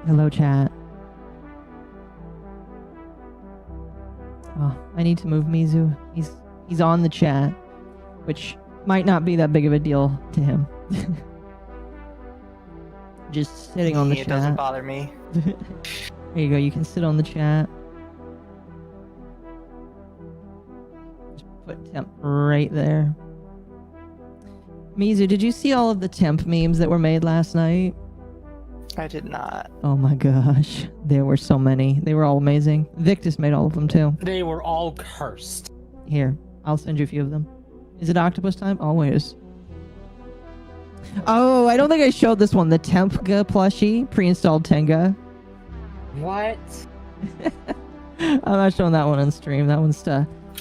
Hello, chat. Oh, I need to move Mizu. He's on the chat, which might not be that big of a deal to him. Just sitting on the chat. It doesn't bother me. There you go. You can sit on the chat. Just put temp right there. Mizu, did you see all of the temp memes that were made last night? I did not. Oh my gosh. There were so many. They were all amazing. Victus made all of them too. They were all cursed. Here, I'll send you a few of them. Is it octopus time? Always. Oh, I don't think I showed this one. The Tempga plushie, pre-installed Tenga. What? I'm not showing that one on stream. That one's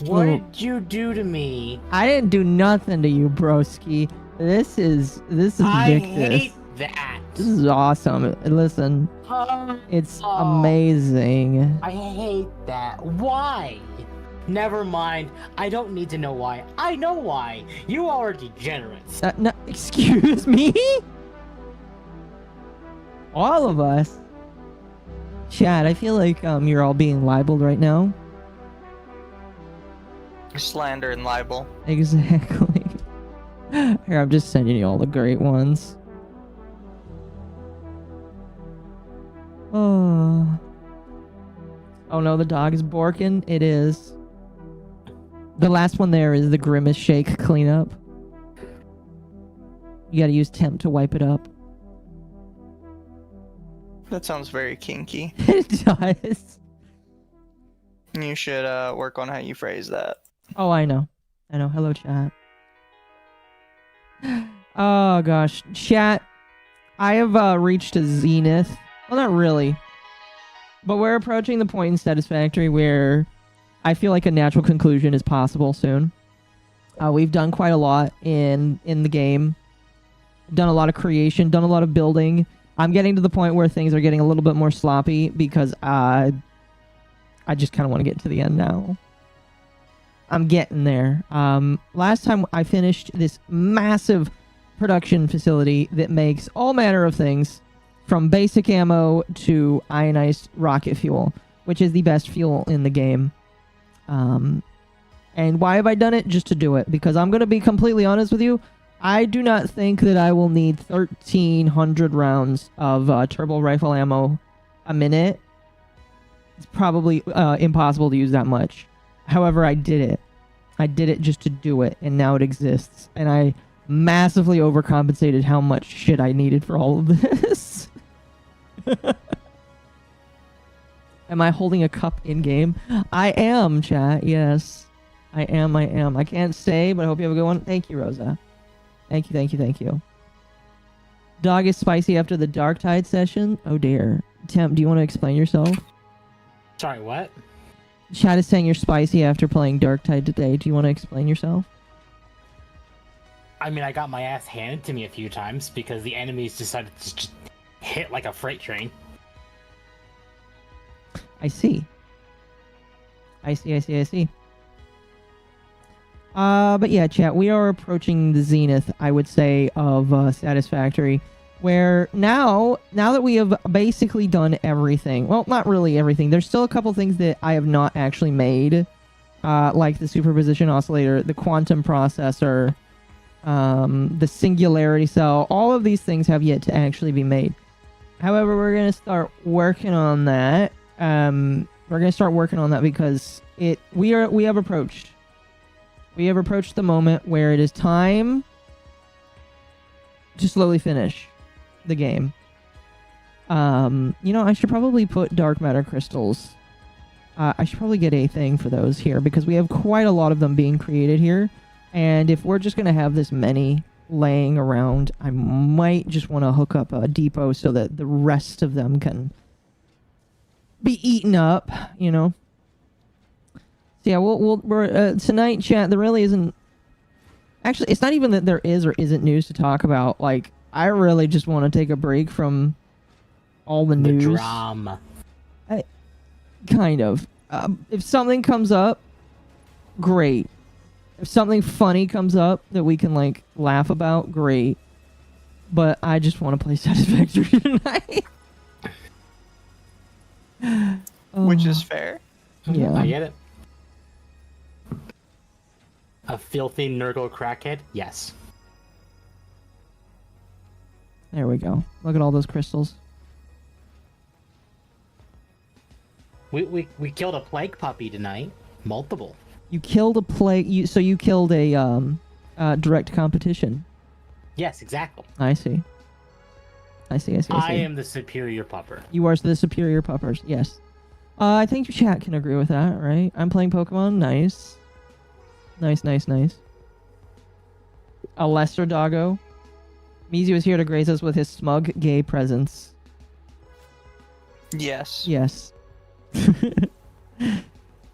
What did you do to me? I didn't do nothing to you, broski. This is I Victus. hate that. This is awesome. Listen, it's amazing. I hate that. Why? Never mind. I don't need to know why. I know why. You are degenerates. No, excuse me? All of us? Chad, I feel like you're all being libeled right now. Slander and libel. Exactly. Here, I'm just sending you all the great ones. Oh. Oh no, the dog is borking. It is. The last one there is the Grimace Shake cleanup. You gotta use temp to wipe it up. That sounds very kinky. It does. You should work on how you phrase that. Oh, I know. I know. Hello, chat. Oh, gosh. Chat, I have reached a zenith. Well, not really. But we're approaching the point in Satisfactory where I feel like a natural conclusion is possible soon. We've done quite a lot in the game. Done a lot of creation, done a lot of building. I'm getting to the point where things are getting a little bit more sloppy because I just kind of want to get to the end now. I'm getting there. Last time I finished this massive production facility that makes all manner of things, from basic ammo to ionized rocket fuel, which is the best fuel in the game. And why have I done it? Just to do it. Because I'm going to be completely honest with you, I do not think that I will need 1,300 rounds of turbo rifle ammo a minute. It's probably impossible to use that much. However, I did it. I did it just to do it, and now it exists. And I massively overcompensated how much shit I needed for all of this. Am I holding a cup in-game? I am, chat, yes. I am. I can't say, but I hope you have a good one. Thank you, Rosa. Thank you. Dog is spicy after the Dark Tide session? Oh dear. Temp, do you want to explain yourself? Sorry, what? Chat is saying you're spicy after playing Dark Tide today. Do you want to explain yourself? I mean, I got my ass handed to me a few times because the enemies decided to just hit like a freight train. I see. But yeah, chat, we are approaching the zenith, I would say, of Satisfactory, where now that we have basically done everything, well, not really everything, there's still a couple things that I have not actually made, like the superposition oscillator, the quantum processor, the singularity cell. All of these things have yet to actually be made. However, we're going to start working on that. Because we have approached the moment where it is time to slowly finish the game. I should probably put dark matter crystals. I should probably get a thing for those here because we have quite a lot of them being created here. And if we're just going to have this many laying around, I might just want to hook up a depot so that the rest of them can be eaten up, So yeah, we're tonight, chat. There really isn't. Actually, it's not even that there is or isn't news to talk about. Like, I really just want to take a break from all the news. The drama. Kind of. If something comes up, great. If something funny comes up that we can like laugh about, great. But I just want to play Satisfactory tonight. which is fair. Yeah. I get it. A filthy Nurgle crackhead? Yes. There we go. Look at all those crystals. We killed a plague puppy tonight. Multiple. You killed a plague. So you killed a direct competition. Yes, exactly. I see. I see. I am the superior pupper. You are the superior puppers. Yes. I think chat can agree with that, right? I'm playing Pokemon. Nice. Nice. A lesser doggo. Mizu is here to grace us with his smug gay presence. Yes. Yes.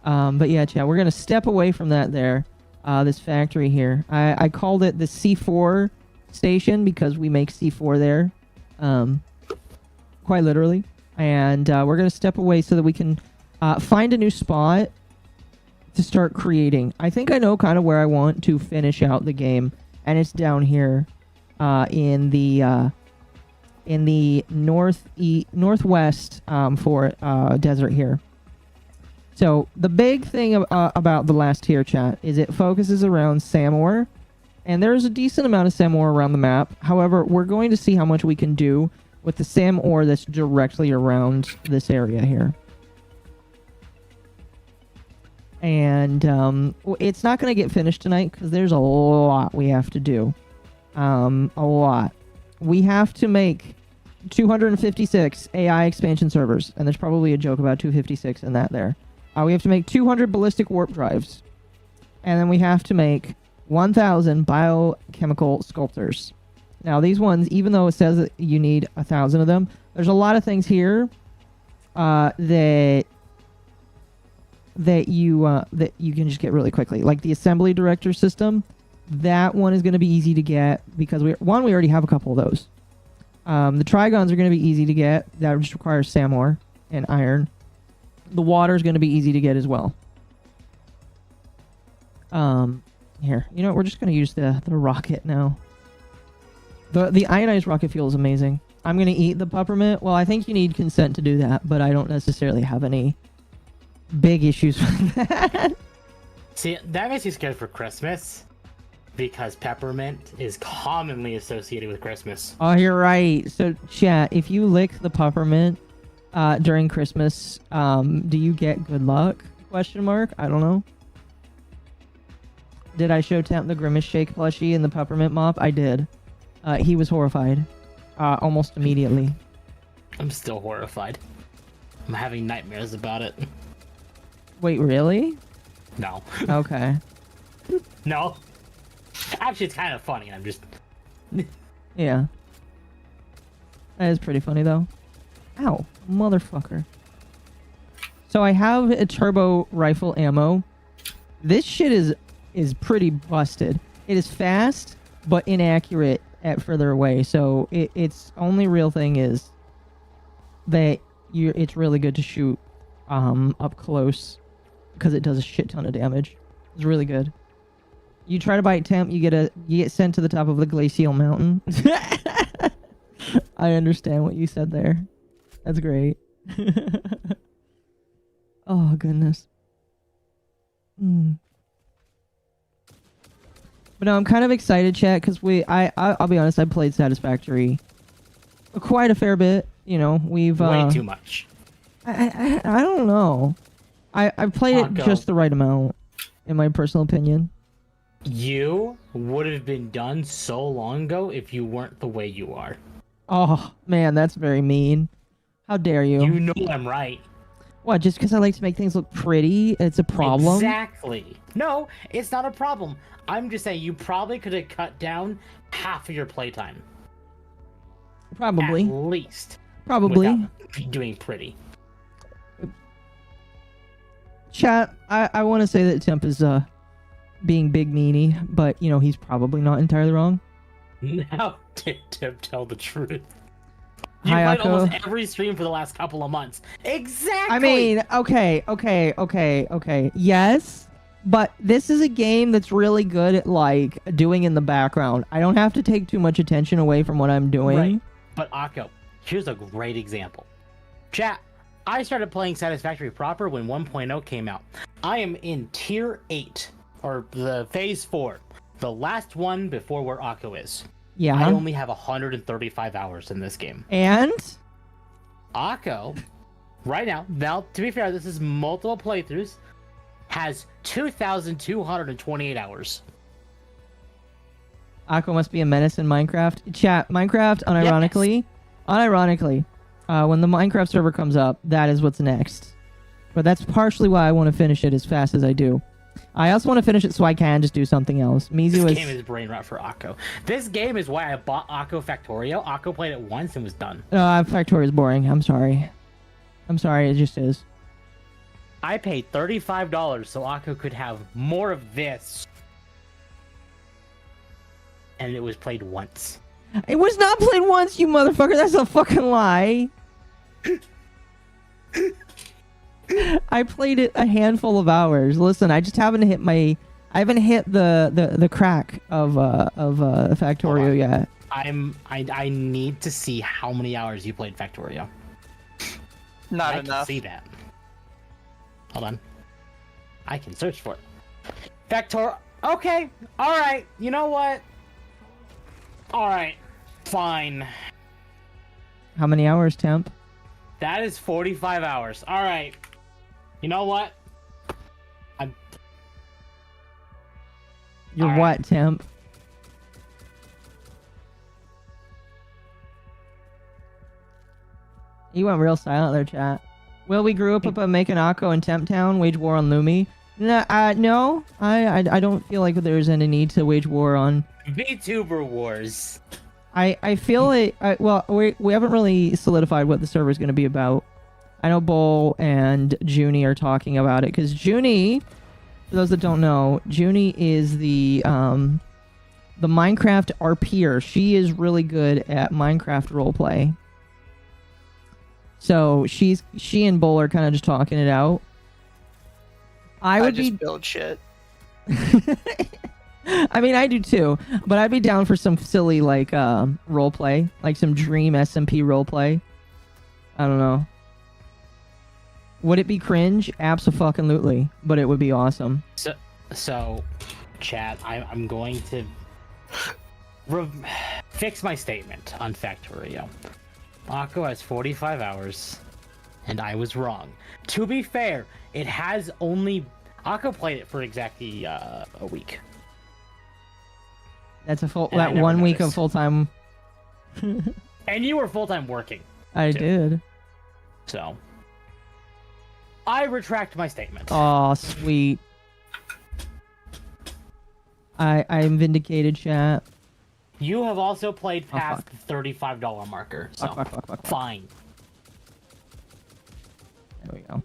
But yeah, chat, we're gonna step away from that there. This factory here. I called it the C4 station because we make C4 there. Quite literally. And we're gonna step away so that we can find a new spot to start creating. I think I know kind of where I want to finish out the game, and it's down here in the northwest for desert here. So the big thing about the last tier, chat, is it focuses around Samor, and there's a decent amount of Samor around the map. However, we're going to see how much we can do with the Samor that's directly around this area here. And it's not going to get finished tonight because there's a lot we have to do. A lot. We have to make 256 AI expansion servers, and there's probably a joke about 256 in that there. We have to make 200 ballistic warp drives, and then we have to make 1,000 biochemical sculptors. Now, these ones, even though it says that you need 1,000 of them, there's a lot of things here that you can just get really quickly. Like the assembly director system, that one is going to be easy to get because we already have a couple of those. The Trigons are going to be easy to get. That just requires Samor and iron. The water is going to be easy to get as well. Here, you know what? We're just going to use the rocket now. The ionized rocket fuel is amazing. I'm going to eat the peppermint. Well, I think you need consent to do that, but I don't necessarily have any big issues with that. See, that makes me scared for Christmas. Because peppermint is commonly associated with Christmas. Oh, you're right. So, chat, if you lick the peppermint during Christmas, do you get good luck? Question mark. I don't know. Did I show Temp the Grimace Shake plushie in the peppermint mop? I did. He was horrified. Almost immediately. I'm still horrified. I'm having nightmares about it. Wait, really? No. Okay. No. Actually, it's kind of funny. I'm just... Yeah. That is pretty funny, though. Ow. Motherfucker. So I have a turbo rifle ammo. This shit is pretty busted. It is fast, but inaccurate at further away. So its only real thing is that it's really good to shoot up close because it does a shit ton of damage. It's really good. You try to bite Temp, you get sent to the top of the glacial mountain. I understand what you said there. That's great. Oh goodness. But no, I'm kind of excited, chat, because I'll be honest, I played Satisfactory quite a fair bit. You know, we've way too much. I don't know. I've played it just the right amount, in my personal opinion. You would have been done so long ago if you weren't the way you are. Oh, man, that's very mean. How dare you? You know I'm right. What, just because I like to make things look pretty, it's a problem? Exactly. No, it's not a problem. I'm just saying you probably could have cut down half of your playtime. Probably. At least. Probably. Without doing pretty. Chat, I want to say that Temp is being big meanie, but, you know, he's probably not entirely wrong. Now, Temp, tell the truth. You played almost every stream for the last couple of months. Exactly! I mean, okay. Yes, but this is a game that's really good at, like, doing in the background. I don't have to take too much attention away from what I'm doing. Right. But, Akko, here's a great example. Chat, I started playing Satisfactory proper when 1.0 came out. I am in Tier 8, or the Phase 4, the last one before where Occo is. Yeah. I only have 135 hours in this game. And? Occo, right now, to be fair, this is multiple playthroughs, has 2,228 hours. Akko must be a menace in Minecraft. Chat, Minecraft, unironically, when the Minecraft server comes up, that is what's next. But that's partially why I want to finish it as fast as I do. I also want to finish it so I can just do something else. Mizu This game is brain rot for Occo. This game is why I bought Occo Factorio. Occo played it once and was done. Factorio is boring. I'm sorry. It just is. I paid $35 so Occo could have more of this. And it was played once. It was not played once, you motherfucker. That's a fucking lie. I played it a handful of hours. Listen, I just haven't hit I haven't hit the crack of Factorio yet. I need to see how many hours you played Factorio. Not I enough. Can see that. Hold on. I can search for it. Factor. Okay. All right. You know what? All right. Fine. How many hours, Temp? That is 45 hours. All right. You know what? You're All what, right. Temp? You went real silent there, chat. Will we grew up making Akko in Temp Town, wage war on Lumi? No, I don't feel like there's any need to wage war on VTuber wars. I feel it. Well, we haven't really solidified what the server is going to be about. I know Bull and Junie are talking about it because Junie, for those that don't know, Junie is the Minecraft RPer. She is really good at Minecraft roleplay. So she and Bull are kind of just talking it out. I just build shit. I mean, I do too, but I'd be down for some silly like role play, like some Dream SMP role play. I don't know. Would it be cringe? Absolutely, but it would be awesome. So, chat, I'm going to fix my statement on Factorio. Occo has 45 hours, and I was wrong. To be fair, it has only Occo played it for exactly a week. That's a full. And that 1 week of full time. And you were full time working. I too. did. So, I retract my statement. Oh, sweet. I'm vindicated, chat. You have also played past fuck. the $35 marker, so Fuck. fine. There we go.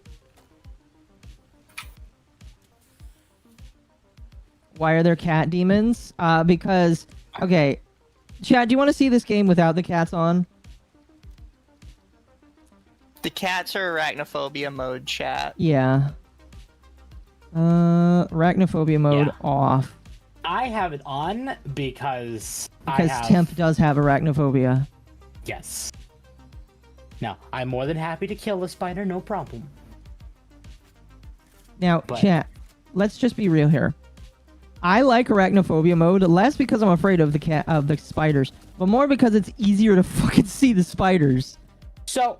Why are there cat demons? Because, okay, Chad, do you want to see this game without the cats on? The cats are arachnophobia mode, chat. Yeah. Arachnophobia mode off. I have it on because Temp does have arachnophobia. Yes. Now, I'm more than happy to kill a spider, no problem. Now, But- chat, let's just be real here. I like arachnophobia mode less because I'm afraid of the spiders, but more because it's easier to fucking see the spiders. So,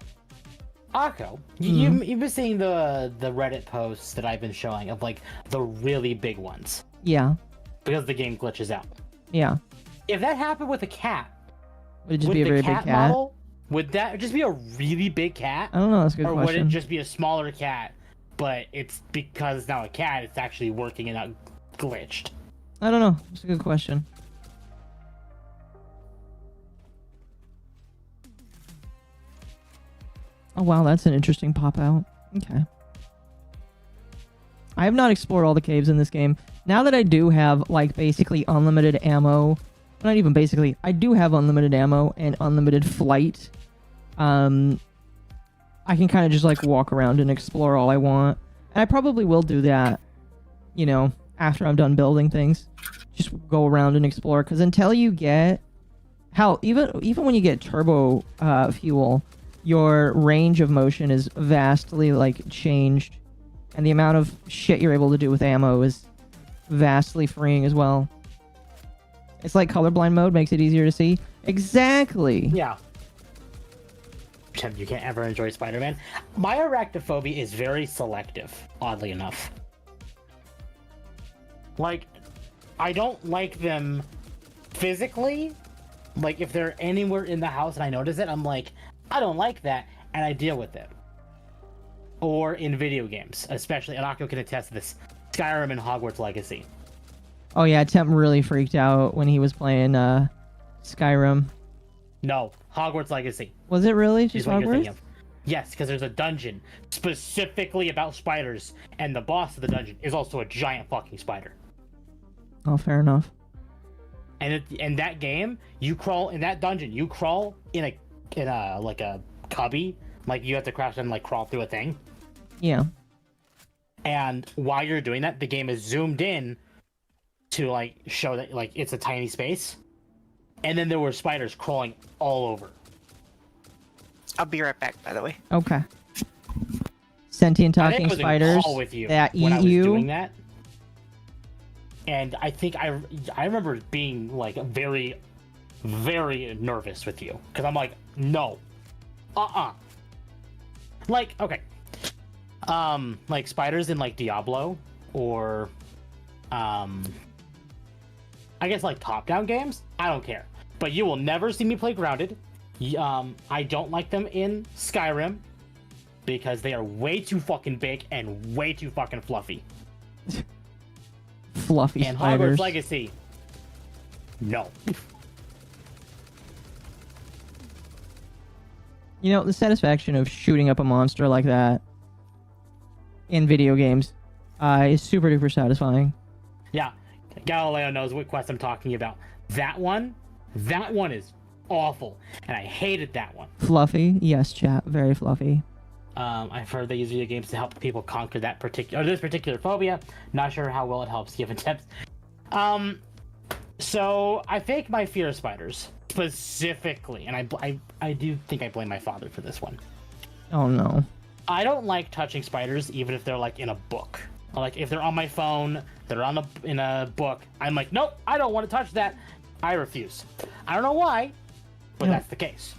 Akko, you've been seeing the Reddit posts that I've been showing of like the really big ones Yeah. because the game glitches out. Yeah. If that happened with a cat, Would it just with be a the very cat big cat? model, would that just be a really big cat? I don't know. That's a good Or question. would it just be a smaller cat, but it's because it's now a cat, it's actually working and not glitched? I don't know. It's a good question. Oh wow, that's an interesting pop out. Okay. I have not explored all the caves in this game. Now that I do have like basically unlimited ammo, not even basically, I do have unlimited ammo and unlimited flight. I can kind of just like walk around and explore all I want. And I probably will do that, you know, after I'm done building things. Just go around and explore, because until you get... Hell, even when you get turbo fuel, your range of motion is vastly like changed, and the amount of shit you're able to do with ammo is vastly freeing as well. It's like colorblind mode makes it easier to see. Exactly. Yeah. You can't ever enjoy Spider-Man. My arachnophobia is very selective, oddly enough. Like, I don't like them physically. Like, if they're anywhere in the house and I notice it, I'm like, I don't like that, and I deal with it. Or in video games, especially, and Akko can attest to this, Skyrim and Hogwarts Legacy. Oh yeah, Temp really freaked out when he was playing Skyrim. No, Hogwarts Legacy. Was it really just Is what you're thinking Hogwarts? of. Yes, because there's a dungeon specifically about spiders, and the boss of the dungeon is also a giant fucking spider. Oh, fair enough. And in that game, you crawl in that dungeon. You crawl in a like a cubby, like you have to crash and like crawl through a thing. Yeah. And while you're doing that, the game is zoomed in to like show that like it's a tiny space, and then there were spiders crawling all over. I'll be right back, by the way. Okay. Sentient I think talking I was in spiders call with you that when I eat was you. doing that. And I think I remember being like very, very nervous with you because I'm like, no, like okay, like spiders in like Diablo or, I guess like top-down games. I don't care, but you will never see me play Grounded. I don't like them in Skyrim because they are way too fucking big and way too fucking fluffy. Fluffy And spiders. Hogwarts Legacy, no. You know, the satisfaction of shooting up a monster like that in video games is super duper satisfying. Yeah, Galileo knows what quest I'm talking about. That one is awful, and I hated that one. Fluffy? Yes, chat. Very fluffy. I've heard they use video games to help people conquer this particular phobia. Not sure how well it helps given tips. So I fake my fear of spiders specifically, and I do think I blame my father for this one. Oh no. I don't like touching spiders, even if they're like in a book. Or, like if they're on my phone, they're in a book. I'm like, nope, I don't want to touch that. I refuse. I don't know why, but that's the case.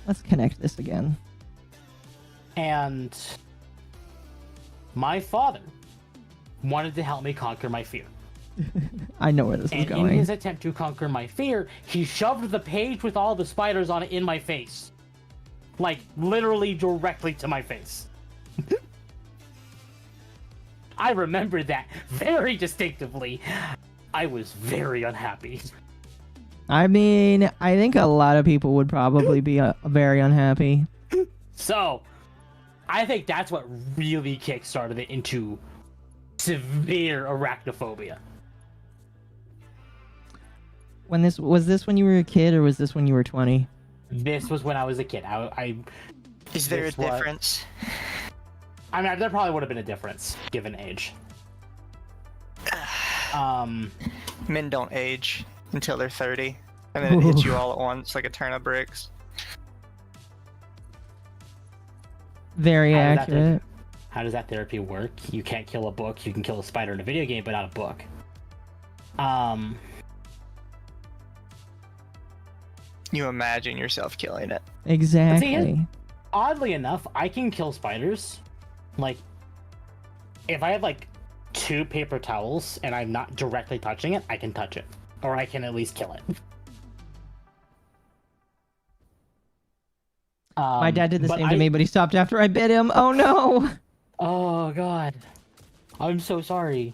Let's connect this again. And my father wanted to help me conquer my fear. I know where this is And going. in his attempt to conquer my fear, he shoved the page with all the spiders on it in my face. Like, literally directly to my face. I remember that very distinctively. I was very unhappy. I mean, I think a lot of people would probably be very unhappy. So, I think that's what really kickstarted it into severe arachnophobia. When was this when you were a kid, or was this when you were 20? This was when I was a kid. Is there a This what- difference? I mean, there probably would have been a difference given age. Men don't age until they're 30, and then it hits you all at once like a ton of bricks. Very How does that accurate. How does that therapy work? You can't kill a book. You can kill a spider in a video game, but not a book. You imagine yourself killing it. Exactly. Oddly enough, I can kill spiders. Like, if I have like 2 paper towels and I'm not directly touching it, I can touch it, or I can at least kill it. My dad did the but same to me, but he stopped after I bit him. Oh no! Oh god, I'm so sorry.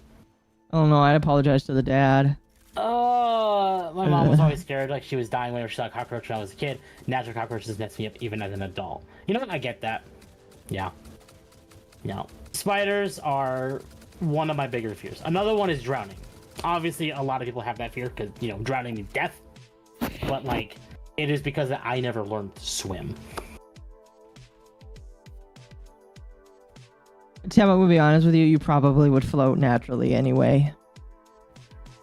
Oh no, I apologize to the dad. My mom was always scared, like she was dying when she saw a cockroach when I was a kid. Natural cockroaches messed me up even as an adult. You know what? I get that. Yeah. No. Spiders are one of my bigger fears. Another one is drowning. Obviously, a lot of people have that fear because, you know, drowning means death. But, like, it is because I never learned to swim. Tim, I'm gonna be honest with you, you probably would float naturally anyway.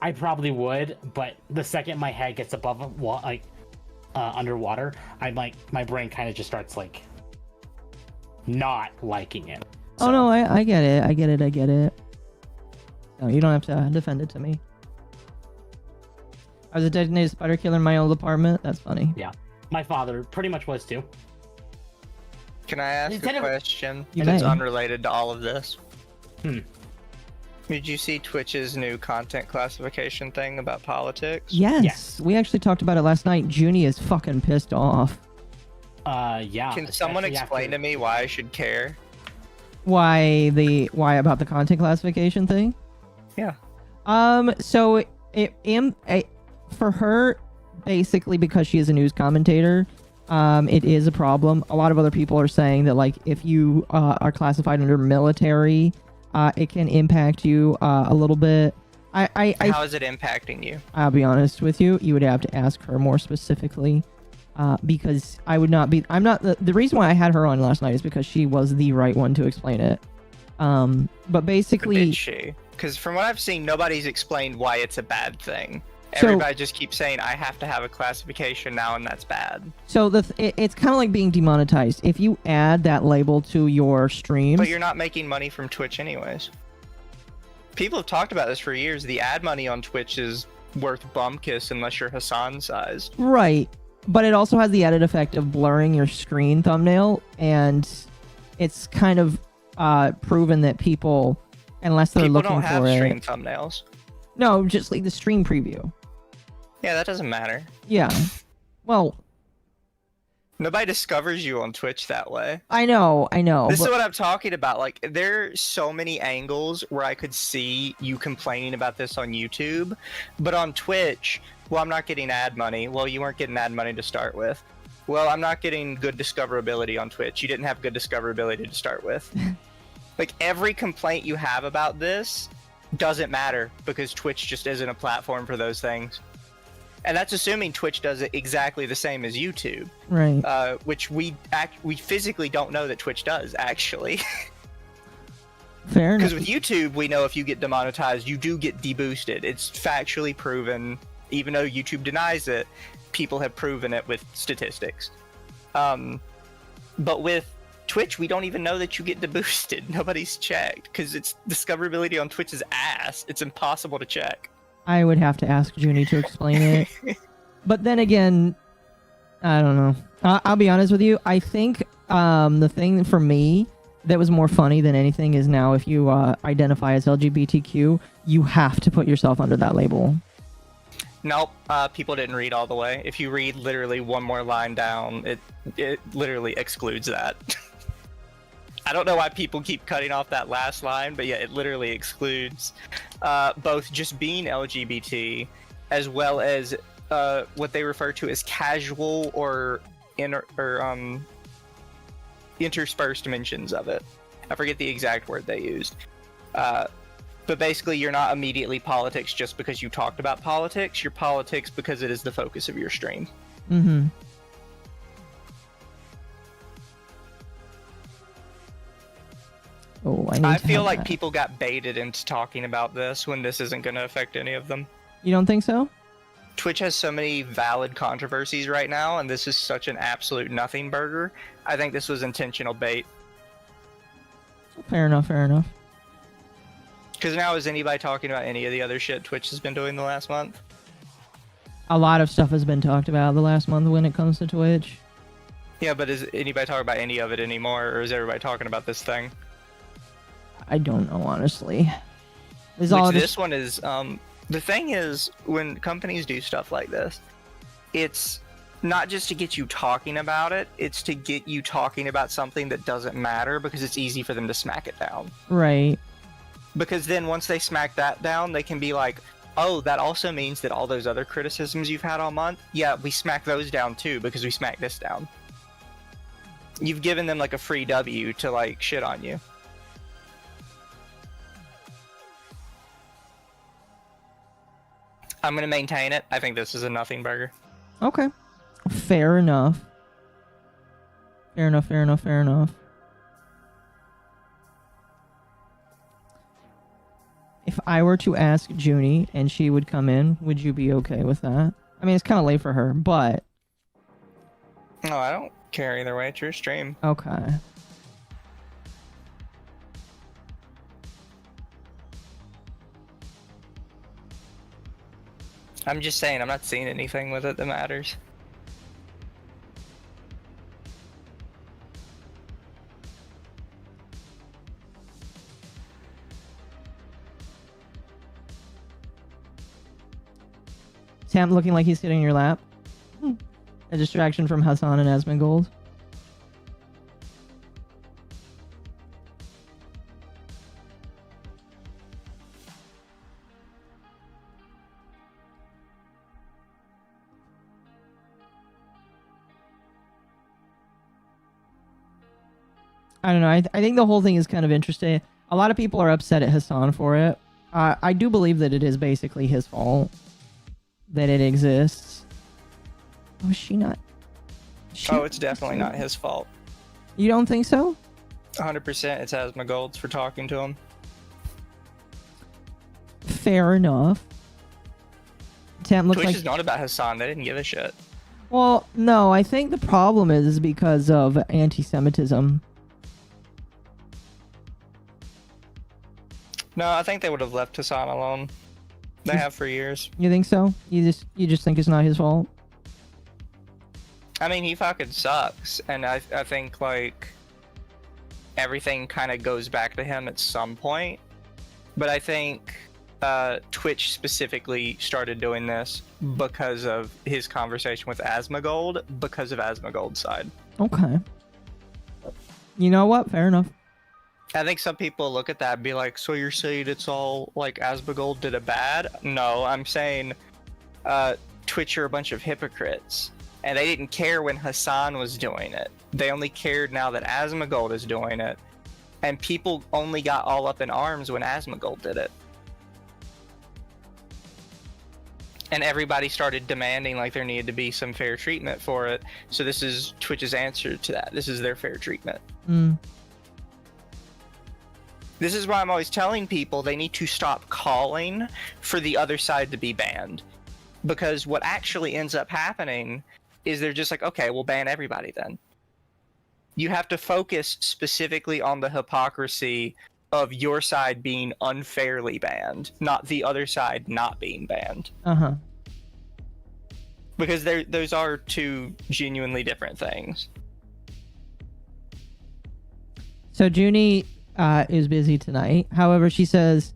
I probably would, but the second my head gets above, underwater, I'm like, my brain kind of just starts, like, not liking it. Oh no, I get it. I get it. No, you don't have to defend it to me. I was a designated spider killer in my old apartment. That's funny. Yeah, my father pretty much was too. Can I ask a question You that's may. unrelated to all of this? Hmm. Did you see Twitch's new content classification thing about politics? Yes, we actually talked about it last night. Junie is fucking pissed off. Yeah. Can someone especially explain after- to me why I should care? Why about the content classification thing? Yeah. So for her, basically because she is a news commentator, it is a problem. A lot of other people are saying that like if you are classified under military, it can impact you a little bit. How is it impacting you? I'll be honest with you. You would have to ask her more specifically, because I would not be. I'm not the reason why I had her on last night is because she was the right one to explain it. But basically, Did she? Because from what I've seen, nobody's explained why it's a bad thing. So- Everybody just keeps saying I have to have a classification now, and that's bad. so it's kind of like being demonetized. If you add that label to your streams, But you're not making money from Twitch anyways. People have talked about this for years. The ad money on Twitch is worth bumkiss unless you're Hassan sized. right? But it also has the added effect of blurring your screen thumbnail, and it's kind of proven that people, unless they're People looking don't have for stream it, thumbnails. no, just like the stream preview. Yeah, that doesn't matter. Yeah. Well, Nobody discovers you on Twitch that way. I know. This is but- what I'm talking about. Like, there's so many angles where I could see you complaining about this on YouTube, but on Twitch, well, I'm not getting ad money. Well, you weren't getting ad money to start with. Well, I'm not getting good discoverability on Twitch. You didn't have good discoverability to start with. Like, every complaint you have about this doesn't matter because Twitch just isn't a platform for those things. And that's assuming Twitch does it exactly the same as YouTube, right. which we physically don't know that Twitch does, actually. Fair enough. Because with YouTube, we know if you get demonetized, you do get deboosted. It's factually proven. Even though YouTube denies it, people have proven it with statistics. But with Twitch, we don't even know that you get deboosted. Nobody's checked because its discoverability on Twitch is ass. It's impossible to check. I would have to ask Junie to explain it. But then again, I don't know. I'll be honest with you. I think the thing for me that was more funny than anything is now if you identify as LGBTQ, you have to put yourself under that label. Nope, people didn't read all the way. If you read literally one more line down, it literally excludes that. I don't know why people keep cutting off that last line, but yeah, it literally excludes both just being LGBT as well as what they refer to as casual or interspersed mentions of it. I forget the exact word they used. But basically, you're not immediately politics just because you talked about politics. You're politics because it is the focus of your stream. Mm-hmm. Oh, I feel like people got baited into talking about this when this isn't going to affect any of them. You don't think so? Twitch has so many valid controversies right now, and this is such an absolute nothing burger. I think this was intentional bait. Fair enough. Because now is anybody talking about any of the other shit Twitch has been doing the last month? A lot of stuff has been talked about the last month when it comes to Twitch. Yeah, but is anybody talking about any of it anymore, or is everybody talking about this thing? I don't know, honestly. This one is, the thing is, when companies do stuff like this, it's not just to get you talking about it, it's to get you talking about something that doesn't matter because it's easy for them to smack it down. Right. Because then once they smack that down, they can be like, oh, that also means that all those other criticisms you've had all month, yeah, we smack those down too because we smacked this down. You've given them like a free W to like shit on you. I'm going to maintain it. I think this is a nothing burger. Okay. Fair enough. If I were to ask Junie and she would come in, would you be okay with that? I mean, it's kind of late for her, but... No, I don't care either way. It's your stream. Okay. I'm just saying, I'm not seeing anything with it that matters. Sam looking like he's sitting in your lap. A distraction from Hassan and Asmongold. I don't know. I think the whole thing is kind of interesting. A lot of people are upset at Hassan for it. I do believe that it is basically his fault that it exists. Oh, is she not? Oh, it's definitely not his fault. You don't think so? 100% it's Asmongold's for talking to him. Fair enough. Tam looks Twitch like... is not about Hassan. They didn't give a shit. Well, no, I think the problem is because of anti-Semitism. No, I think they would have left Hassan alone. They have for years. You think so? You just think it's not his fault? I mean, he fucking sucks, and I think like everything kind of goes back to him at some point. But I think Twitch specifically started doing this because of his conversation with Asmongold, because of Asmongold's side. Okay. You know what? Fair enough. I think some people look at that and be like, so you're saying it's all like Asmongold did it bad? No, I'm saying Twitch are a bunch of hypocrites. And they didn't care when Hassan was doing it. They only cared now that Asmongold is doing it. And people only got all up in arms when Asmongold did it. And everybody started demanding like there needed to be some fair treatment for it. So this is Twitch's answer to that. This is their fair treatment. This is why I'm always telling people they need to stop calling for the other side to be banned. Because what actually ends up happening is they're just like, okay, we'll ban everybody then. You have to focus specifically on the hypocrisy of your side being unfairly banned, not the other side not being banned. Uh-huh. Because those are two genuinely different things. So Junie is busy tonight. However, she says,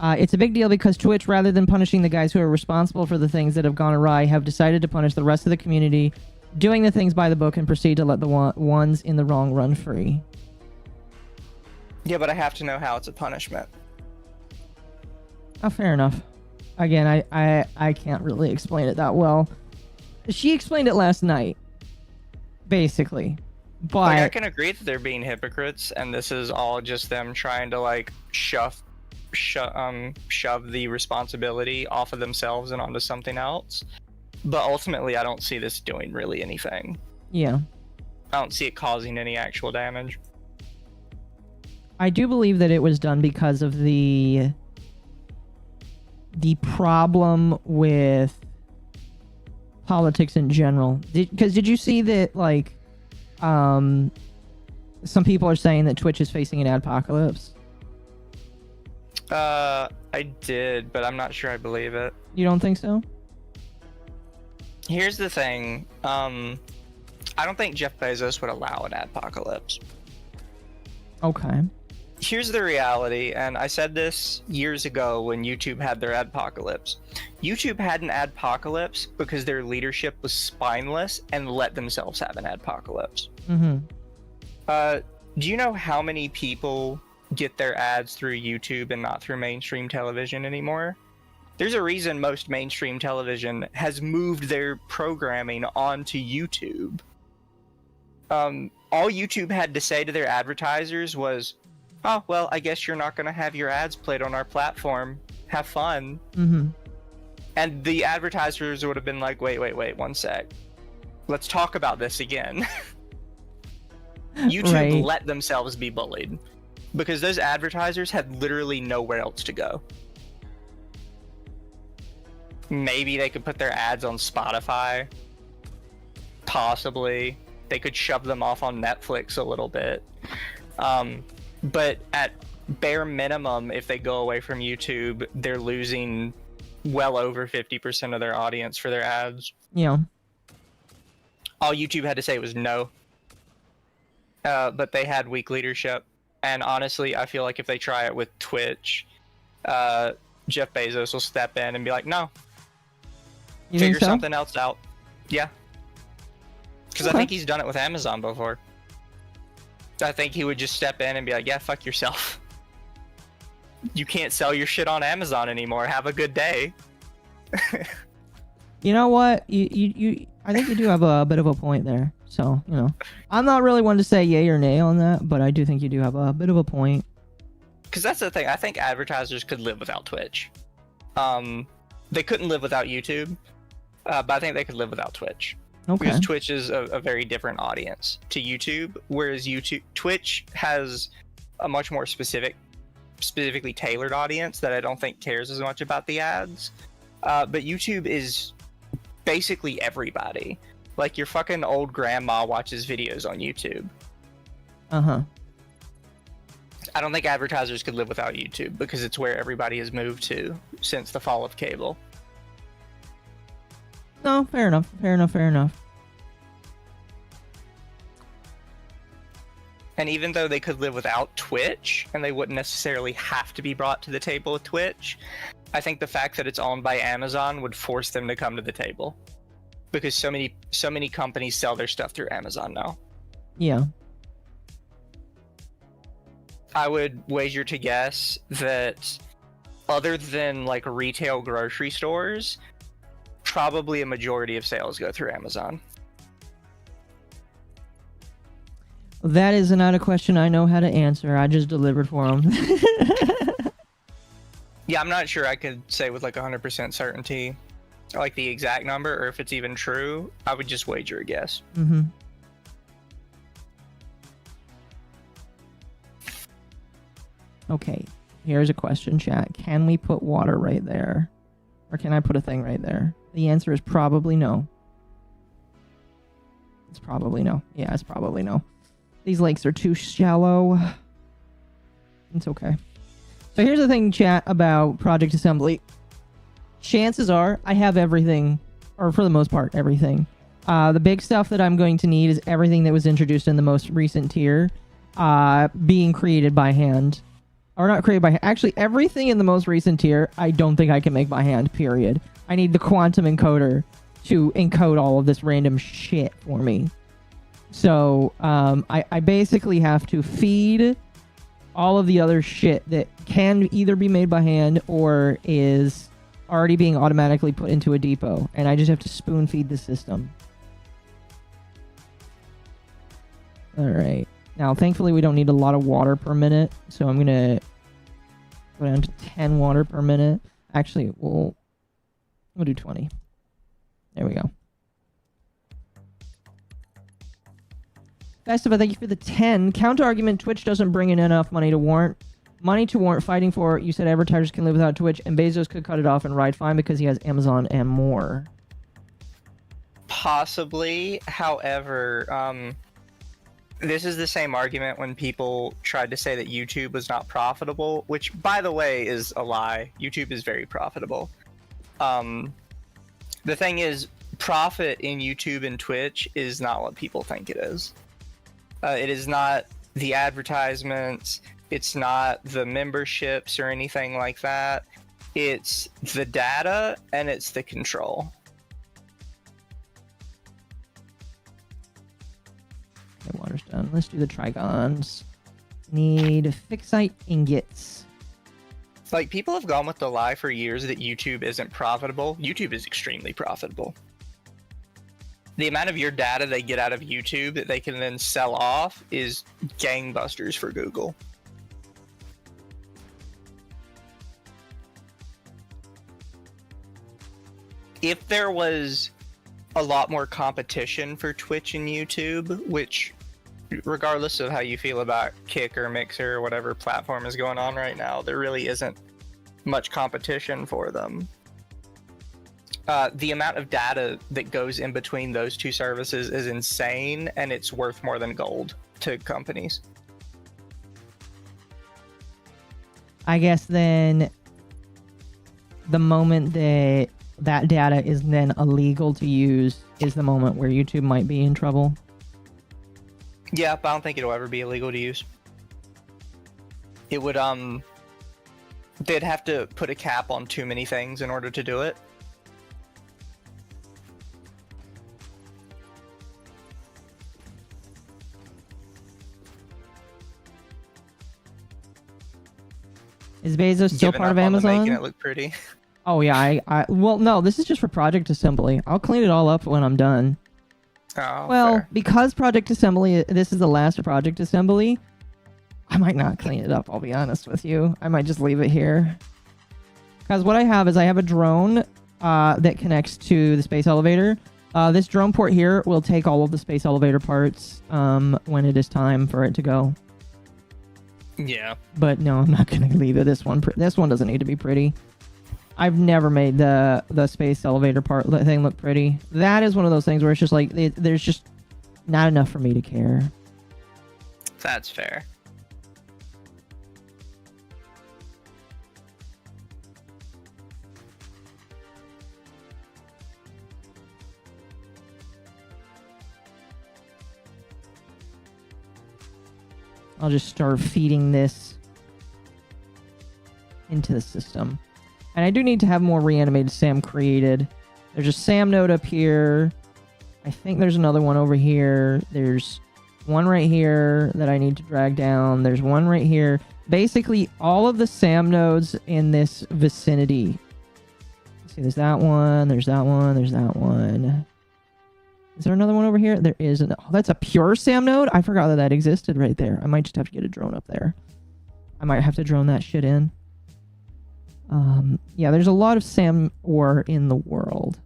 it's a big deal because Twitch, rather than punishing the guys who are responsible for the things that have gone awry, have decided to punish the rest of the community, doing the things by the book and proceed to let the ones in the wrong run free. Yeah, but I have to know how it's a punishment. Oh, fair enough. Again, I can't really explain it that well. She explained it last night, basically. But Like, I can agree that they're being hypocrites, and this is all just them trying to like shove the responsibility off of themselves and onto something else. But ultimately, I don't see this doing really anything. yeah. I don't see it causing any actual damage. I do believe that it was done because of the problem with politics in general. Because did you see that, like, some people are saying that Twitch is facing an adpocalypse? I did, but I'm not sure I believe it. You don't think so? Here's the thing. I don't think Jeff Bezos would allow an adpocalypse. Okay. Here's the reality, and I said this years ago when YouTube had their adpocalypse. YouTube had an adpocalypse because their leadership was spineless and let themselves have an adpocalypse. Mm-hmm. Do you know how many people get their ads through YouTube and not through mainstream television anymore? There's a reason most mainstream television has moved their programming onto YouTube. All YouTube had to say to their advertisers was, oh, well, I guess you're not going to have your ads played on our platform. Have fun. Mm-hmm. And the advertisers would have been like, wait, one sec. Let's talk about this again. YouTube let themselves be bullied because those advertisers had literally nowhere else to go. Maybe they could put their ads on Spotify. Possibly. They could shove them off on Netflix a little bit. But at bare minimum, if they go away from YouTube, they're losing well over 50% of their audience for their ads. Yeah. All YouTube had to say was no. But they had weak leadership. And honestly, I feel like if they try it with Twitch, Jeff Bezos will step in and be like, no. You Figure think so? something else out. Yeah. Because I think he's done it with Amazon before. I think he would just step in and be like, yeah, fuck yourself. You can't sell your shit on Amazon anymore. Have a good day. You know what? I think you do have a bit of a point there. So, you know, I'm not really one to say yay or nay on that, but I do think you do have a bit of a point. Because that's the thing. I think advertisers could live without Twitch. They couldn't live without YouTube, but I think they could live without Twitch. Okay. Because Twitch is a very different audience to YouTube, whereas Twitch has a much more specifically tailored audience that I don't think cares as much about the ads. But YouTube is basically everybody. Like, your fucking old grandma watches videos on YouTube. Uh-huh. I don't think advertisers could live without YouTube because it's where everybody has moved to since the fall of cable. No, fair enough. Fair enough. And even though they could live without Twitch, and they wouldn't necessarily have to be brought to the table with Twitch, I think the fact that it's owned by Amazon would force them to come to the table. Because so many companies sell their stuff through Amazon now. Yeah. I would wager to guess that other than like retail grocery stores, probably a majority of sales go through Amazon. That is not a question I know how to answer. I just delivered for them. Yeah, I'm not sure I could say with like 100% certainty, like the exact number, or if it's even true. I would just wager a guess. Mm-hmm. Okay, here's a question, chat. Can we put water right there? Or can I put a thing right there? The answer is probably no. It's probably no. Yeah, it's probably no. These lakes are too shallow. It's okay. So here's the thing, chat, about Project Assembly. Chances are I have everything, or for the most part, everything. The big stuff that I'm going to need is everything that was introduced in the most recent tier being created by hand. Or not created by hand. Actually, everything in the most recent tier, I don't think I can make by hand, period. I need the quantum encoder to encode all of this random shit for me. So, I basically have to feed all of the other shit that can either be made by hand or is already being automatically put into a depot. And I just have to spoon feed the system. Alright. Now, thankfully, we don't need a lot of water per minute. So I'm going to go down to 10 water per minute. Actually, we'll do 20. There we go. Festiva, thank you for the 10. Counter argument, Twitch doesn't bring in enough money to warrant fighting for. You said advertisers can live without Twitch, and Bezos could cut it off and ride fine because he has Amazon and more. Possibly. However, this is the same argument when people tried to say that YouTube was not profitable, which, by the way, is a lie. YouTube is very profitable. The thing is, profit in YouTube and Twitch is not what people think it is. It is not the advertisements. It's not the memberships or anything like that. It's the data and it's the control. Okay, water's done. Let's do the trigons. Need fixite ingots. Like, people have gone with the lie for years that YouTube isn't profitable. YouTube is extremely profitable. The amount of your data they get out of YouTube that they can then sell off is gangbusters for Google. If there was a lot more competition for Twitch and YouTube, which, regardless of how you feel about Kick or Mixer or whatever platform is going on right now, there really isn't much competition for them. The amount of data that goes in between those two services is insane, and it's worth more than gold to companies. I guess then the moment that that data is then illegal to use is the moment where YouTube might be in trouble. Yeah, but I don't think it'll ever be illegal to use. It would, they'd have to put a cap on too many things in order to do it. Is Bezos still Giving part up of on the Amazon? making it look pretty. Oh yeah, well no, this is just for Project Assembly. I'll clean it all up when I'm done. Oh, Well, fair. because Project Assembly, this is the last Project Assembly, I might not clean it up, I'll be honest with you. I might just leave it here. Because what I have is I have a drone that connects to the space elevator. This drone port here will take all of the space elevator parts when it is time for it to go. Yeah. But no, I'm not going to leave it. This one doesn't need to be pretty. I've never made the space elevator part thing look pretty. That is one of those things where it's just like, there's just not enough for me to care. That's fair. I'll just start feeding this into the system. And I do need to have more reanimated SAM created. There's a SAM node up here. I think there's another one over here. There's one right here that I need to drag down. There's one right here. Basically, all of the SAM nodes in this vicinity. Let's see, there's that one, there's that one, there's that one. Is there another one over here? There is. Oh, that's a pure SAM node? I forgot that that existed right there. I might just have to get a drone up there. I might have to drone that shit in. Yeah, there's a lot of SAM ore in the world.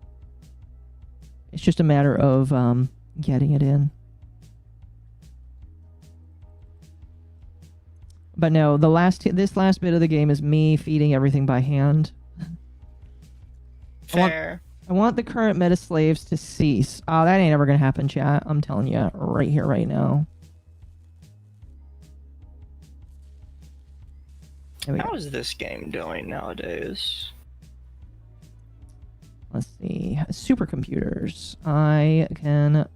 It's just a matter of getting it in. But no, this last bit of the game is me feeding everything by hand. Fair. I want the current meta slaves to cease. Oh, that ain't ever gonna happen, chat. I'm telling you right here, right now. There we go. How is this game doing nowadays? Let's see. Supercomputers. I can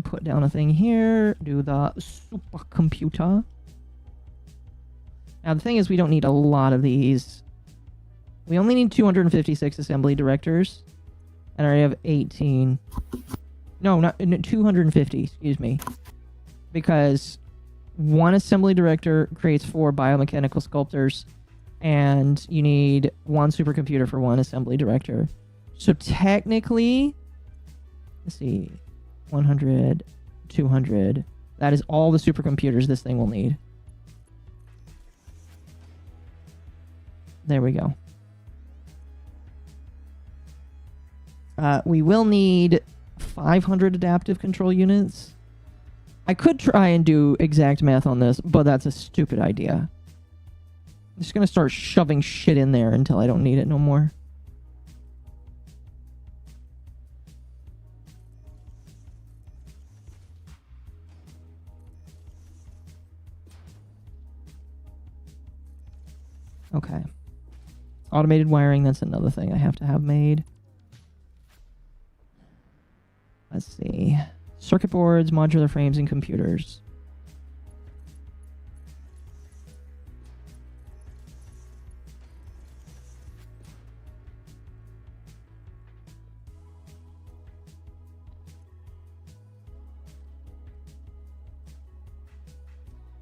put down a thing here. Do the supercomputer. Now, the thing is, we don't need a lot of these. We only need 256 assembly directors. And I already have 18. No, not 250, excuse me. Because one assembly director creates 4 biomechanical sculptors. And you need 1 supercomputer for 1 assembly director. So technically, let's see, 100, 200. That is all the supercomputers this thing will need. There we go. We will need 500 adaptive control units. I could try and do exact math on this, but that's a stupid idea. I'm just gonna start shoving shit in there until I don't need it no more. Okay. Automated wiring, that's another thing I have to have made. Let's see. Circuit boards, modular frames, and computers.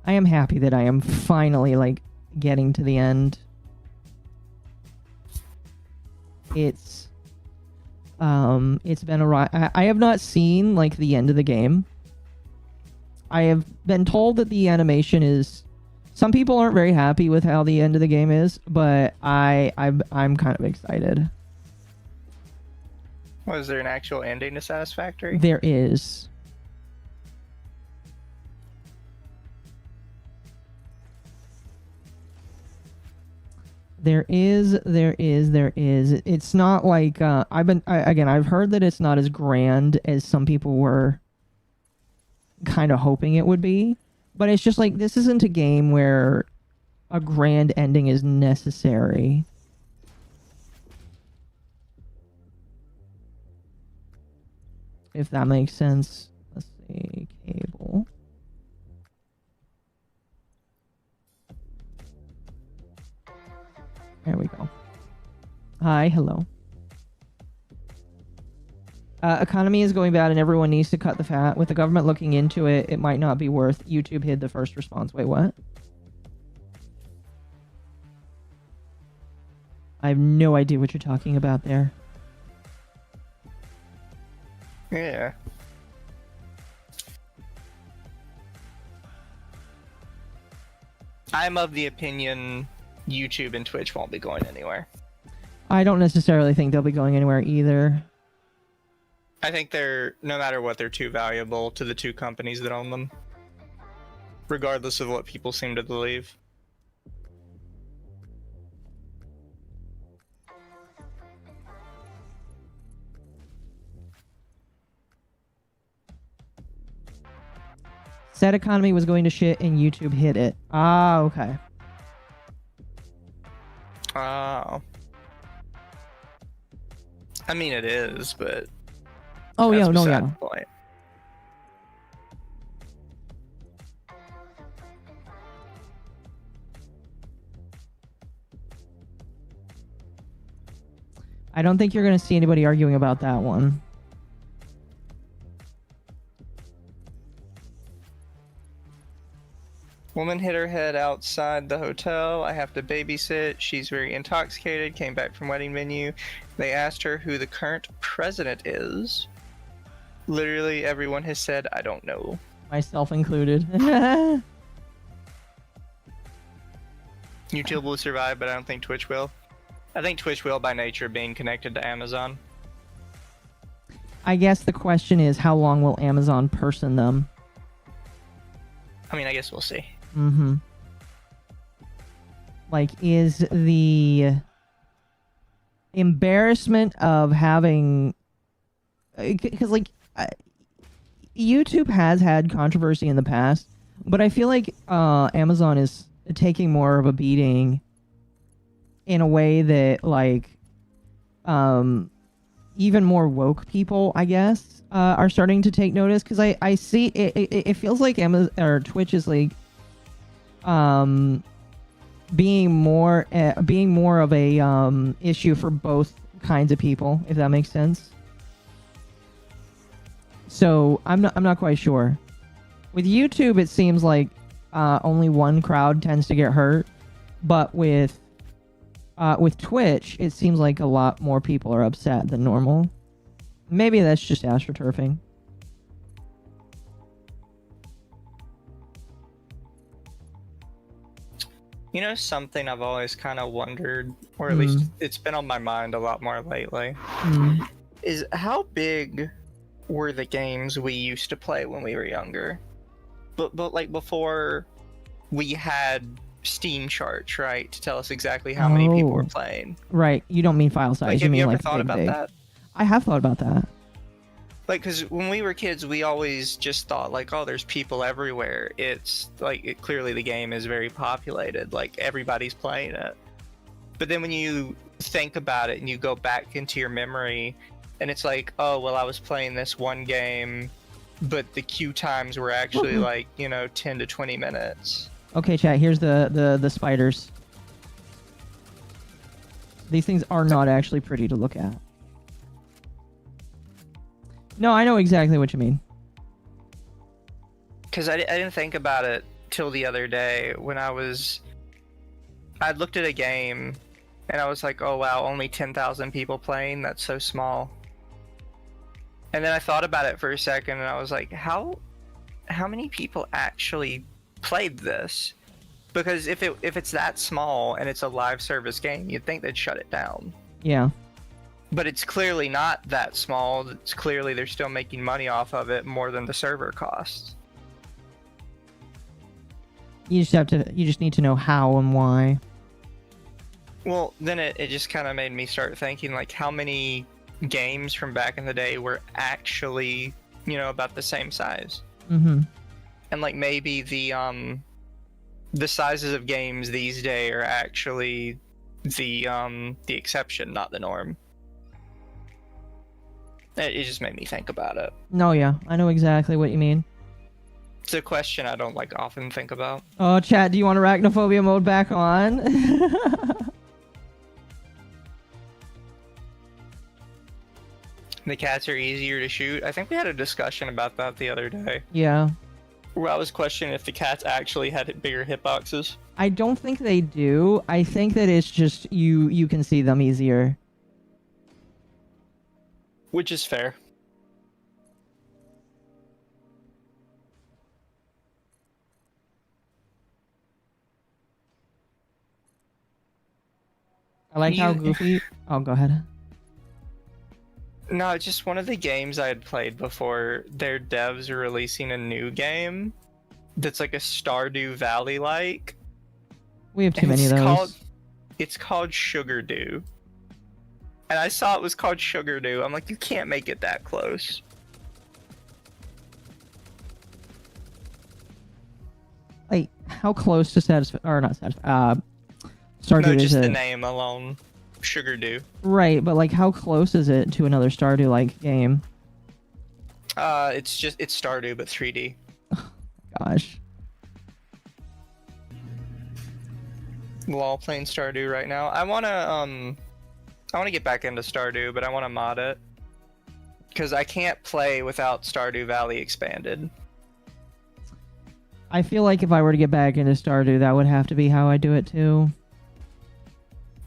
I am happy that I am finally, like, getting to the end. It's been a ride. I have not seen, like, the end of the game. I have been told that the animation is... Some people aren't very happy with how the end of the game is, but I'm kind of excited. Was there an actual ending to Satisfactory? There is. There is. It's not like I've heard that it's not as grand as some people were kind of hoping it would be, but it's just like, this isn't a game where a grand ending is necessary. if that makes sense. Let's see, cable. There we go. Hi, hello. Economy is going bad and everyone needs to cut the fat. With the government looking into it, it might not be worth. YouTube hid the first response. Wait, what? I have no idea what you're talking about there. Yeah. I'm of the opinion YouTube and Twitch won't be going anywhere. I don't necessarily think they'll be going anywhere either. I think they're, no matter what, they're too valuable to the two companies that own them. Regardless of what people seem to believe. Said economy was going to shit and YouTube hit it. Ah, okay. Oh. I mean, it is, but... Oh, yeah, that's no, beside yeah. the point. I don't think you're going to see anybody arguing about that one. Woman hit her head outside the hotel. I have to babysit. She's very intoxicated. Came back from wedding venue. They asked her who the current president is. Literally everyone has said, I don't know. Myself included. YouTube will survive, but I don't think Twitch will. I think Twitch will by nature being connected to Amazon. I guess the question is, how long will Amazon person them? I mean, I guess we'll see. Mm-hmm. Like, is the embarrassment of having... Because, like, YouTube has had controversy in the past, but I feel like Amazon is taking more of a beating in a way that, like, even more woke people, I guess, are starting to take notice. Because I see it feels like Amazon or Twitch is like being more of a issue for both kinds of people, if that makes sense. So I'm not quite sure. With YouTube, it seems like only one crowd tends to get hurt, but with Twitch, it seems like a lot more people are upset than normal. Maybe that's just astroturfing. You know, something I've always kind of wondered, or at least it's been on my mind a lot more lately, is how big were the games we used to play when we were younger? But like before we had Steam charts, right, to tell us exactly how many people were playing. Right. You don't mean file size. Like, You have mean you ever like thought about big. that? I have thought about that. Like, because when we were kids, we always just thought, like, oh, there's people everywhere. It's, like, clearly the game is very populated. Like, everybody's playing it. But then when you think about it and you go back into your memory, and it's like, oh, well, I was playing this one game, but the queue times were actually, like, 10 to 20 minutes. Okay, chat, here's the spiders. These things are not actually pretty to look at. No, I know exactly what you mean. Because I didn't think about it till the other day when I looked at a game and I was like, oh wow, only 10,000 people playing, that's so small. And then I thought about it for a second and I was like, how many people actually played this? Because if it's that small and it's a live service game, you'd think they'd shut it down. Yeah. But it's clearly not that small. It's clearly they're still making money off of it more than the server costs. You just need to know how and why. Well, then it just kind of made me start thinking, like, how many games from back in the day were actually, about the same size. Mm-hmm. And like maybe the sizes of games these days are actually the exception, not the norm. It just made me think about it. No, yeah, I know exactly what you mean. It's a question I don't like often think about. Oh, chat, do you want Arachnophobia mode back on? The cats are easier to shoot. I think we had a discussion about that the other day, Yeah. where I was questioning if the cats actually had bigger hitboxes. I don't think they do. I think that it's just you can see them easier. Which is fair. I like how You- goofy... Oh, go ahead. No, it's just one of the games I had played before. Their devs are releasing a new game that's like a Stardew Valley like. We have too many of those. It's called Sugar Dew. And I saw it was called Sugar Dew. I'm like, you can't make it that close. Like, how close to Satisfactory... Or not Satisfactory. Stardew No, is just the it? name alone. Sugar Dew. Right, but like, how close is it to another Stardew-like game? It's Stardew, but 3D. Gosh. We're all playing Stardew right now. I wanna get back into Stardew, but I wanna mod it. Because I can't play without Stardew Valley expanded. I feel like if I were to get back into Stardew, that would have to be how I do it too.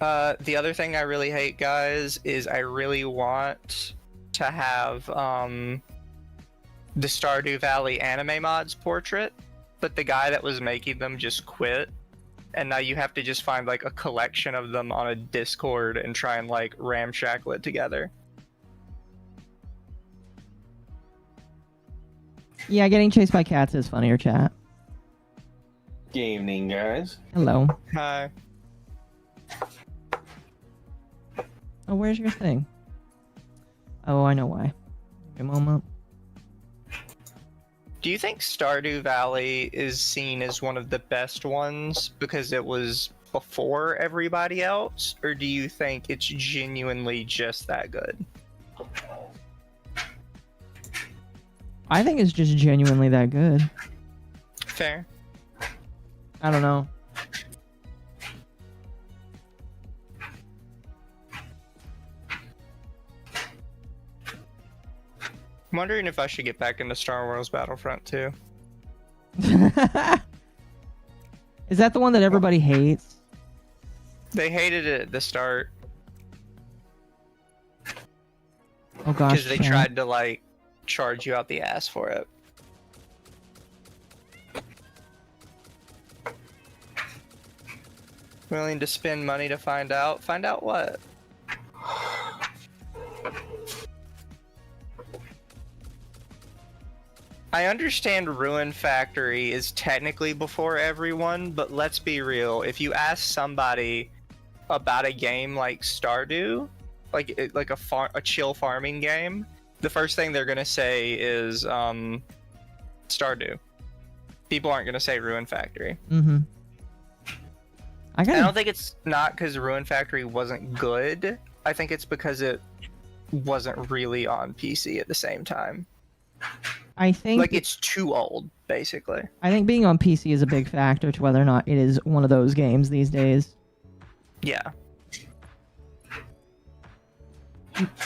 The other thing I really hate, guys, is I really want to have the Stardew Valley anime mods portrait, but the guy that was making them just quit, and now you have to just find like a collection of them on a Discord and try and like ramshackle it together. Yeah, getting chased by cats is funnier, chat. Good evening, guys. Hello. Hi. Oh, where's your thing? Oh, I know why. Give me a moment. Do you think Stardew Valley is seen as one of the best ones because it was before everybody else, or do you think it's genuinely just that good? I think it's just genuinely that good. Fair. I don't know. I'm wondering if I should get back into Star Wars Battlefront 2. Is that the one that everybody hates? They hated it at the start Oh gosh. because they chat. tried to like charge you out the ass for it. Willing to spend money to find out? Find out what? I understand Ruin Factory is technically before everyone, but let's be real. If you ask somebody about a game like Stardew, like a chill farming game, the first thing they're gonna say is Stardew. People aren't gonna say Ruin Factory. Mm-hmm. I I gotta... don't think it's not because Ruin Factory wasn't good. I think it's because it wasn't really on PC at the same time. I think Like, it's too old, basically. I think being on PC is a big factor to whether or not it is one of those games these days. Yeah.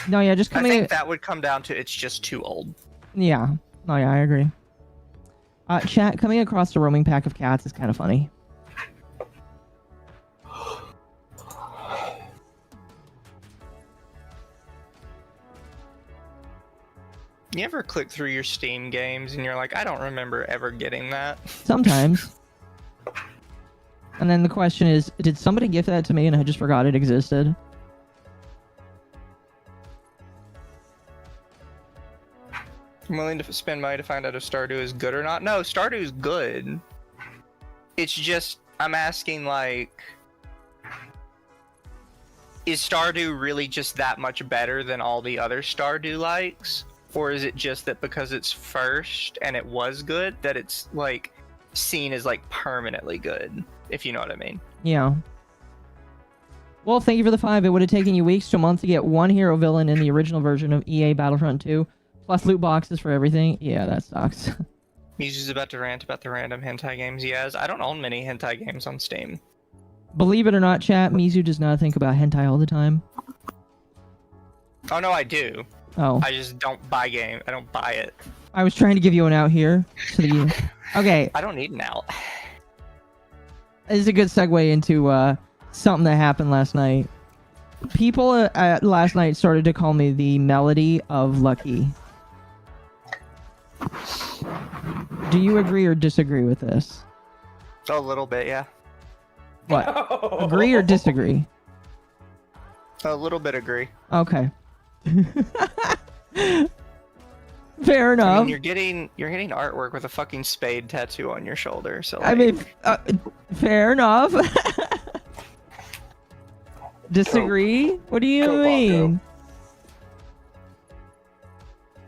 No, yeah, just I coming. think that would come down to it's just too old. Yeah. No, yeah, I agree. Chat, coming across a roaming pack of cats is kind of funny. You ever click through your Steam games and you're like, I don't remember ever getting that? Sometimes. And then the question is, did somebody gift that to me and I just forgot it existed? I'm willing to spend money to find out if Stardew is good or not. No, Stardew is good. It's just, I'm asking, like, is Stardew really just that much better than all the other Stardew likes? Or is it just that because it's first and it was good, that it's, like, seen as, like, permanently good, if you know what I mean? Yeah. Well, thank you for the 5. It would have taken you weeks to a month to get one hero villain in the original version of EA Battlefront 2, plus loot boxes for everything. Yeah, that sucks. Mizu's about to rant about the random hentai games he has. I don't own many hentai games on Steam. Believe it or not, chat, Mizu does not think about hentai all the time. Oh no, I do. Oh. I just don't buy game. I don't buy it. I was trying to give you an out here. Okay. I don't need an out. This is a good segue into something that happened last night. People last night started to call me the Melody of Lucky. Do you agree or disagree with this? A little bit, yeah. What? Agree or disagree? A little bit agree. Okay. Fair enough. I mean, you're getting artwork with a fucking spade tattoo on your shoulder, so like... I mean, fair enough. Disagree? What do you mean?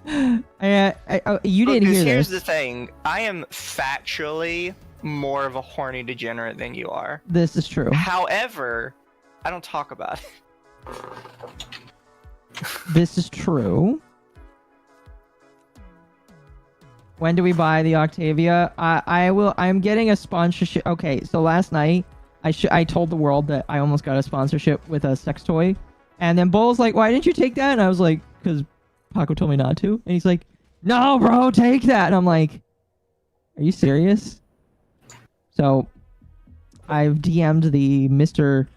You didn't hear this. Here's the thing. I am factually more of a horny degenerate than you are. This is true. However, I don't talk about it. This is true. When do we buy the Octavia? I'm getting a sponsorship. Okay, so last night I told the world that I almost got a sponsorship with a sex toy, and then Bull's like, "Why didn't you take that?" And I was like, "Because Paco told me not to." And he's like, "No, bro, take that." And I'm like, "Are you serious?" So I've DM'd the Mr.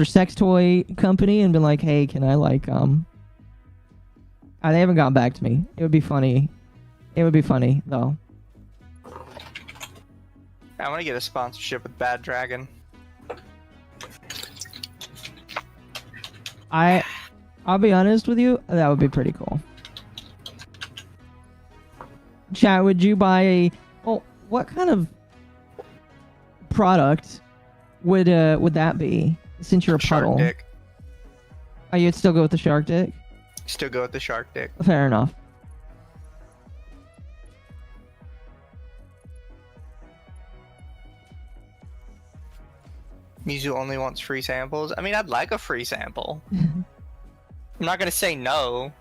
Sex Toy company and been like, "Hey, can I like they haven't gotten back to me. It would be funny. It would be funny though. I want to get a sponsorship with Bad Dragon. I'll be honest with you, that would be pretty cool. Chat, would you buy a... Well, what kind of product would that be? Since you're a puddle. Shark dick. Oh, you'd still go with the shark dick? Still go with the shark dick. Fair enough. Mizu only wants free samples. I mean, I'd like a free sample. I'm not gonna say no.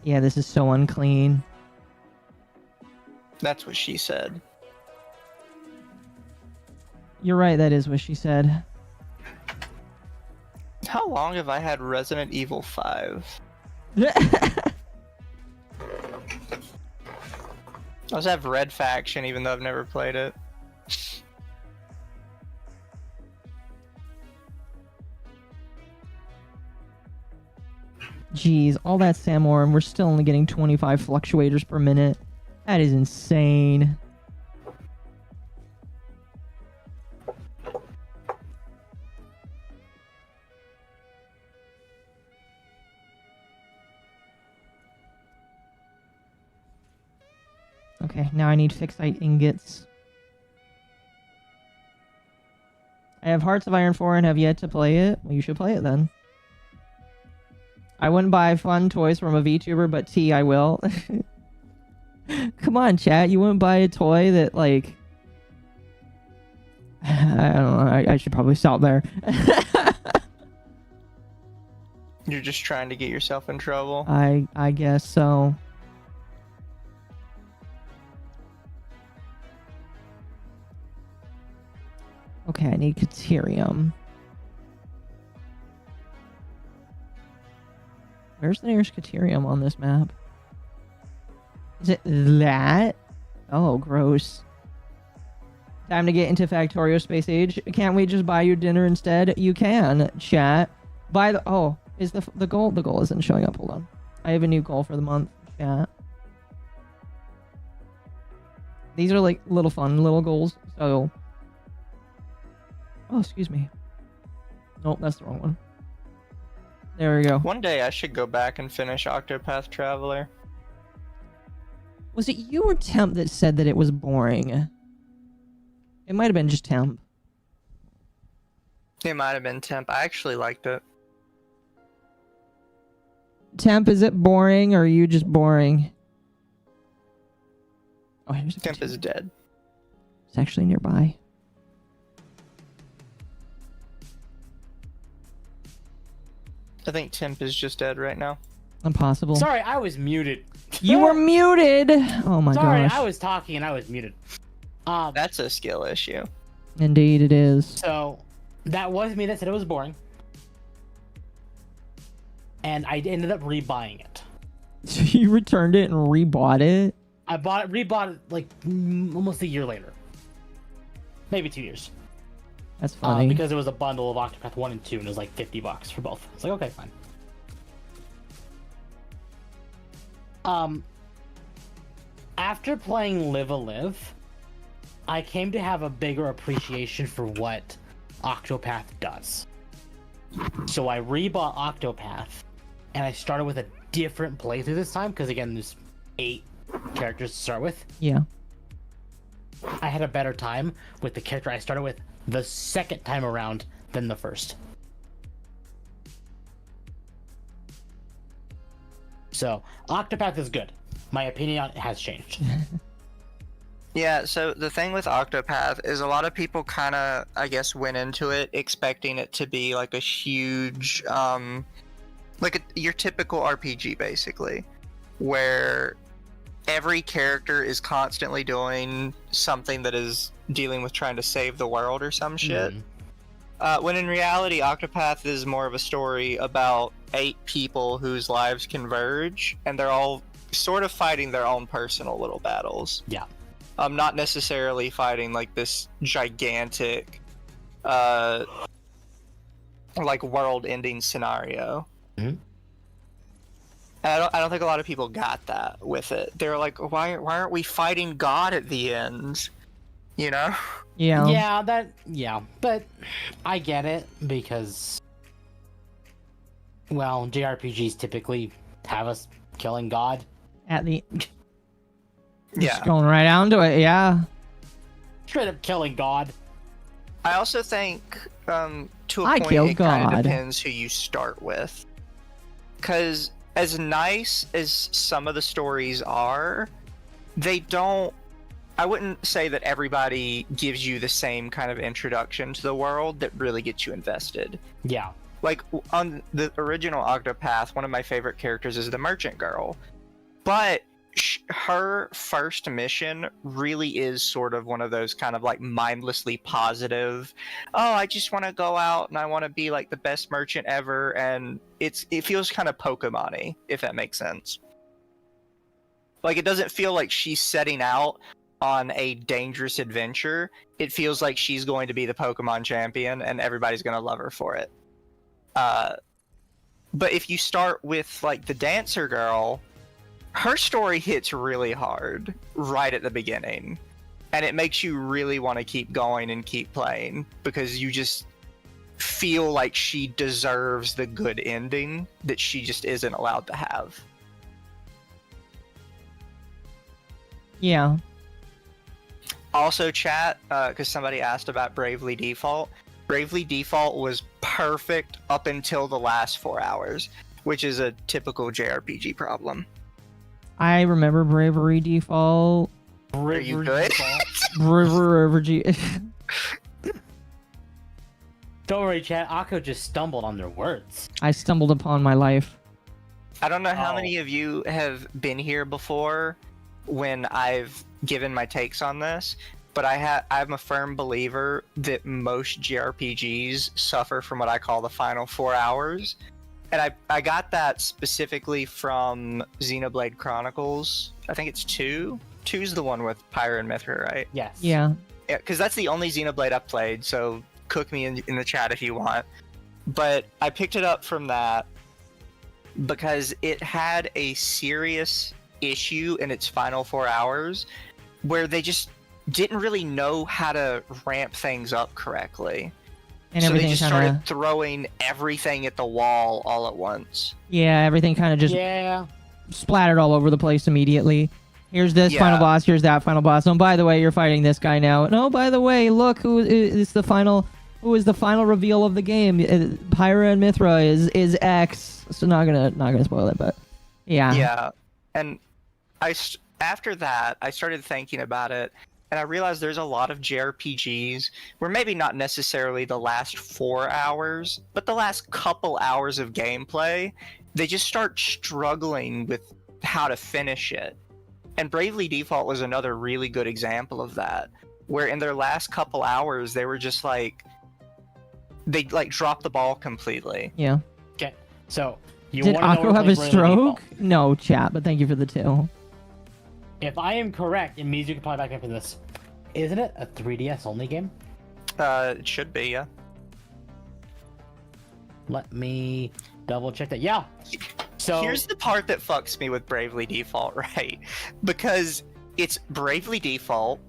Yeah, this is so unclean. That's what she said. You're right, that is what she said. How long have I had Resident Evil 5? I also have Red Faction, even though I've never played it. Jeez, all that Samor, and we're still only getting 25 fluctuators per minute. That is insane. Okay, now I need fixite ingots. I have Hearts of Iron 4 and have yet to play it. Well, you should play it then. I wouldn't buy fun toys from a VTuber, but T, I will. Come on, chat. You wouldn't buy a toy that, like... I don't know. I should probably stop there. You're just trying to get yourself in trouble. I guess so. Okay, I need Caterium. Where's the nearest Caterium on this map? Is it that? Oh, gross. Time to get into Factorio Space Age. Can't we just buy you dinner instead? You can, chat. Buy the... Oh, is the goal? The goal isn't showing up. Hold on. I have a new goal for the month, chat. These are like little fun little goals, so... Oh, excuse me. Nope, that's the wrong one. There we go. One day I should go back and finish Octopath Traveler. Was it you or Temp that said that it was boring? It might have been just Temp. It might have been Temp. I actually liked it. Temp, is it boring or are you just boring? Oh, here's a Temp is dead. It's actually nearby. I think Temp is just dead right now. Impossible. Sorry, I was muted. You were muted. Oh my Sorry, gosh. I was talking and I was muted. That's a skill issue. Indeed, it is. So that was me that said it was boring, and I ended up rebuying it. So you returned it and rebought it? I rebought it like almost a year later, maybe 2 years. That's funny. Because it was a bundle of Octopath 1 and 2, and it was like $50 for both. It's like, okay, fine. After playing Live a Live, I came to have a bigger appreciation for what Octopath does. So I rebought Octopath, and I started with a different playthrough this time, because again, there's 8 characters to start with. Yeah. I had a better time with the character I started with the second time around than the first. So, Octopath is good. My opinion on it has changed. Yeah, so the thing with Octopath is a lot of people kind of, I guess, went into it expecting it to be like a huge, your typical RPG, basically, where every character is constantly doing something that is dealing with trying to save the world or some shit. When in reality, Octopath is more of a story about 8 people whose lives converge, and they're all sort of fighting their own personal little battles. Yeah. Not necessarily fighting like this gigantic, like world-ending scenario. Mm-hmm. I don't think a lot of people got that with it. They're like, why aren't we fighting God at the end? You know? Yeah. Yeah, but I get it because, well, JRPGs typically have us killing God. At the... Yeah. Just going right down to it, yeah. Straight up killing God. I also think, to a I point, killed it kind God. of depends who you start with. Because as nice as some of the stories are, they don't... I wouldn't say that everybody gives you the same kind of introduction to the world that really gets you invested. Yeah. Like, on the original Octopath, one of my favorite characters is the merchant girl. But her first mission really is sort of one of those kind of like mindlessly positive, oh, I just want to go out and I want to be like the best merchant ever, and it feels kind of Pokemon-y, if that makes sense. Like, it doesn't feel like she's setting out on a dangerous adventure. It feels like she's going to be the Pokemon champion and everybody's going to love her for it. But if you start with like the dancer girl, her story hits really hard right at the beginning, and it makes you really want to keep going and keep playing because you just feel like she deserves the good ending that she just isn't allowed to have. Yeah. Also, chat, because somebody asked about Bravely Default. Bravely Default was perfect up until the last 4 hours, which is a typical JRPG problem. I remember Bravery Default. Are you good? Bravery. Don't worry, chat. Akko just stumbled on their words. I stumbled upon my life. I don't know how many of you have been here before when I've given my takes on this, but I'm a firm believer that most JRPGs suffer from what I call the final 4 hours. And I got that specifically from Xenoblade Chronicles. I think it's 2. 2's the one with Pyra and Mithra, right? Yes. Yeah. Yeah, because that's the only Xenoblade I've played, so cook me in the chat if you want. But I picked it up from that because it had a serious issue in its final 4 hours where they just didn't really know how to ramp things up correctly. And so they everything just kind started of... throwing everything at the wall all at once. Yeah, everything kind of just splattered all over the place immediately. Here's this final boss, here's that final boss. Oh, by the way, you're fighting this guy now. And oh, by the way, look who is the final reveal of the game. Pyra and Mithra is X. So not gonna spoil it, but yeah. Yeah. And after that, I started thinking about it, and I realized there's a lot of JRPGs where maybe not necessarily the last 4 hours, but the last couple hours of gameplay, they just start struggling with how to finish it. And Bravely Default was another really good example of that, where in their last couple hours, they were just like, they like dropped the ball completely. Yeah. Okay, so you Did want to know Akko where have a to play Bravely stroke? Default. No, chat, but thank you for the 2. If I am correct, and Mizu can probably back me up for this, isn't it a 3DS only game? It should be, yeah. Let me double check that. Yeah. So Here's the part that fucks me with Bravely Default, right? Because it's Bravely Default,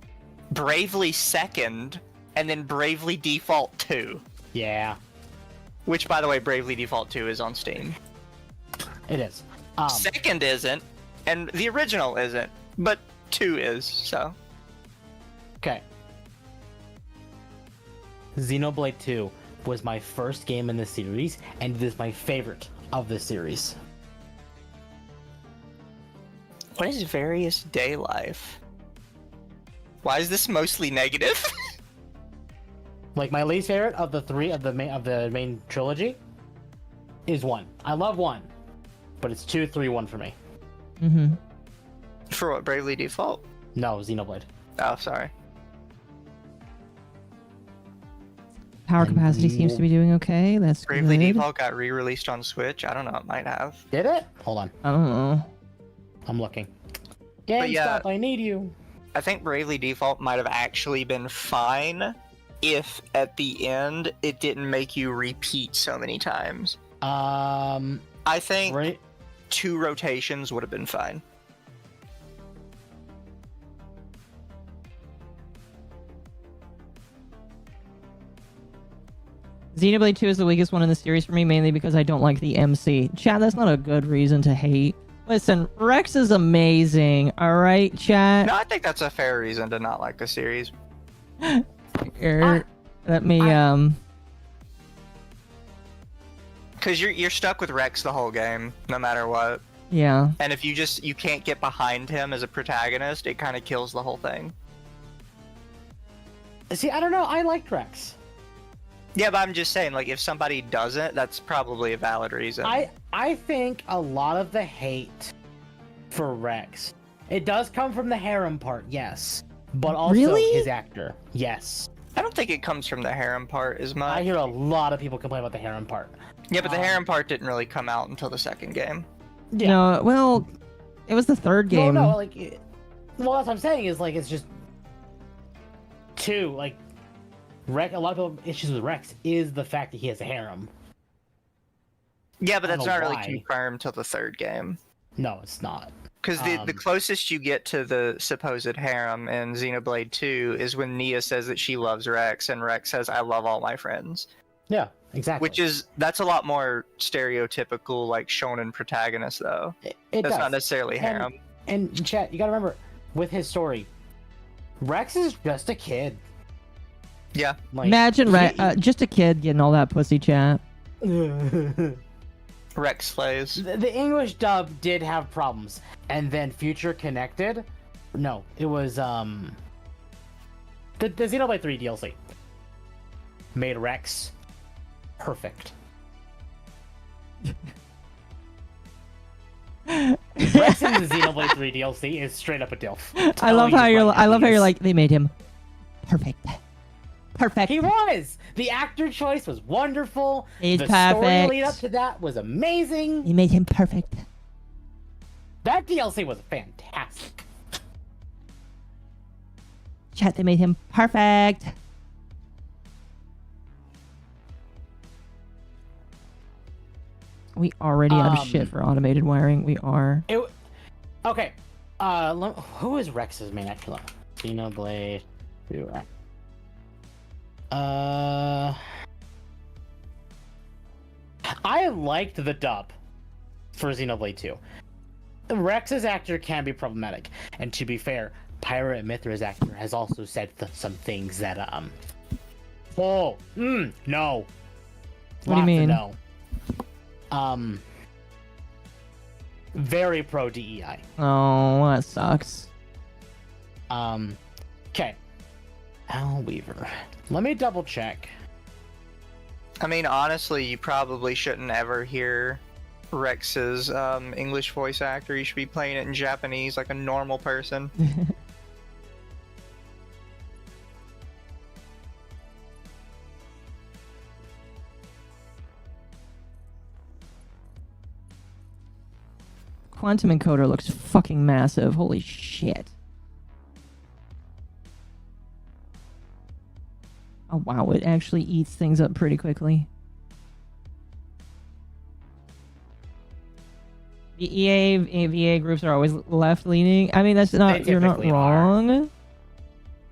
Bravely Second, and then Bravely Default 2. yeah, Which, by the way, Bravely Default 2 is on Steam. it is. Second isn't, and the original isn't, but 2 is, so. Okay. Xenoblade 2 was my first game in the series, and it is my favorite of the series. What is Various Day Life? Why is this mostly negative? Like my least favorite of the three of the main trilogy is 1. I love 1, but it's 2, 3, 1 for me. Mm-hmm. For what, Bravely Default? No, Xenoblade. Oh, sorry. Power And capacity seems to be doing okay. That's Bravely good. Default got re-released on Switch. I don't know, it might have. Did it? Hold on, I don't know. I'm looking. GameStop, yeah. I need you. I think Bravely Default might have actually been fine if at the end it didn't make you repeat so many times. I think Right. 2 rotations would have been fine. Xenoblade 2 is the weakest one in the series for me, mainly because I don't like the MC. Chat, that's not a good reason to hate. Listen, Rex is amazing, alright, chat? No, I think that's a fair reason to not like the series. Here, let me, Because you're stuck with Rex the whole game, no matter what. yeah. And if you can't get behind him as a protagonist, it kind of kills the whole thing. See, I don't know. I liked Rex. Yeah, but I'm just saying, like, if somebody doesn't, that's probably a valid reason. I think a lot of the hate for Rex, it does come from the harem part, yes, but also Really? his actor, yes. I don't think it comes from the harem part as much. I hear a lot of people complain about the harem part. Yeah, but the harem part didn't really come out until the second game. Yeah. No, well, it was the third game. Well, no, like, well, that's what I'm saying is like it's just 2, like. Rex, a lot of people issues with Rex is the fact that he has a harem. Yeah, but I that's don't not know really why. confirmed till the third game. No, it's not. Because the closest you get to the supposed harem in Xenoblade 2 is when Nia says that she loves Rex, and Rex says, "I love all my friends." Yeah, exactly. That's a lot more stereotypical, like, shonen protagonist, though. It That's does. not necessarily harem. And chat, you gotta remember, with his story, Rex is just a kid. Yeah. Like, Imagine just a kid getting all that pussy, chat. Rex slays. The English dub did have problems, and then Future Connected. No, it was the Xenoblade 3 DLC made Rex perfect. Rex in the Xenoblade 3 DLC is straight up a dilf. I love how you're like, they made him perfect. Perfect. He was. The actor choice was wonderful. He's the story perfect. lead up to that was amazing. He made him perfect. That DLC was fantastic. Chat, they made him perfect. We already out of shit for automated wiring. We are. Okay. Who is Rex's main actor? Xenoblade. I liked the dub for Xenoblade 2. Rex's actor can be problematic, and to be fair, Pirate Mithra's actor has also said some things that no. What do you mean? No. Very pro DEI. Oh, that sucks. Okay. Al Weaver. Let me double check. I mean, honestly, you probably shouldn't ever hear Rex's English voice actor. You should be playing it in Japanese like a normal person. Quantum encoder looks fucking massive. Holy shit. Oh wow, it actually eats things up pretty quickly. The EA AVA groups are always left-leaning. I mean, that's not, you're not typically wrong.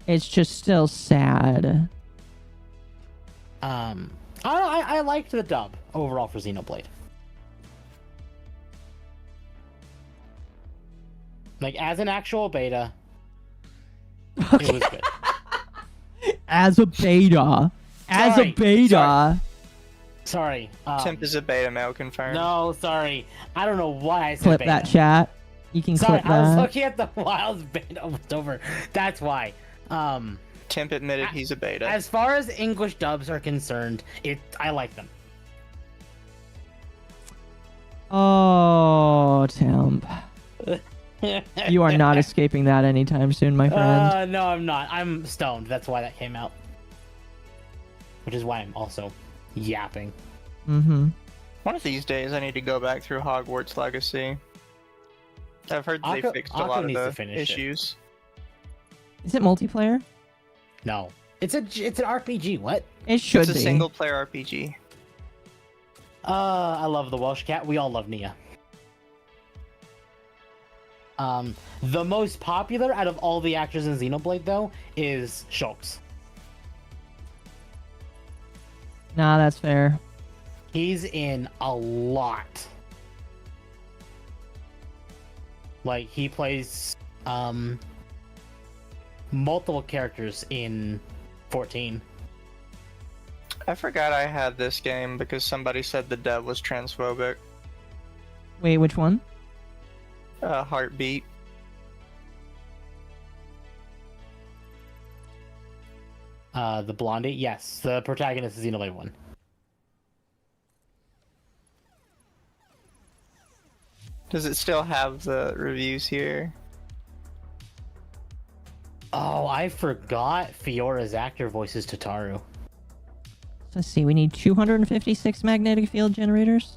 It's just still sad. I liked the dub overall for Xenoblade. Like, as an actual beta, it was good. As a beta. As a beta. Sorry. Temp is a beta male confirmed. No, sorry. I don't know why I said Clip beta. that, chat. You can Sorry, clip I was that. looking at the Wilds beta was over. That's why. Temp admitted he's a beta. As far as English dubs are concerned, I like them. Oh, Temp. You are not escaping that anytime soon, my friend. No, I'm not. I'm stoned. That's why that came out. Which is why I'm also yapping. Mm-hmm. One of these days, I need to go back through Hogwarts Legacy. I've heard they fixed a lot of the issues. Is it multiplayer? No. It's an RPG. What? It should be. It's a single-player RPG. I love the Welsh cat. We all love Nia. The most popular out of all the actors in Xenoblade, though, is Shulks. Nah, that's fair. He's in a lot. Like, he plays, multiple characters in 14. I forgot I had this game because somebody said the dev was transphobic. Wait, which one? Heartbeat. The Blondie? Yes, the protagonist is Xenoblade 1. Does it still have the reviews here? Oh, I forgot Fiora's actor voices Tataru. Let's see, we need 256 magnetic field generators.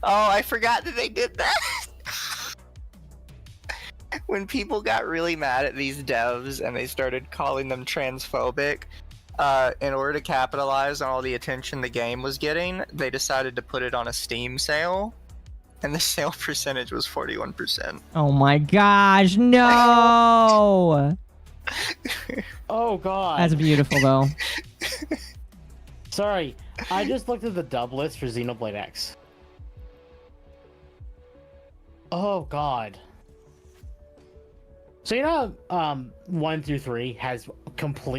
Oh, I forgot that they did that! When people got really mad at these devs and they started calling them transphobic, in order to capitalize on all the attention the game was getting, they decided to put it on a Steam sale, and the sale percentage was 41%. Oh my gosh, no! Oh god. That's beautiful, though. Sorry, I just looked at the dub list for Xenoblade X. Oh god. So you know, 1 through 3 has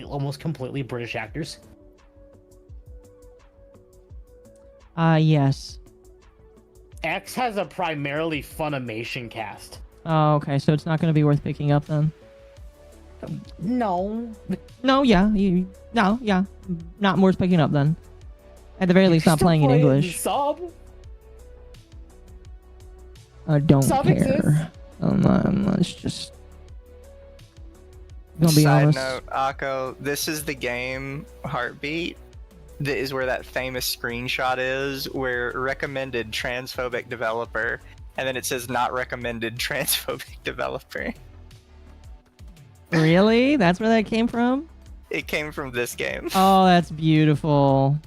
almost completely British actors. Yes. X has a primarily Funimation cast. Oh, okay, so it's not going to be worth picking up then. No. No, yeah, yeah, not worth picking up then. At the very least, not playing in English. Sub? I don't Sub care. exists. It's just. Gonna be Side honest. note, Akko, this is the game Heartbeat. That is where that famous screenshot is, where recommended transphobic developer, and then it says not recommended transphobic developer. Really? That's where that came from? It came from this game. Oh, that's beautiful.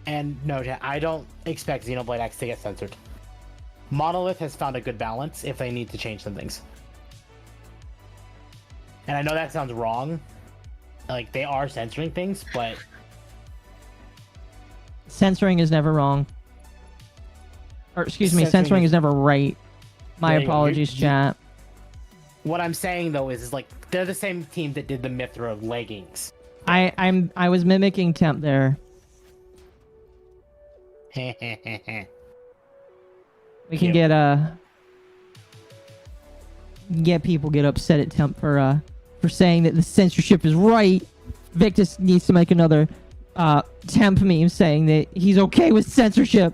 And no, I don't expect Xenoblade X to get censored. Monolith has found a good balance if they need to change some things. And I know that sounds wrong. Like, they are censoring things, but... Censoring is never wrong. Or, excuse me, censoring is never right. My apologies, chat. What I'm saying, though, is like, they're the same team that did the Mithra leggings. I was mimicking Temp there. We can get people get upset at Temp for saying that the censorship is right. Victus needs to make another Temp meme saying that he's okay with censorship.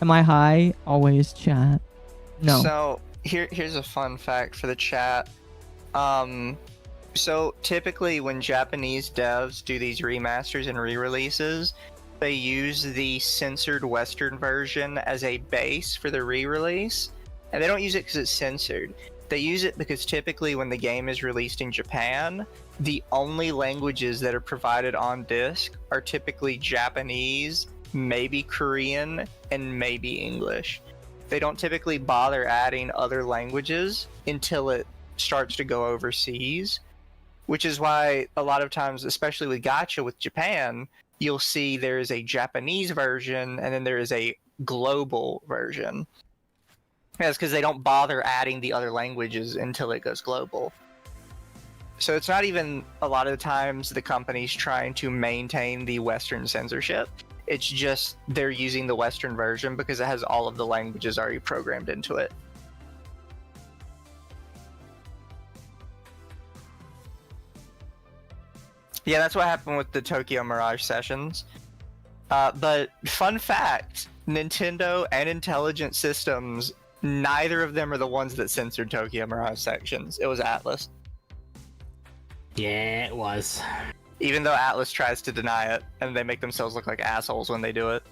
Am I high? Always, chat. No. So here's a fun fact for the chat. So typically when Japanese devs do these remasters and re-releases, they use the censored Western version as a base for the re-release, and they don't use it because it's censored. They use it because typically when the game is released in Japan, the only languages that are provided on disc are typically Japanese, maybe Korean, and maybe English. They don't typically bother adding other languages until it starts to go overseas, which is why a lot of times, especially with gacha with Japan, you'll see there is a Japanese version and then there is a global version. That's because they don't bother adding the other languages until it goes global. So it's not even a lot of the times the company's trying to maintain the Western censorship. It's just they're using the Western version because it has all of the languages already programmed into it. Yeah, that's what happened with the Tokyo Mirage Sessions. But fun fact, Nintendo and Intelligent Systems, neither of them are the ones that censored Tokyo Mirage Sessions. It was Atlas. Yeah, it was. Even though Atlas tries to deny it, and they make themselves look like assholes when they do it.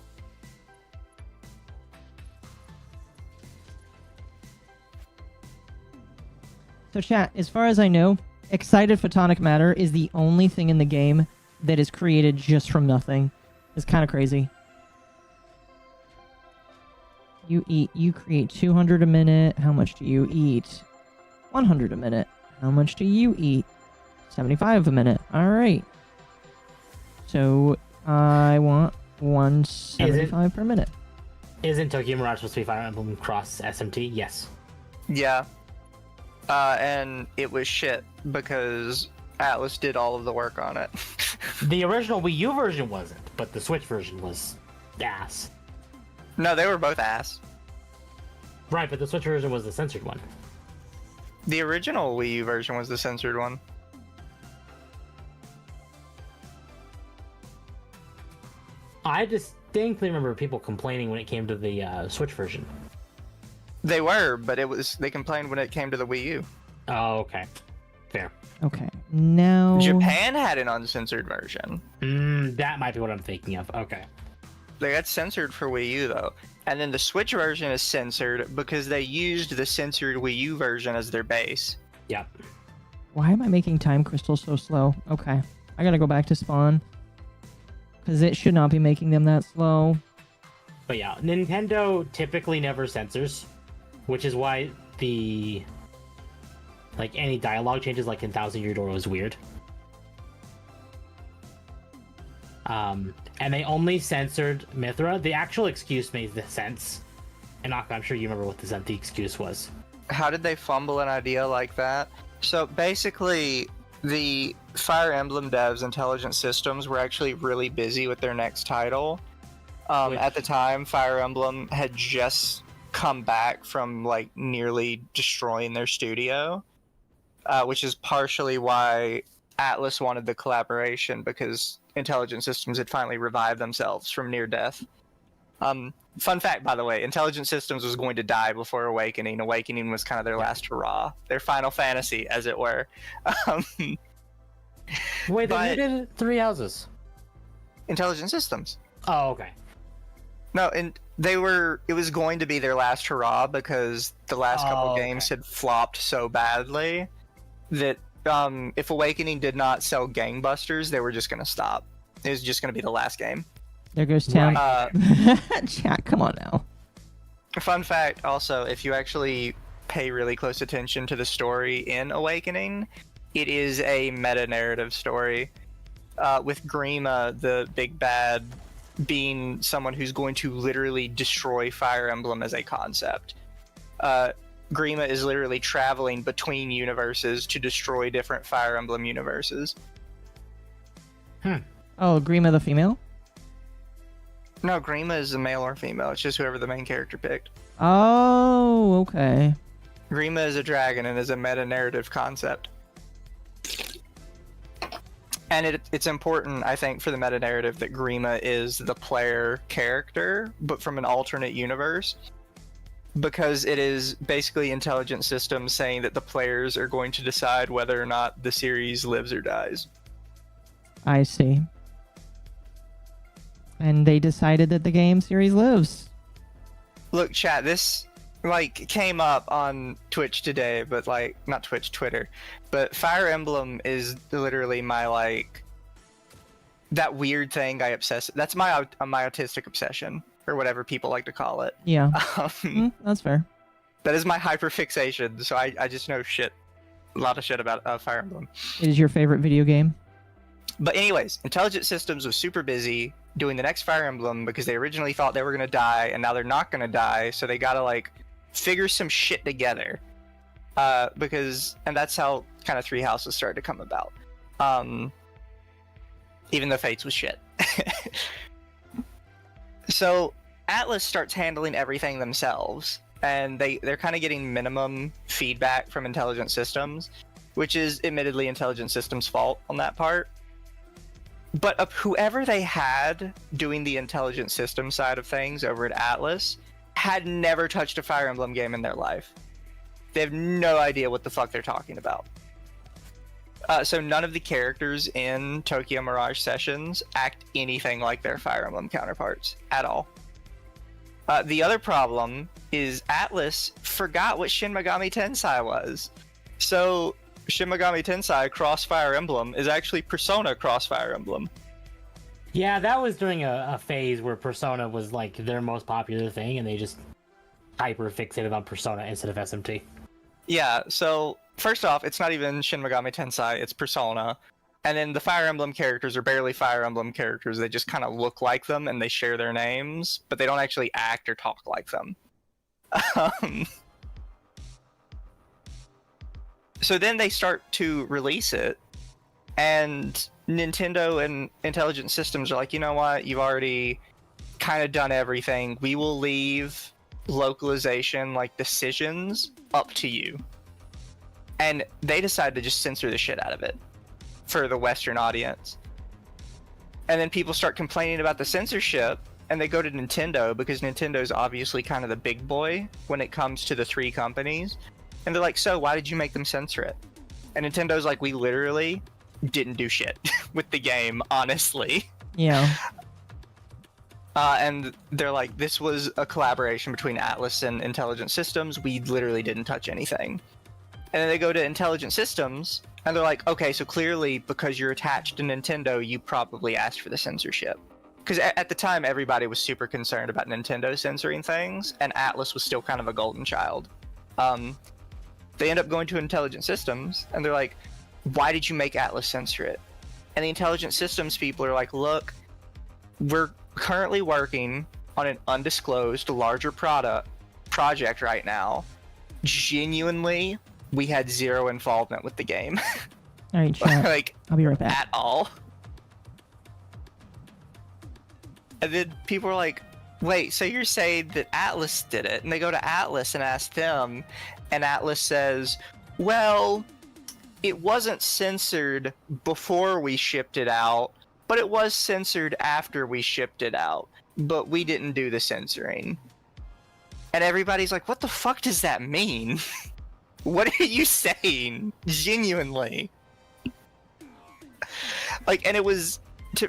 So chat, as far as I know, excited photonic matter is the only thing in the game that is created just from nothing. It's kind of crazy. You create 200 a minute. How much do you eat? 100 a minute. How much do you eat? 75 a minute. All right. So I want 175 per minute. Isn't Tokyo Mirage supposed to be Fire Emblem Cross SMT? Yes. Yeah. And it was shit because Atlas did all of the work on it. The original Wii U version wasn't, but the Switch version was ass. No, they were both ass. Right, but the Switch version was the censored one. The original Wii U version was the censored one. I distinctly remember people complaining when it came to the Switch version. They were, but they complained when it came to the Wii U. Oh, okay. Fair. Okay, now... Japan had an uncensored version. That might be what I'm thinking of. Okay. They got censored for Wii U, though. And then the Switch version is censored because they used the censored Wii U version as their base. Yep. Why am I making time crystals so slow? Okay, I gotta go back to spawn. Because it should not be making them that slow. But yeah, Nintendo typically never censors, which is why the... like, any dialogue changes, like in Thousand Year Door, was weird. And they only censored Mithra. The actual excuse made sense. And I'm sure you remember what the excuse was. How did they fumble an idea like that? So basically, the Fire Emblem devs, Intelligent Systems, were actually really busy with their next title. At the time, Fire Emblem had just come back from like nearly destroying their studio, which is partially why Atlas wanted the collaboration, because Intelligent Systems had finally revived themselves from near death. Fun fact, by the way, Intelligent Systems was going to die before Awakening. Awakening was kind of their last hurrah, their Final Fantasy, as it were. Wait, who did Three Houses? Intelligent Systems. Oh, okay. No, and it was going to be their last hurrah because the last couple games had flopped so badly that if Awakening did not sell gangbusters, they were just going to stop. It was just going to be the last game. There goes Tim. Chat, come on now. Fun fact, also, if you actually pay really close attention to the story in Awakening, it is a meta-narrative story, with Grima, the big bad, being someone who's going to literally destroy Fire Emblem as a concept. Grima is literally traveling between universes to destroy different Fire Emblem universes. Oh, Grima the female? No, Grima is a male or female. It's just whoever the main character picked. Oh, okay. Grima is a dragon and is a meta-narrative concept. And it's important, I think, for the meta-narrative that Grima is the player character, but from an alternate universe. Because it is basically intelligent systems saying that the players are going to decide whether or not the series lives or dies. I see. And they decided that the game series lives. Look, chat, this came up on Twitch today, but not Twitch, Twitter. But Fire Emblem is literally my that weird thing I obsess. That's my autistic obsession, or whatever people like to call it. Yeah. That's fair. That is my hyperfixation. So I just know a lot of shit about Fire Emblem. It is your favorite video game? But anyways, Intelligent Systems was super busy doing the next Fire Emblem because they originally thought they were gonna die, and now they're not gonna die. So they gotta figure some shit together. And that's how kind of Three Houses started to come about. Even though Fates was shit. So Atlas starts handling everything themselves, and they're kind of getting minimum feedback from Intelligent Systems, which is admittedly Intelligent Systems' fault on that part. But whoever they had doing the Intelligent Systems side of things over at Atlas had never touched a Fire Emblem game in their life. They have no idea what the fuck they're talking about. So none of the characters in Tokyo Mirage Sessions act anything like their Fire Emblem counterparts at all. The other problem is Atlas forgot what Shin Megami Tensei was. So Shin Megami Tensei Cross Fire Emblem is actually Persona Cross Fire Emblem. Yeah, that was during a phase where Persona was their most popular thing, and they just hyper fixated on Persona instead of SMT. Yeah, so first off, it's not even Shin Megami Tensei, it's Persona. And then the Fire Emblem characters are barely Fire Emblem characters. They just kind of look like them and they share their names, but they don't actually act or talk like them. So then they start to release it, and Nintendo and Intelligent Systems are like, you know what, you've already kind of done everything. We will leave localization decisions up to you. And they decide to just censor the shit out of it for the Western audience. And then people start complaining about the censorship, and they go to Nintendo because Nintendo's obviously kind of the big boy when it comes to the three companies. And they're like, so why did you make them censor it? And Nintendo's like, we literally didn't do shit with the game, honestly. Yeah. And they're like, this was a collaboration between Atlas and Intelligent Systems. We literally didn't touch anything. And then they go to Intelligent Systems, and they're like, okay, so clearly because you're attached to Nintendo, you probably asked for the censorship. Because at the time, everybody was super concerned about Nintendo censoring things, and Atlas was still kind of a golden child. They end up going to Intelligent Systems, and they're like, why did you make Atlas censor it? And the Intelligent Systems people are like, look, we're currently working on an undisclosed larger project right now. Genuinely, we had zero involvement with the game. All right, chat. I'll be right back. At all. And then people are like, wait, so you're saying that Atlas did it? And they go to Atlas and ask them, and Atlas says, well, it wasn't censored before we shipped it out, but it was censored after we shipped it out. But we didn't do the censoring. And everybody's like, what the fuck does that mean? What are you saying? Genuinely. And it was...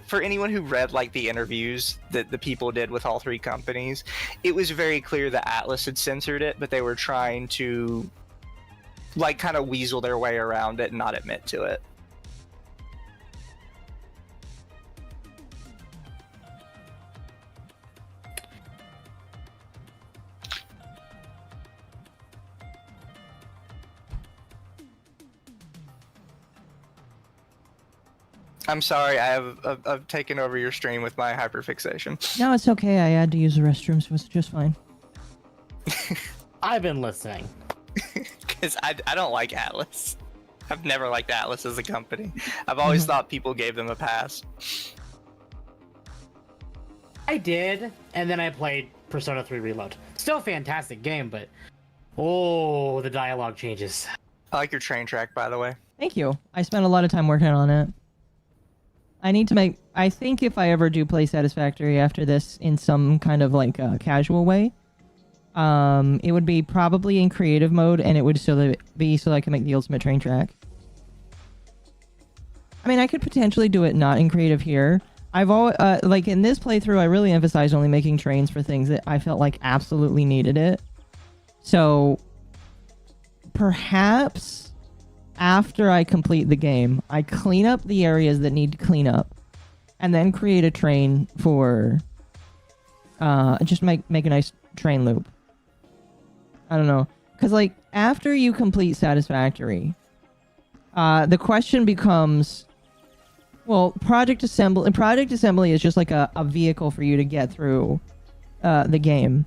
for anyone who read the interviews that the people did with all three companies, it was very clear that Atlas had censored it, but they were trying to kind of weasel their way around it and not admit to it. I'm sorry, I've taken over your stream with my hyperfixation. No, it's okay. I had to use the restroom, so it's just fine. I've been listening. Because I don't like Atlas. I've never liked Atlas as a company. I've always thought people gave them a pass. I did, and then I played Persona 3 Reload. Still a fantastic game, but oh, the dialogue changes. I like your train track, by the way. Thank you. I spent a lot of time working on it. I need to make... I think if I ever do play Satisfactory after this in some kind of like casual way, it would be probably in creative mode, and it would still be so I can make the ultimate train track. I mean, I could potentially do it not in creative here. I've always, like in this playthrough, I really emphasized only making trains for things that I felt like absolutely needed it. So perhaps after I complete the game, I clean up the areas that need to clean up, and then create a train for, just make a nice train loop. I don't know. Because, like, after you complete Satisfactory, the question becomes... Well, Project Assembly is just like a vehicle for you to get through the game.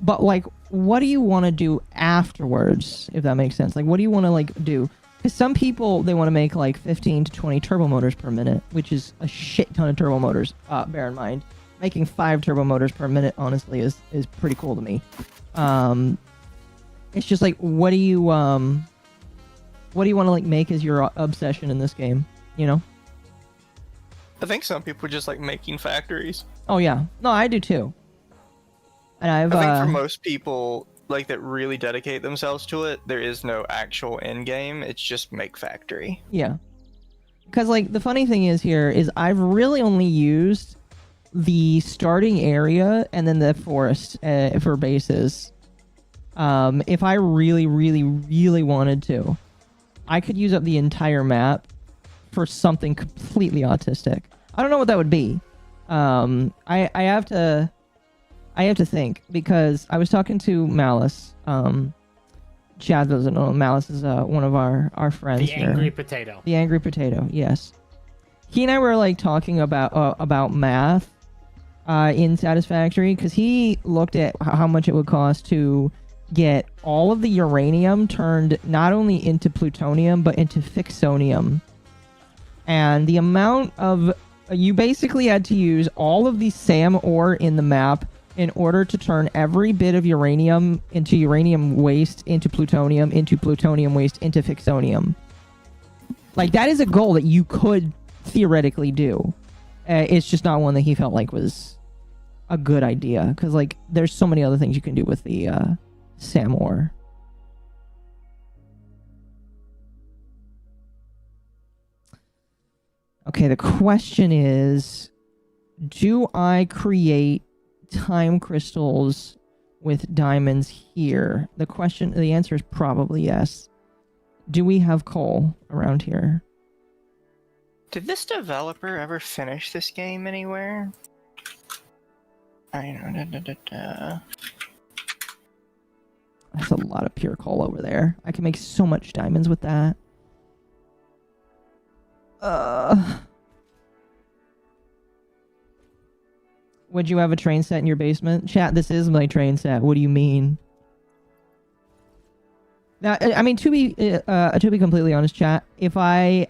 But, like, what do you want to do afterwards, if that makes sense? Like, what do you want to, like, do? Because some people, they want to make, like, 15 to 20 turbo motors per minute, which is a shit ton of turbo motors, bear in mind. Making 5 turbo motors per minute, honestly, is pretty cool to me. It's just, like, what do you want to, like, make as your obsession in this game, you know? I think some people just like making factories. Oh yeah, no, I do too. And I think for most people, like that really dedicate themselves to it, there is no actual end game. It's just make factory. Yeah, because like the funny thing is here is I've really only used the starting area and then the forest for bases. If I really, really, really wanted to, I could use up the entire map for something completely autistic. I don't know what that would be. I have to think, because I was talking to Malice. Chad doesn't know. Malice is one of our friends. The angry potato. The angry potato. Yes. He and I were like talking about math in Satisfactory, because he looked at how much it would cost to get all of the uranium turned not only into plutonium but into fixonium. And the amount of... You basically had to use all of the SAM ore in the map in order to turn every bit of uranium into uranium waste, into plutonium waste, into fixonium. Like, that is a goal that you could theoretically do. It's just not one that he felt like was a good idea. Because, like, there's so many other things you can do with the SAM ore. Okay, the question is, do I create time crystals with diamonds here? The answer is probably yes. Do we have coal around here? Did this developer ever finish this game anywhere? I know. That's a lot of pure coal over there. I can make so much diamonds with that. Would you have a train set in your basement? Chat, this is my train set. What do you mean? Now, I mean, to be completely honest, chat, if I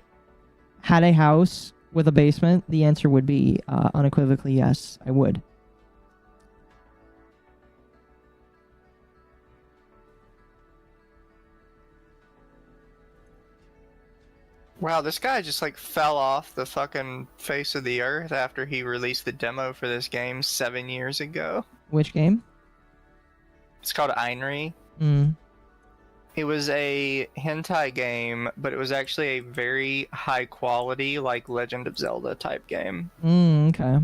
had a house with a basement, the answer would be unequivocally yes, I would. Wow, this guy just like fell off the fucking face of the earth after he released the demo for this game 7 years ago. Which game? It's called Ainri. It was a hentai game, but it was actually a very high quality, like Legend of Zelda type game. Okay.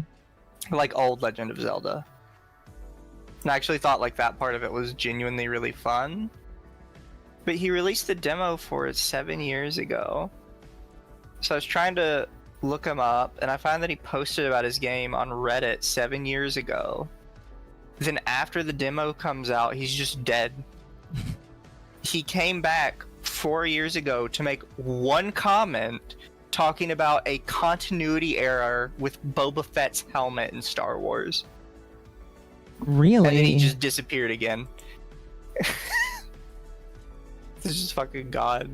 Like old Legend of Zelda. And I actually thought like that part of it was genuinely really fun. But he released the demo for it 7 years ago. So I was trying to look him up, and I found that he posted about his game on Reddit 7 years ago. Then after the demo comes out, he's just dead. He came back 4 years ago to make one comment talking about a continuity error with Boba Fett's helmet in Star Wars. Really? And then he just disappeared again. This is just fucking God.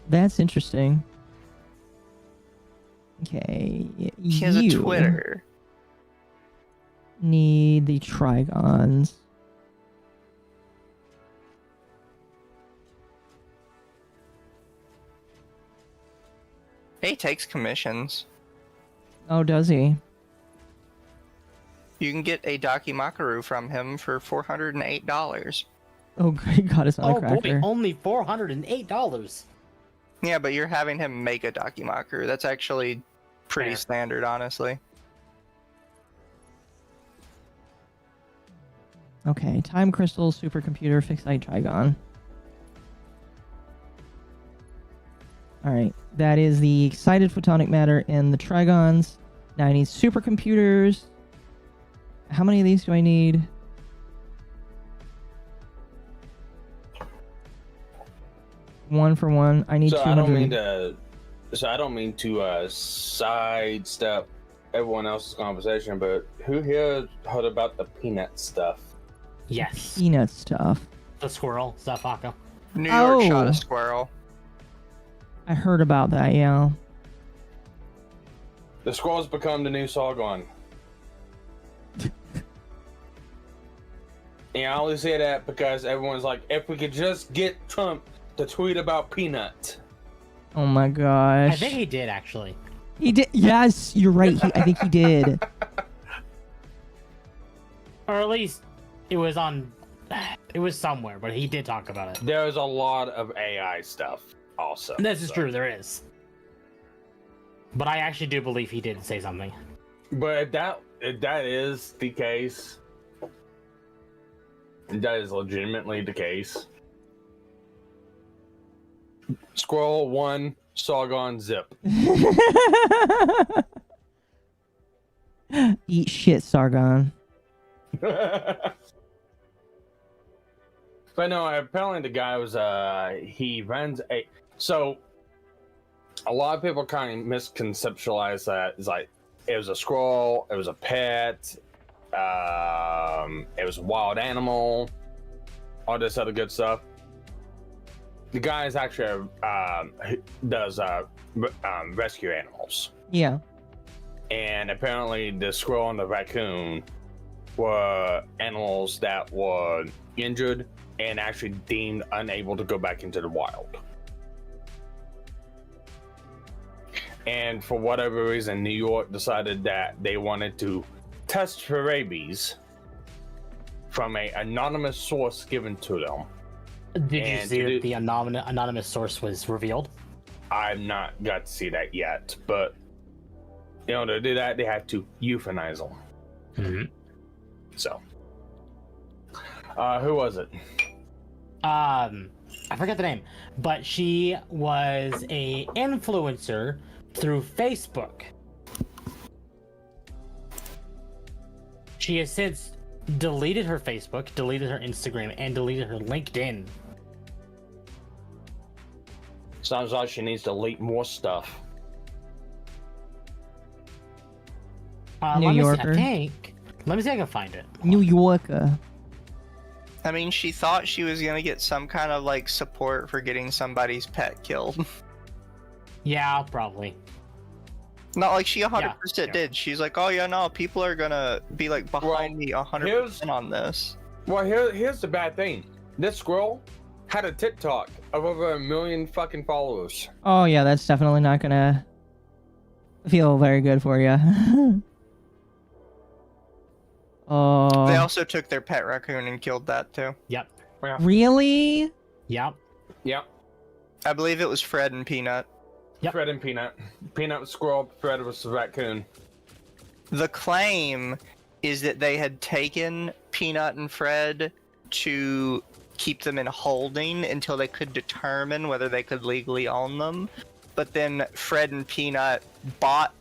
That's interesting. Okay. He has a Twitter. need the Trigons. He takes commissions. Oh, does he? You can get a Dakimakuru from him for $408. Oh, great God, it's not a Oh cracker. boy, only $408. Yeah, but you're having him make a Dakimakuru. That's actually pretty Fair. standard, honestly. Okay, time crystal, supercomputer, fixite Trigon. Alright, that is the excited photonic matter and the Trigons. Now I need supercomputers. How many of these do I need? One for one. I need So 200. I don't mean to sidestep everyone else's conversation, but who here heard about the peanut stuff? Yes. Peanut stuff. The squirrel, Zafaka. New York shot Oh. a squirrel. I heard about that, yeah. The squirrel's become the new Sargon. And I only say that because everyone's like, if we could just get Trump to tweet about peanut. Oh my gosh. I think he did actually. He did. Yes, you're right. I think he did. Or at least it was on. It was somewhere, but he did talk about it. There's a lot of AI stuff also. This is so. true, there is. But I actually do believe he did say something. But if that is the case, that is legitimately the case. Squirrel 1, Sargon zip. Eat shit, Sargon. But no, apparently the guy was he runs a so a lot of people kind of misconceptualize that it's like it was a squirrel, it was a pet, it was a wild animal, all this other good stuff. The guy is actually does rescue animals, Yeah. and apparently the squirrel and the raccoon were animals that were injured and actually deemed unable to go back into the wild. And for whatever reason, New York decided that they wanted to test for rabies from an anonymous source given to them. Did you And see to that the anonymous source was revealed? I've not got to see that yet, but in order to do that, they had to euthanize them. Mm-hmm. So, who was it? I forget the name, but she was a influencer through Facebook. She has since deleted her Facebook, deleted her Instagram, and deleted her LinkedIn. Sounds like she needs to delete more stuff. New Let me see, Yorker. I think. Let me see if I can find it. New Yorker. I mean, she thought she was gonna get some kind of like support for getting somebody's pet killed. Yeah, probably. Not like she 100% Yeah. did. She's like, oh yeah, no, people are gonna be like behind me 100% on this. Well, here's the bad thing. This squirrel had a TikTok of over 1 million fucking followers. Oh yeah, that's definitely not gonna feel very good for you. Oh. They also took their pet raccoon and killed that too. Yep. Really? Yep. Yep. I believe it was Fred and Peanut. Yep. Fred and Peanut. Peanut was squirrel, Fred was the raccoon. The claim is that they had taken Peanut and Fred to keep them in holding until they could determine whether they could legally own them. But then Fred and Peanut bought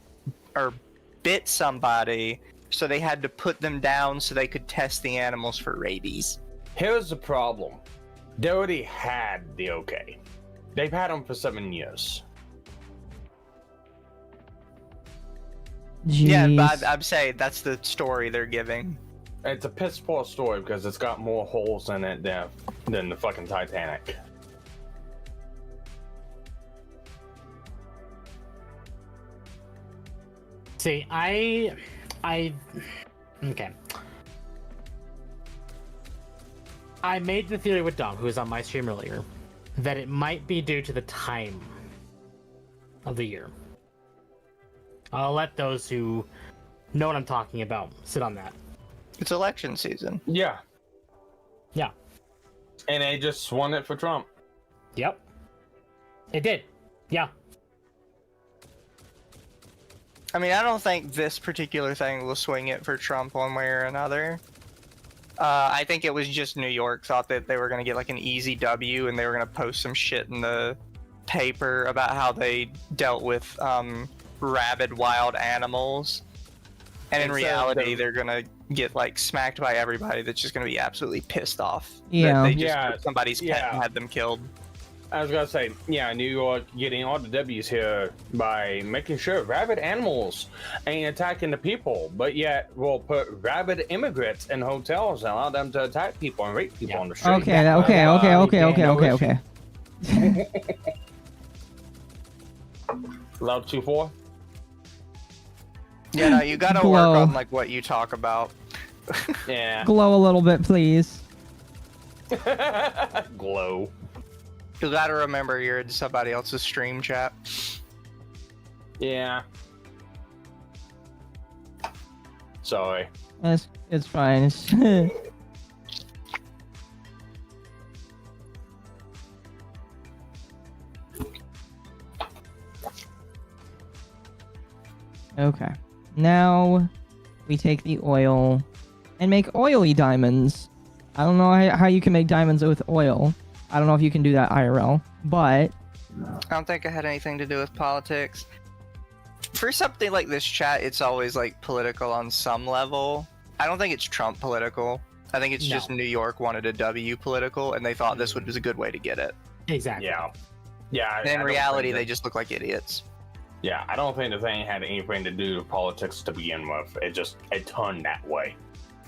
or bit somebody, so they had to put them down so they could test the animals for rabies. Here's the problem. They already had the okay. They've had them for 7 years. Jeez. Yeah, but I'm saying that's the story they're giving. It's a piss poor story because it's got more holes in it than the fucking Titanic. See, okay. I made the theory with Dom, who was on my stream earlier, that it might be due to the time of the year. I'll let those who know what I'm talking about sit on that. It's election season. Yeah. Yeah. And they just swung it for Trump. Yep. It did. Yeah. I mean, I don't think this particular thing will swing it for Trump one way or another. I think it was just New York thought that they were going to get like an easy W and they were going to post some shit in the paper about how they dealt with rabid wild animals. And in reality, they're going to get like smacked by everybody that's just going to be absolutely pissed off. Yeah. That they just took somebody's pet and had them killed. I was gonna say, yeah, New York getting all the W's here by making sure rabid animals ain't attacking the people, but yet we'll put rabid immigrants in hotels and allow them to attack people and rape people on the street. Okay. Love 2-4. Yeah, no, you gotta Glow. work on like what you talk about. Yeah. Glow a little bit, please. Glow. You gotta remember you're in somebody else's stream chat. Yeah. Sorry. It's fine. It's okay. Now we take the oil and make oily diamonds. I don't know how you can make diamonds with oil. I don't know if you can do that IRL, but I don't think it had anything to do with politics. For something like this chat, it's always like political on some level. I don't think it's Trump political. I think it's just New York wanted a W political, and they thought this was a good way to get it. Exactly. Yeah. Yeah. And in reality, they just look like idiots. Yeah, I don't think the thing had anything to do with politics to begin with. It turned that way.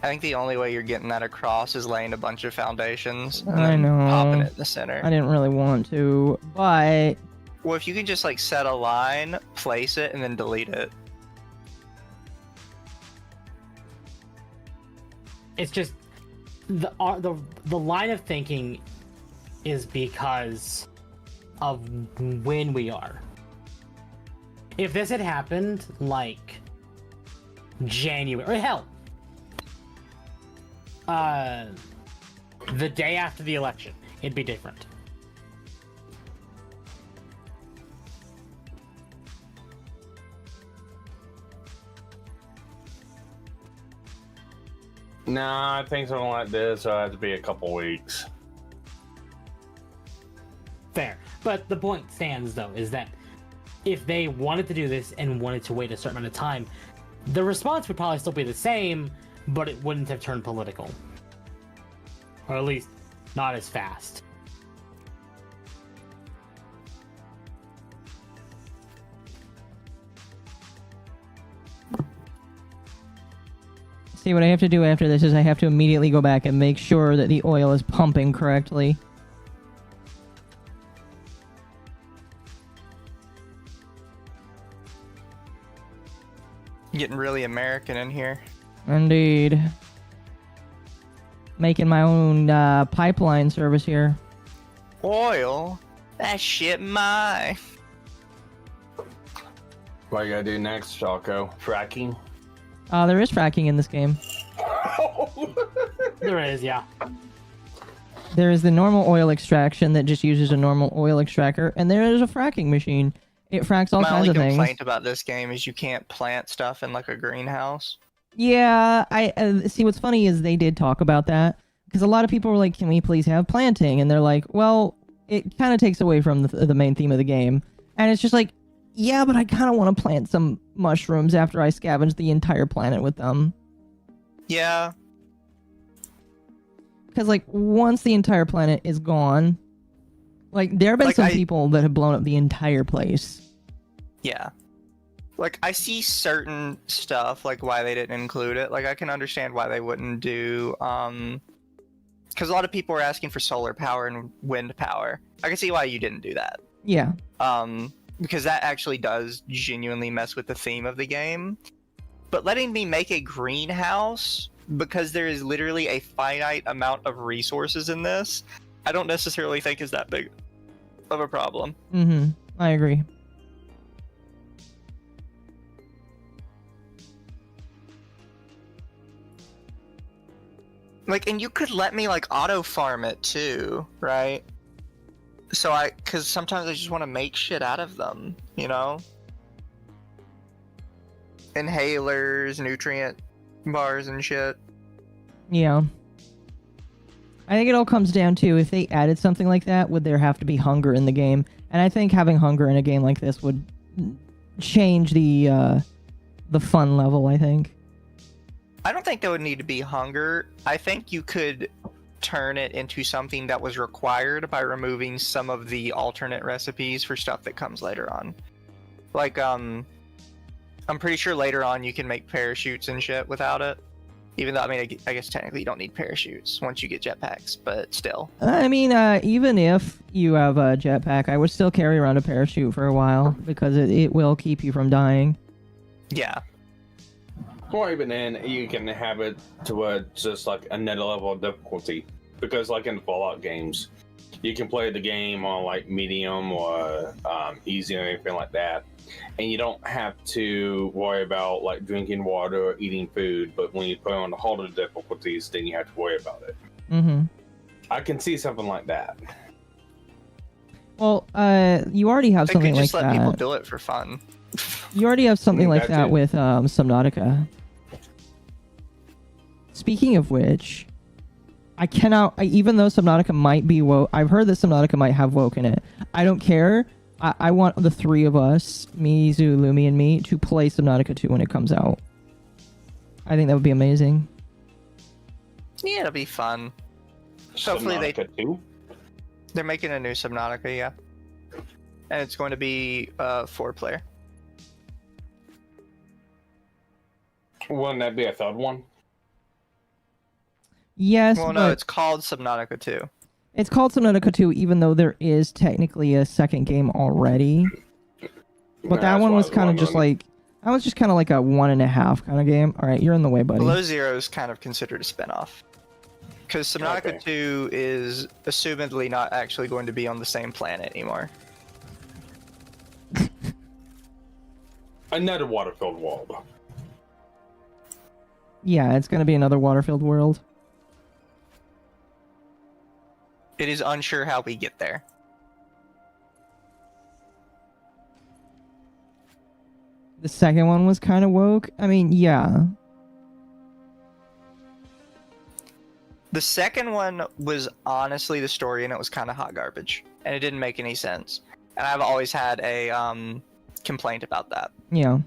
I think the only way you're getting that across is laying a bunch of foundations and I then know. popping it in the center. I didn't really want to. But Well, if you can just like set a line, place it, and then delete it. It's just the line of thinking is because of when we are. If this had happened like January, or hell, the day after the election, it'd be different. Nah, I think something like this will have to be a couple weeks. Fair. But the point stands, though, is that if they wanted to do this and wanted to wait a certain amount of time, the response would probably still be the same, but it wouldn't have turned political. Or at least, not as fast. see, what I have to do after this is I have to immediately go back and make sure that the oil is pumping correctly. Getting really American in here. Indeed. Making my own pipeline service here. Oil? That shit my. What you gotta do next, Chalco? Fracking? There is fracking in this game. There is, yeah. There is the normal oil extraction that just uses a normal oil extractor, and there is a fracking machine. It fracks all My kinds only of things. complaint about this game is you can't plant stuff in like a greenhouse. Yeah, I see. What's funny is they did talk about that because a lot of people were like, "Can we please have planting?" And they're like, "Well, it kind of takes away from the main theme of the game." And it's just like, yeah, but I kind of want to plant some mushrooms after I scavenge the entire planet with them. Yeah. Because like once the entire planet is gone, like there have been Like, some people that have blown up the entire place. Yeah. Like, I see certain stuff, like why they didn't include it. Like, I can understand why they wouldn't do, because a lot of people were asking for solar power and wind power. I can see why you didn't do that. Yeah. Because that actually does genuinely mess with the theme of the game. But letting me make a greenhouse because there is literally a finite amount of resources in this, I don't necessarily think is that big of a problem. I agree. Like, and you could let me like auto farm it too, right? So because sometimes I just want to make shit out of them, you know? Inhalers, nutrient bars and shit. Yeah. I think it all comes down to if they added something like that, would there have to be hunger in the game? And I think having hunger in a game like this would change the fun level, I think. I don't think there would need to be hunger. I think you could turn it into something that was required by removing some of the alternate recipes for stuff that comes later on. Like, I'm pretty sure later on you can make parachutes and shit without it. Even though, I mean, I guess technically you don't need parachutes once you get jetpacks, but still. I mean, even if you have a jetpack, I would still carry around a parachute for a while because it will keep you from dying. Yeah. Or even then, you can have it to where it's just like another level of difficulty. Because like in the Fallout games, you can play the game on like medium or easy or anything like that. And you don't have to worry about like drinking water or eating food. But when you put on the harder difficulties, then you have to worry about it. Mm-hmm. I can see something like that. Well, you already have something like that. Just let people do it for fun. You already have something like that too. with Subnautica. Speaking of which, even though Subnautica might be woke, I've heard that Subnautica might have woke in it. I don't care. I want the three of us, Mizu, Lumi, and me, to play Subnautica 2 when it comes out. I think that would be amazing. Yeah, it'll be fun. Hopefully Subnautica 2? They're making a new Subnautica, yeah. And it's going to be 4-player. Wouldn't that be a third one? Yes, Well, but no, it's called Subnautica 2. it's called Subnautica 2, even though there is technically a second game already. But that one was kind of just like... That was just kind of like a 1.5 kind of game. Alright, you're in the way, buddy. Below Zero is kind of considered a spin-off. Because Subnautica 2 is assumedly not actually going to be on the same planet anymore. Another water-filled world. Yeah, it's going to be another water-filled world. It is unsure how we get there. The second one was kind of woke. I mean, yeah. The second one was honestly the story, and it was kind of hot garbage, and it didn't make any sense. And I've always had a complaint about that. Yeah.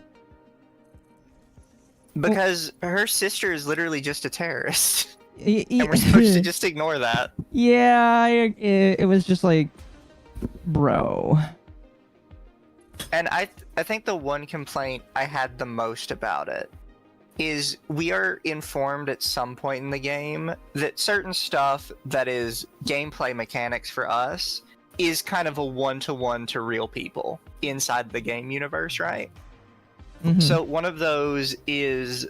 Because her sister is literally just a terrorist, And and we're supposed to just ignore that. Yeah, it was just like, bro. And I think the one complaint I had the most about it is we are informed at some point in the game that certain stuff that is gameplay mechanics for us is kind of a one-to-one to real people inside the game universe, right? Mhm. So one of those is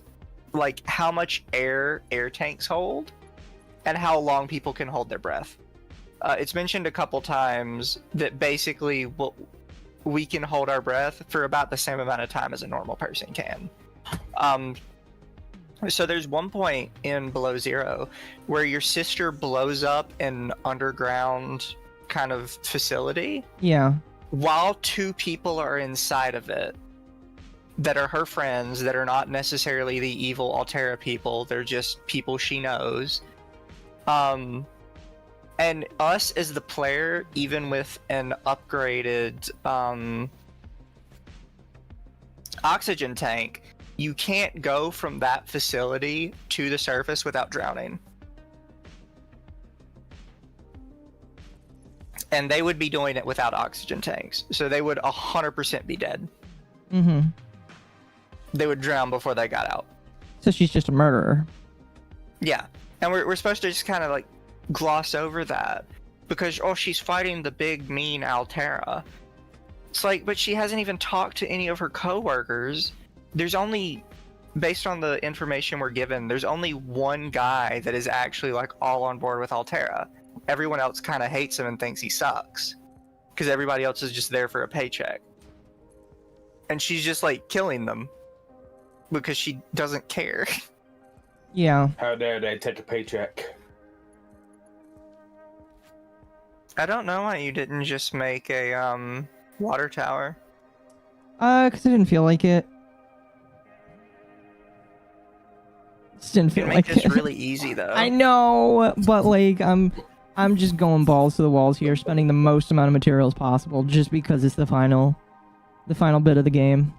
like how much air tanks hold and how long people can hold their breath. It's mentioned a couple times that basically we can hold our breath for about the same amount of time as a normal person can. So there's one point in Below Zero where your sister blows up an underground kind of facility Yeah. while two people are inside of it that are her friends, that are not necessarily the evil Altera people, they're just people she knows. And us as the player, even with an upgraded oxygen tank, you can't go from that facility to the surface without drowning. And they would be doing it without oxygen tanks, so they would 100% be dead. Mm-hmm. They would drown before they got out. So she's just a murderer. Yeah, and we're supposed to just kind of like gloss over that because she's fighting the big mean Altera. It's like, but she hasn't even talked to any of her coworkers. There's only based on the information we're given, there's only one guy that is actually like all on board with Altera. Everyone else kind of hates him and thinks he sucks because everybody else is just there for a paycheck. And she's just like killing them because she doesn't care. Yeah. How dare they take a paycheck? I don't know why you didn't just make a water tower. Because I didn't feel like it. Just didn't You feel can like make this it. really easy though. I know, but like I'm just going balls to the walls here, spending the most amount of materials possible, just because it's the final bit of the game.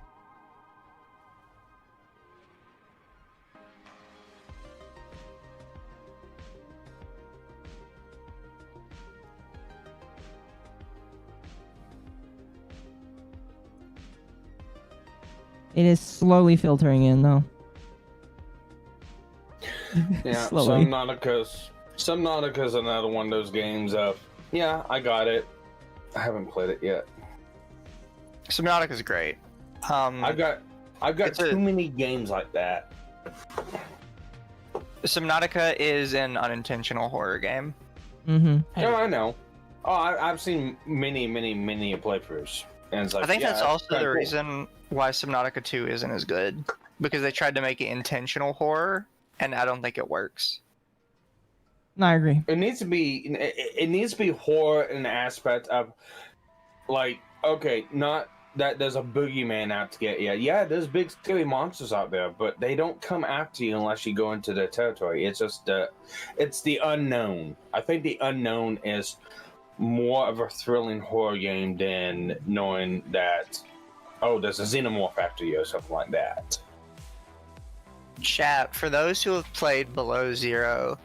It is slowly filtering in, though. Yeah, Slowly. Subnautica's another one of those games of, yeah, I got it. I haven't played it yet. Subnautica's great. I've got too many games like that. Subnautica is an unintentional horror game. Mm-hmm. No, I know. Oh, I've seen many playthroughs, and it's like, I think yeah, that's also kinda the cool. reason why Subnautica 2 isn't as good. Because they tried to make it intentional horror, and I don't think it works. No, I agree. It needs to be horror in the aspect of, like, okay, not that there's a boogeyman out to get you. Yeah, there's big scary monsters out there, but they don't come after you unless you go into their territory. It's just it's the unknown. I think the unknown is more of a thrilling horror game than knowing that, oh, there's a xenomorph after you or something like that. Chat, for those who have played Below Zero,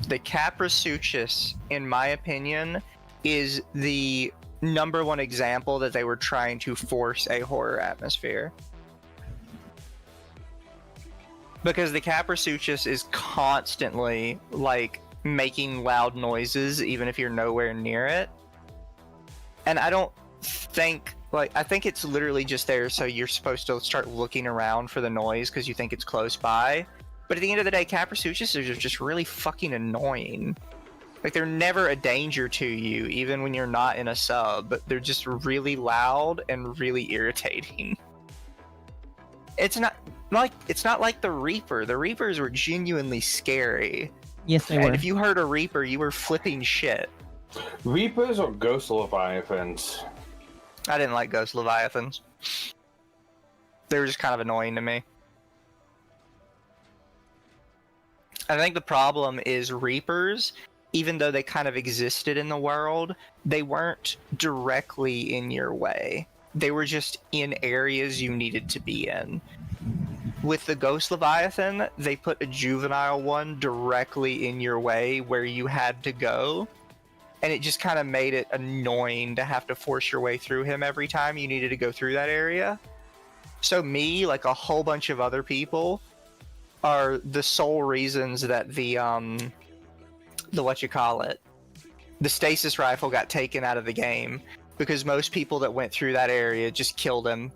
the Caprasuchus, in my opinion, is the number one example that they were trying to force a horror atmosphere. Because the Caprasuchus is constantly, like, making loud noises even if you're nowhere near it. And I don't think, like, I think it's literally just there so you're supposed to start looking around for the noise because you think it's close by. But at the end of the day, Caprasuchus are just really fucking annoying. Like, they're never a danger to you, even when you're not in a sub. They're just really loud and really irritating. It's not like the Reaper. The Reapers were genuinely scary. Yes, they were. And if you heard a Reaper, you were flipping shit. Reapers or Ghost Leviathans? I didn't like Ghost Leviathans. They were just kind of annoying to me. I think the problem is Reapers, even though they kind of existed in the world, they weren't directly in your way. They were just in areas you needed to be in. With the Ghost Leviathan, they put a juvenile one directly in your way where you had to go. And it just kind of made it annoying to have to force your way through him every time you needed to go through that area. So me, like a whole bunch of other people, are the sole reasons that the stasis rifle got taken out of the game, because most people that went through that area just killed him.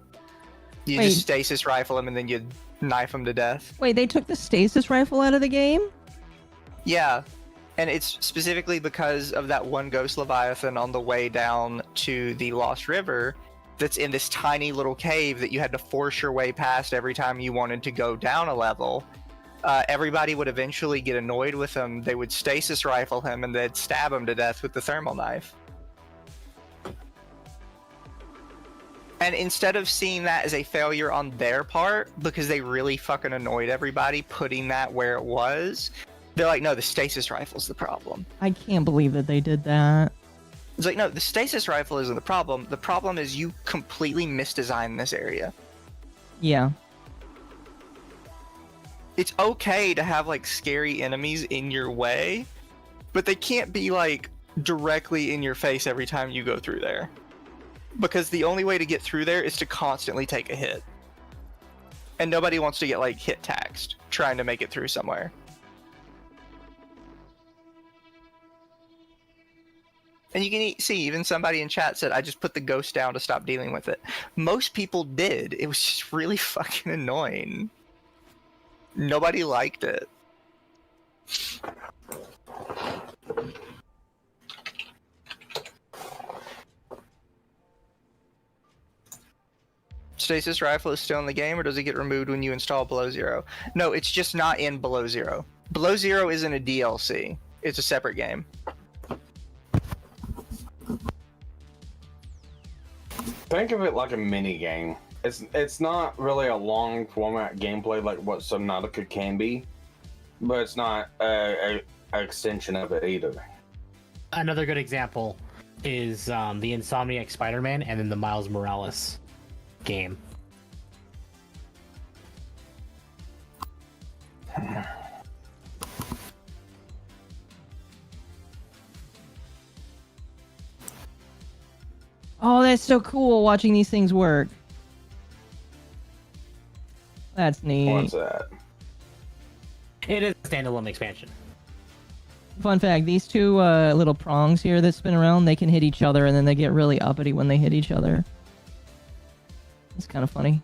You Wait. just stasis rifle him and then you knife him to death. Wait, they took the stasis rifle out of the game? Yeah, and it's specifically because of that one Ghost Leviathan on the way down to the Lost River that's in this tiny little cave that you had to force your way past every time you wanted to go down a level. Everybody would eventually get annoyed with him. They would stasis rifle him and they'd stab him to death with the thermal knife. And instead of seeing that as a failure on their part, because they really fucking annoyed everybody putting that where it was, they're like, no, the stasis rifle's the problem. I can't believe that they did that. It's like, no, the stasis rifle isn't the problem. The problem is you completely misdesigned this area. Yeah. It's okay to have, like, scary enemies in your way, but they can't be, like, directly in your face every time you go through there. Because the only way to get through there is to constantly take a hit. And nobody wants to get, like, hit taxed trying to make it through somewhere. And you can see, even somebody in chat said, I just put the ghost down to stop dealing with it. Most people did. It was just really fucking annoying. Nobody liked it. Stasis rifle is still in the game, or does it get removed when you install Below Zero? No, it's just not in Below Zero. Below Zero isn't a DLC. It's a separate game. Think of it like a mini game. It's not really a long format gameplay like what Subnautica can be, but it's not a extension of it either. Another good example is the Insomniac Spider-Man and then the Miles Morales game. Oh, that's so cool watching these things work. That's neat. What's that? It is a standalone expansion. Fun fact, these two little prongs here that spin around, they can hit each other and then they get really uppity when they hit each other. It's kind of funny.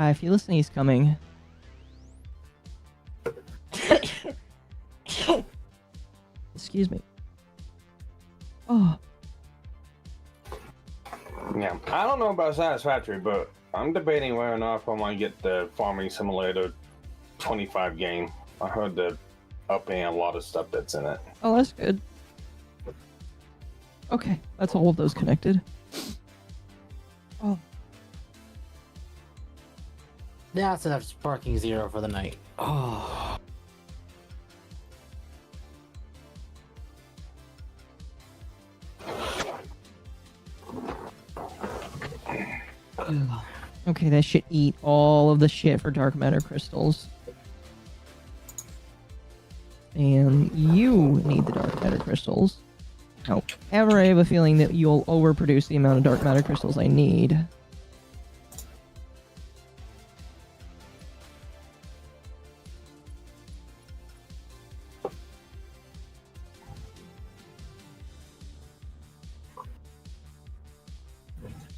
I feel a sneeze coming. Excuse me. Oh. Yeah, I don't know about Satisfactory, but I'm debating whether or not if I want to get the Farming Simulator 25 game. I heard they're upping a lot of stuff that's in it. Oh, that's good. Okay, that's all of those connected. Oh. Yeah, that's enough sparking zero for the night. Oh. Okay, that should eat all of the shit for dark matter crystals. And you need the dark matter crystals. However, I have a feeling that you'll overproduce the amount of dark matter crystals I need.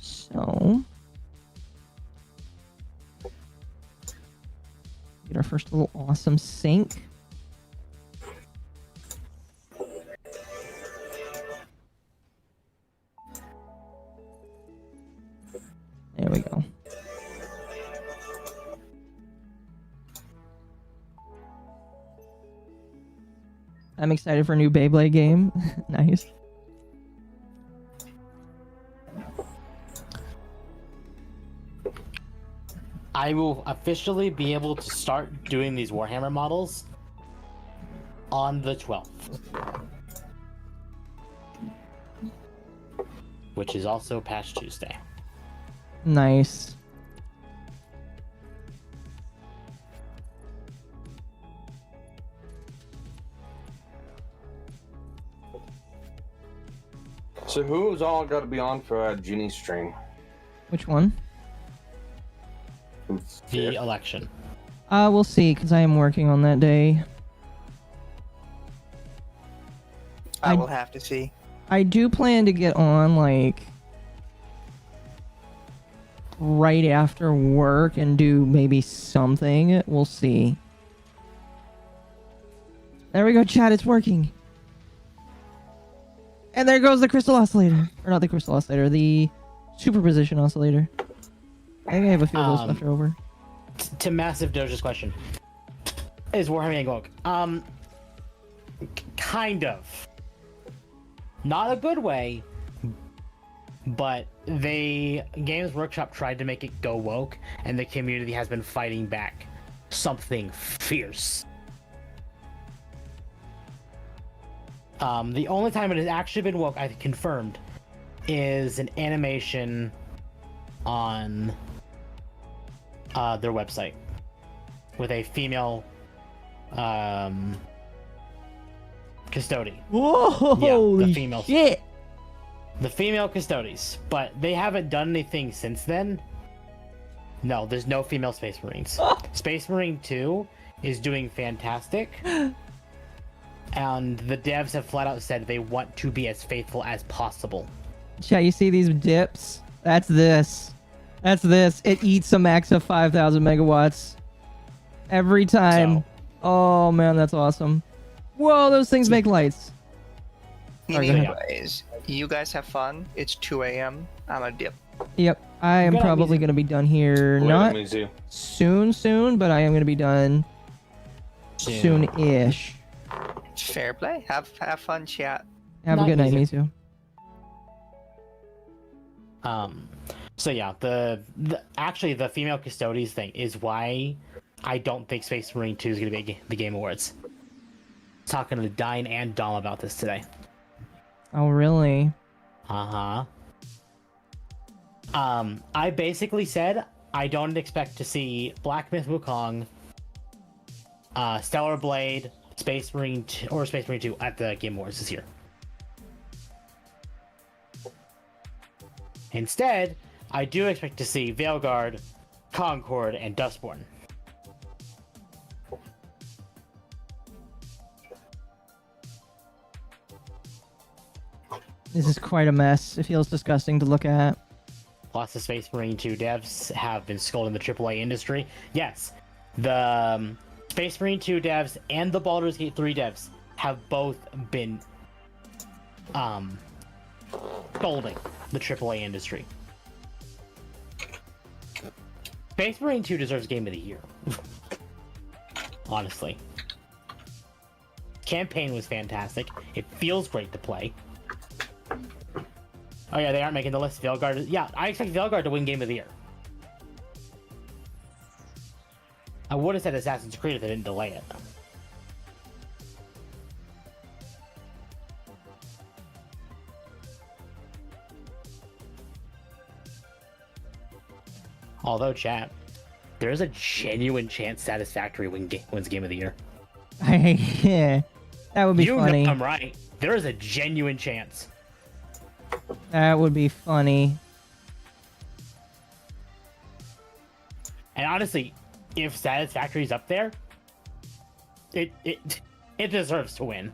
So, get our first little awesome sink. There we go. I'm excited for a new Beyblade game. Nice. I will officially be able to start doing these Warhammer models on the 12th. Which is also Patch Tuesday. Nice. So who's all got to be on for Genie's stream? Which one? The election. We'll see, because I am working on that day. I will have to see. I do plan to get on, like, right after work and do maybe something. We'll see. There we go, chat, it's working. And there goes the crystal oscillator. Or not the crystal oscillator, the superposition oscillator. I think I have a few of those left over. To Massive Doja's question. Is Warhammer woke? Kind of. Not a good way, but Games Workshop tried to make it go woke, and the community has been fighting back something fierce. The only time it has actually been woke, I confirmed, is an animation on their website with a female custodian. Whoa! Yeah, the female shit! The female custodies, but they haven't done anything since then. No, there's no female Space Marines. Space Marine 2 is doing fantastic. And the devs have flat out said they want to be as faithful as possible. Chat, you see these dips? That's this. That's this. It eats a max of 5,000 megawatts every time. So- Oh man, that's awesome. Whoa, those things make lights. Sorry, go ahead. Anyways, you guys have fun. It's 2 a.m. I'm a dip. Yep, I am Good on probably Mizu. going to be done here. Later, Not Mizu. soon, but I am going to be done soon-ish. Fair play. Have fun, chat. Have a Not good night, easy. Mizu. So yeah, actually the female custodies thing is why I don't think Space Marine 2 is going to be the Game Awards. Talking to Dine and Dom about this today. Oh, really? Uh-huh. I basically said I don't expect to see Black Myth Wukong, Stellar Blade, Space Marine 2, or Space Marine 2 at the Game Awards this year. Instead, I do expect to see Veilguard, Concord, and Dustborn. This is quite a mess. It feels disgusting to look at. Plus, the Space Marine 2 devs have been scolding the AAA industry. Yes, the Space Marine 2 devs and the Baldur's Gate 3 devs have both been scolding the AAA industry. Space Marine 2 deserves Game of the Year. Honestly. Campaign was fantastic. It feels great to play. Oh yeah, they aren't making the list. Veilguard. Yeah, I expect Veilguard to win Game of the Year. I would have said Assassin's Creed if they didn't delay it. Although, chat, there is a genuine chance Satisfactory wins Game of the Year. Yeah, that would be funny. Know I'm right. There is a genuine chance. That would be funny. And honestly, if Satisfactory's up there, it deserves to win.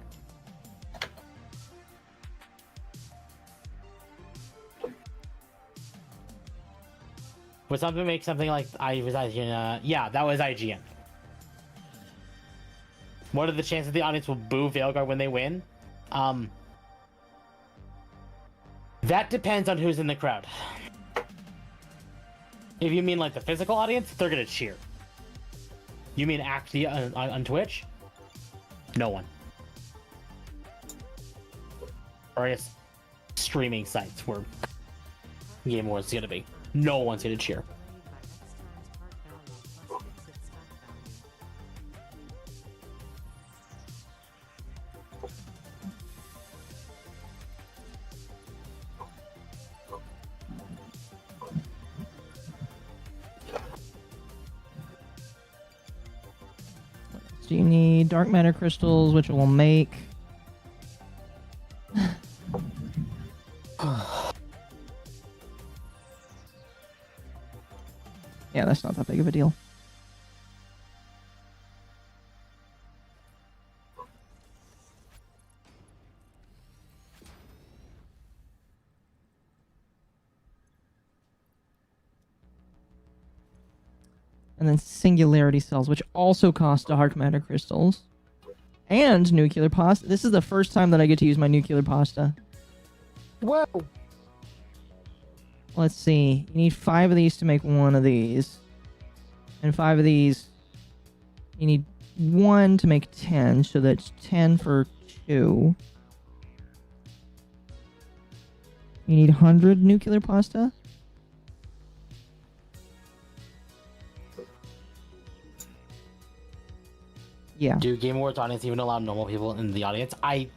Would something make something like I was IGN? Yeah, that was IGN. What are the chances the audience will boo Veilguard when they win? That depends on who's in the crowd. If you mean like the physical audience, they're gonna cheer. You mean actually on Twitch? No one. Or I guess streaming sites where Game Awards is gonna be. No one's gonna cheer. So you need dark matter crystals, which will make. Yeah, that's not that big of a deal. And then singularity cells, which also cost dark matter crystals. And nuclear pasta. This is the first time that I get to use my nuclear pasta. Whoa! Let's see. You need 5 of these to make 1 of these. And 5 of these. You need 1 to make 10, so that's 10 for 2. You need 100 nuclear pasta? Yeah. Do Game Awards audience even allow normal people in the audience? I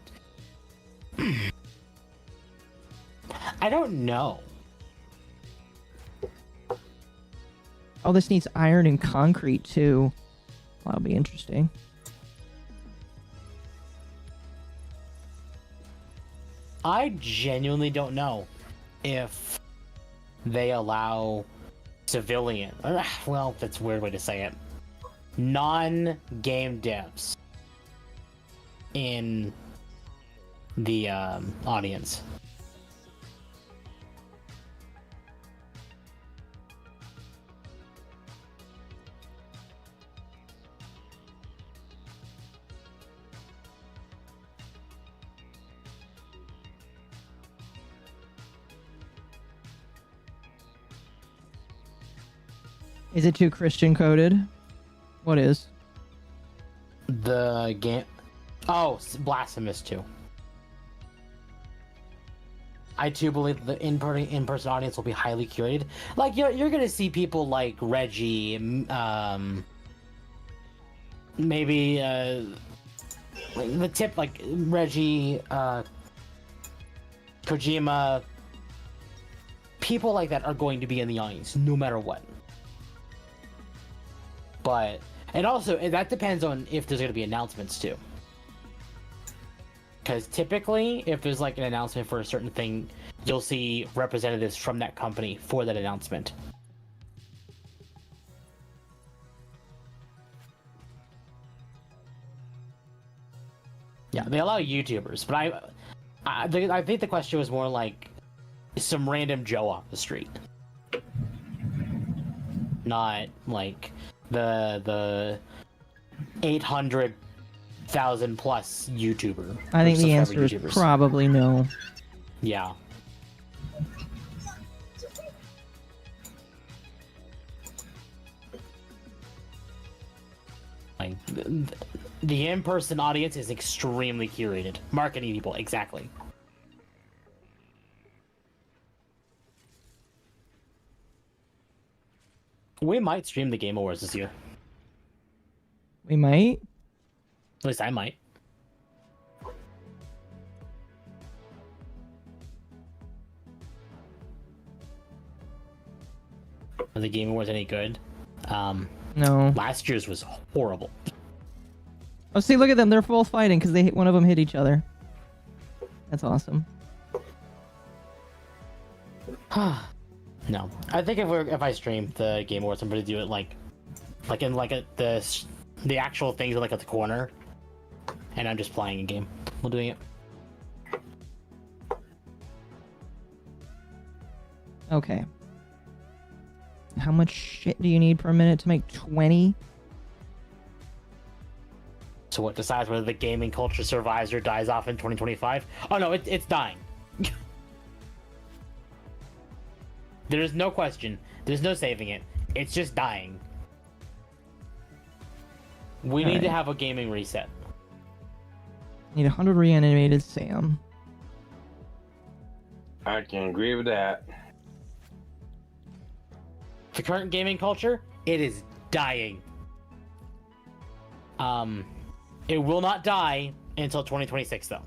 don't know. Oh, this needs iron and concrete, too. That'll be interesting. I genuinely don't know if they allow civilian. Well, that's a weird way to say it. Non-game devs in the audience. Is it too Christian coded? What is? The game. Oh, Blasphemous too. I too believe the in-person audience will be highly curated. Like you're gonna see people like Reggie, maybe the tip like Reggie, Kojima. People like that are going to be in the audience no matter what. But and also that depends on if there's gonna be announcements too. Because typically, if there's like an announcement for a certain thing, you'll see representatives from that company for that announcement. Yeah, they allow YouTubers, but I think the question was more like some random Joe off the street, not like the 800,000 plus YouTuber. I think the answer is YouTubers. probably no. Yeah. Like the in-person audience is extremely curated. Marketing people, exactly. We might stream the Game Awards this year. We might. At least I might. Are the Game Awards any good? No. Last year's was horrible. Oh, see, look at them. They're both fighting because one of them hit each other. That's awesome. No, I think if I stream the Game Awards, I'm gonna do it like in like the actual things are like at the corner, and I'm just playing a game while doing it. Okay. How much shit do you need per minute to make 20? So what decides whether the gaming culture survives or dies off in 2025? Oh no, it's dying. There's no question. There's no saving it. It's just dying. We need to have a gaming reset. Need 100 reanimated Sam. I can agree with that. The current gaming culture, it is dying. It will not die until 2026 though.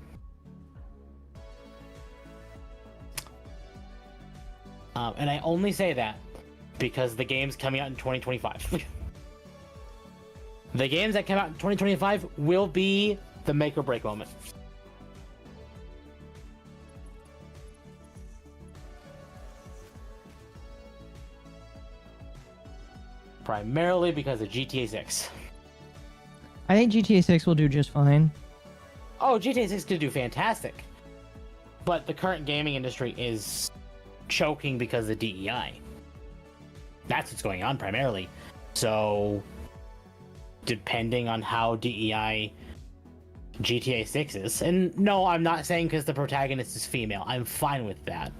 And I only say that because the game's coming out in 2025. The games that come out in 2025 will be the make or break moment. Primarily because of GTA 6. I think GTA 6 will do just fine. Oh, GTA 6 could do fantastic. But the current gaming industry is choking because of DEI. That's what's going on primarily. So, depending on how DEI GTA 6 is, and no, I'm not saying because the protagonist is female. I'm fine with that.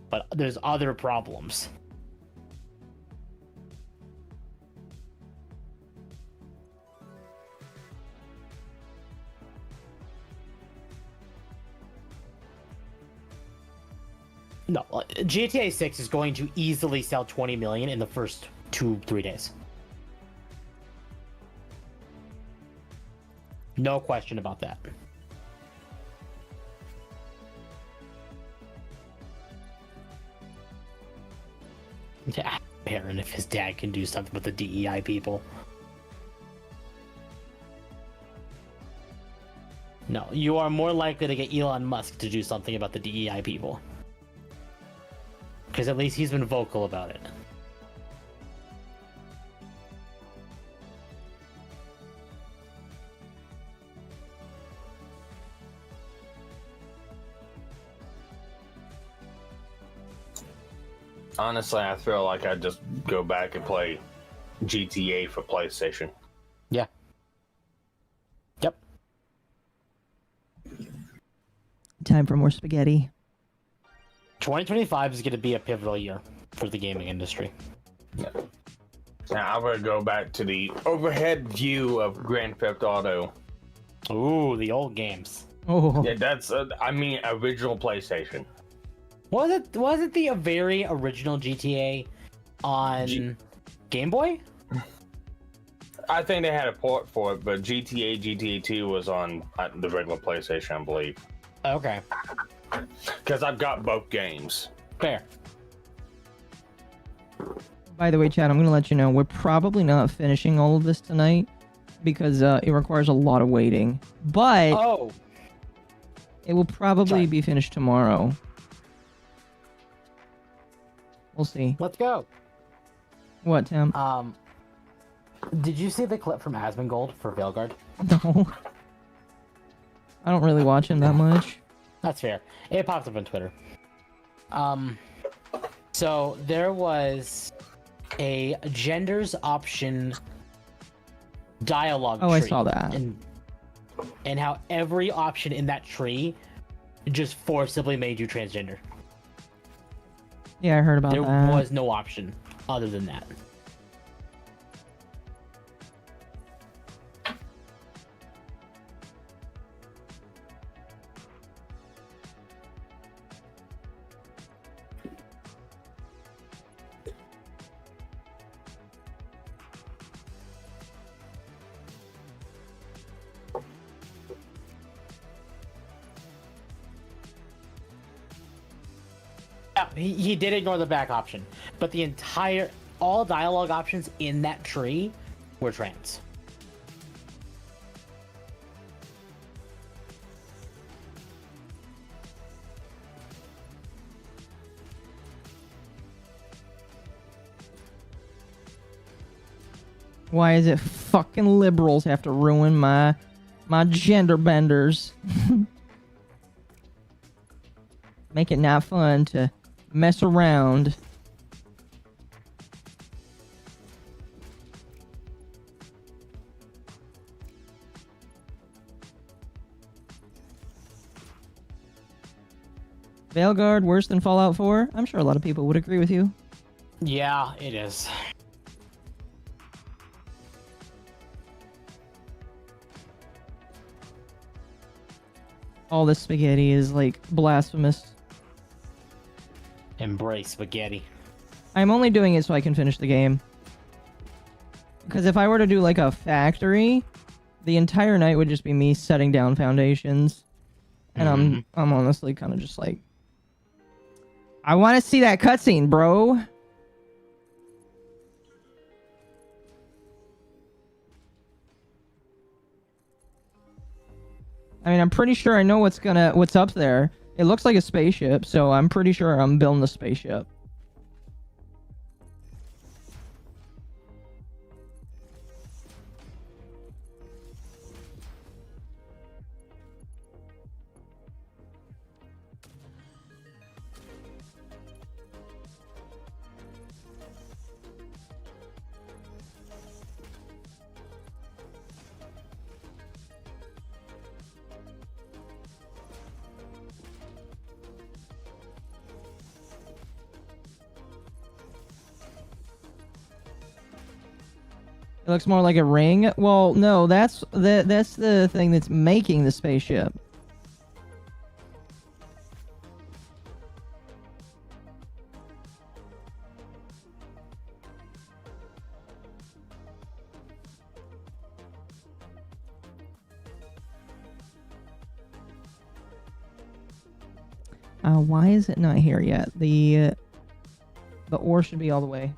But there's other problems. No, GTA 6 is going to easily sell 20 million in the first 2-3 days. No question about that. Yeah, Aaron, if his dad can do something with the DEI people. No, you are more likely to get Elon Musk to do something about the DEI people. because at least he's been vocal about it. Honestly, I feel like I'd just go back and play GTA for PlayStation. Yeah. Yep. Time for more spaghetti. 2025 is going to be a pivotal year for the gaming industry. Yeah. Now I'm gonna go back to the overhead view of Grand Theft Auto. Ooh, the old games. Oh, Yeah, that's I mean original PlayStation. Was it the very original GTA on Game Boy? I think they had a port for it, but GTA 2 was on the regular PlayStation, I believe. Okay, Because I've got both games. fair. by the way, Chad, I'm gonna let you know we're probably not finishing all of this tonight because it requires a lot of waiting. But Oh, it will probably Sorry. be finished tomorrow. We'll see. let's go. What, Tim? Did you see the clip from Asmongold for Veilguard? No. I don't really watch him that much. That's fair. It popped up on Twitter. So there was a genders option dialogue Oh, I tree, saw that. and how every option in that tree just forcibly made you transgender. Yeah, I heard about There that. was no option other than that. Yeah, he did ignore the back option, but all dialogue options in that tree were trans. Why is it fucking liberals have to ruin my gender benders? Make it not fun to mess around. Veilguard worse than Fallout 4? I'm sure a lot of people would agree with you. Yeah, it is. All this spaghetti is like blasphemous. Embrace spaghetti. I'm only doing it so I can finish the game. Because if I were to do like a factory, the entire night would just be me setting down foundations. And I'm honestly kind of just like, I want to see that cutscene, bro. I mean, I'm pretty sure I know what's up there. It looks like a spaceship, so I'm pretty sure I'm building a spaceship. It looks more like a ring. Well, no, that's the thing that's making the spaceship. Why is it not here yet? The ore should be all the way.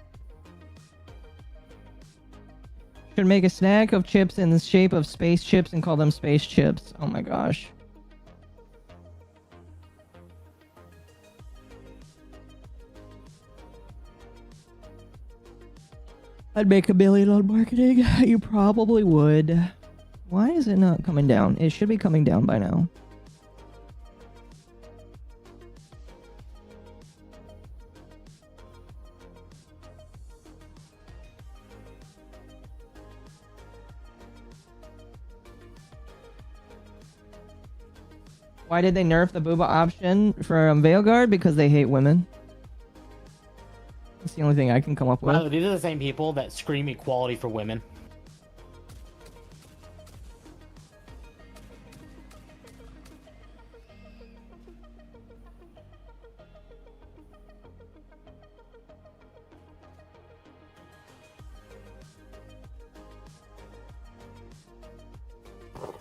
Should make a snack of chips in the shape of space chips and call them space chips. Oh my gosh. I'd make $1 million on marketing. You probably would. Why is it not coming down? It should be coming down by now. Why did they nerf the booba option for Veilguard? Because they hate women. That's the only thing I can come up with. By the way, these are the same people that scream equality for women.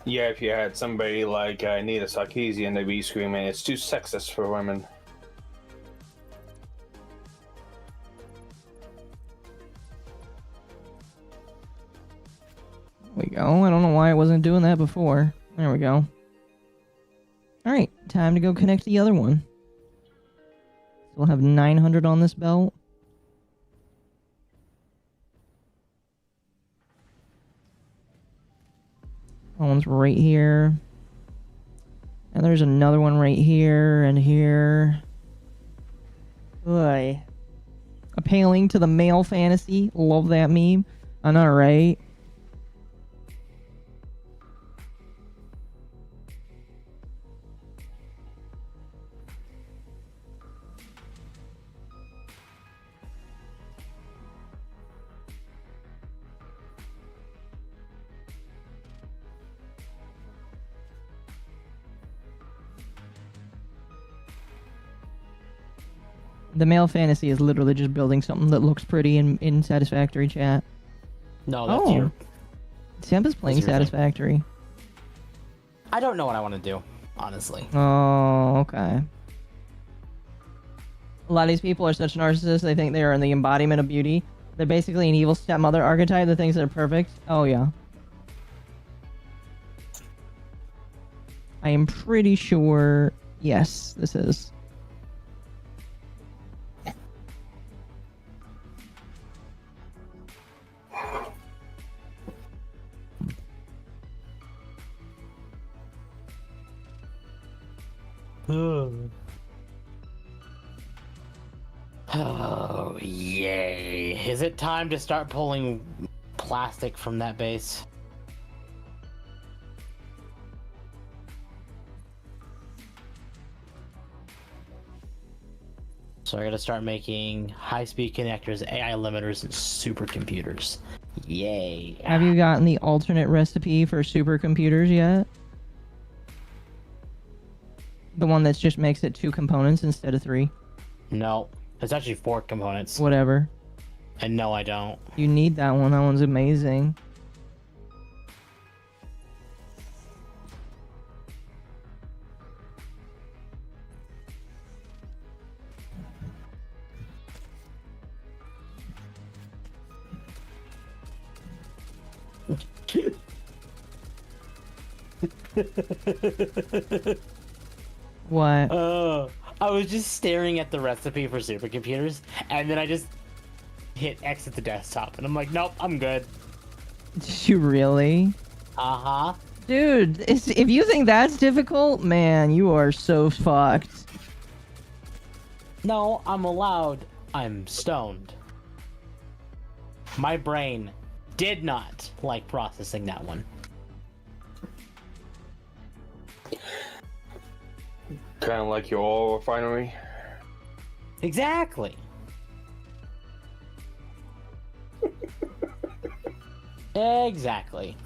Yeah, if you had somebody like Nita Sarkeesian, they'd be screaming, it's too sexist for women. There we go. I don't know why it wasn't doing that before. There we go. Alright, time to go connect the other one. We'll have 900 on this belt. That one's right here. And there's another one right here and here. Oy. Appealing to the male fantasy. Love that meme. I know, right? The male fantasy is literally just building something that looks pretty in Satisfactory chat. No, that's your... Samp is playing That's your thing. Satisfactory. I don't know what I want to do, honestly. Oh, okay. A lot of these people are such narcissists, they think they are the embodiment of beauty. They're basically an evil stepmother archetype that thinks they're perfect. Oh, yeah. I am pretty sure... Yes, this is. Oh, yay. Is it time to start pulling plastic from that base? So I gotta start making high-speed connectors, AI limiters, and supercomputers. Yay. Have you gotten the alternate recipe for supercomputers yet? The one that just makes it 2 components instead of 3? No. It's actually 4 components. Whatever. And no, I don't. You need that one. That one's amazing. What? I was just staring at the recipe for supercomputers, and then I just hit X at the desktop, and I'm like, nope, I'm good. Did you really? Uh-huh. Dude, if you think that's difficult, man, you are so fucked. No, I'm allowed. I'm stoned. My brain did not like processing that one. Kind of like your oil refinery. Exactly. Exactly.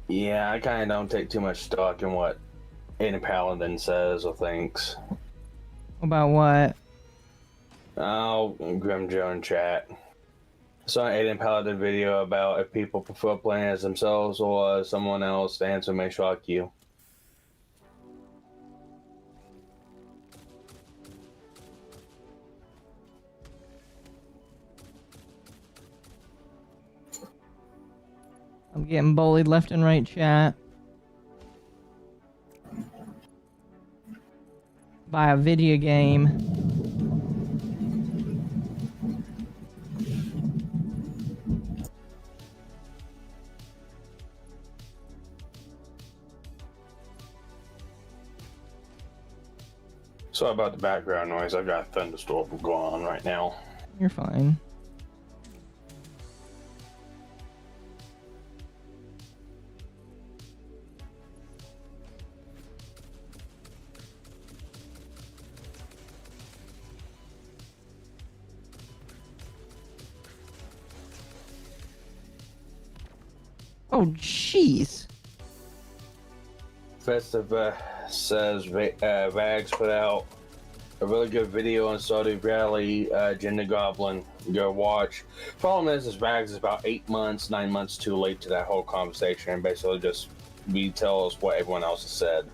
Yeah, I kind of don't take too much stock in what any paladin says or thinks. About what? Oh, Grim Joe in chat. Saw an Aiden Paladin video about if people prefer playing as themselves or as someone else. The answer may shock you. I'm getting bullied left and right, chat. By a video game. Sorry about the background noise. I've got a thunderstorm going on right now. You're fine. Oh, jeez. Festive says Vags put out a really good video on Stardew Valley, Gender Goblin. Go watch. Problem is Vags is about 8 months, 9 months too late to that whole conversation, and basically just retells what everyone else has said.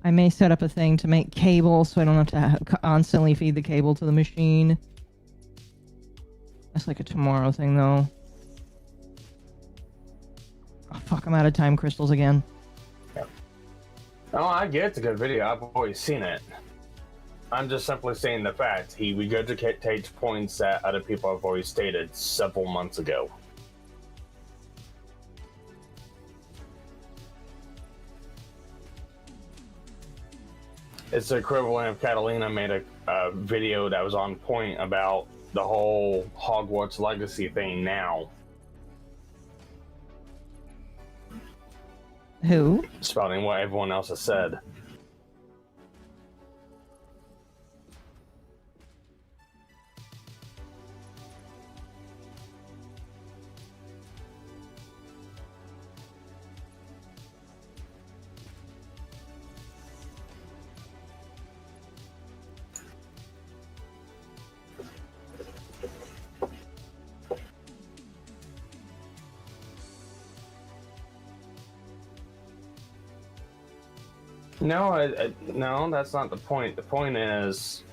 I may set up a thing to make cable so I don't have to constantly feed the cable to the machine. That's like a tomorrow thing, though. Oh, fuck, I'm out of time crystals again. Oh, I get it's a good video. I've always seen it. I'm just simply saying the fact. He regurgitates points that other people have already stated several months ago. It's the equivalent of Catalina made a video that was on point about the whole Hogwarts Legacy thing now. Who? Spouting what everyone else has said. No, no, that's not the point. The point is,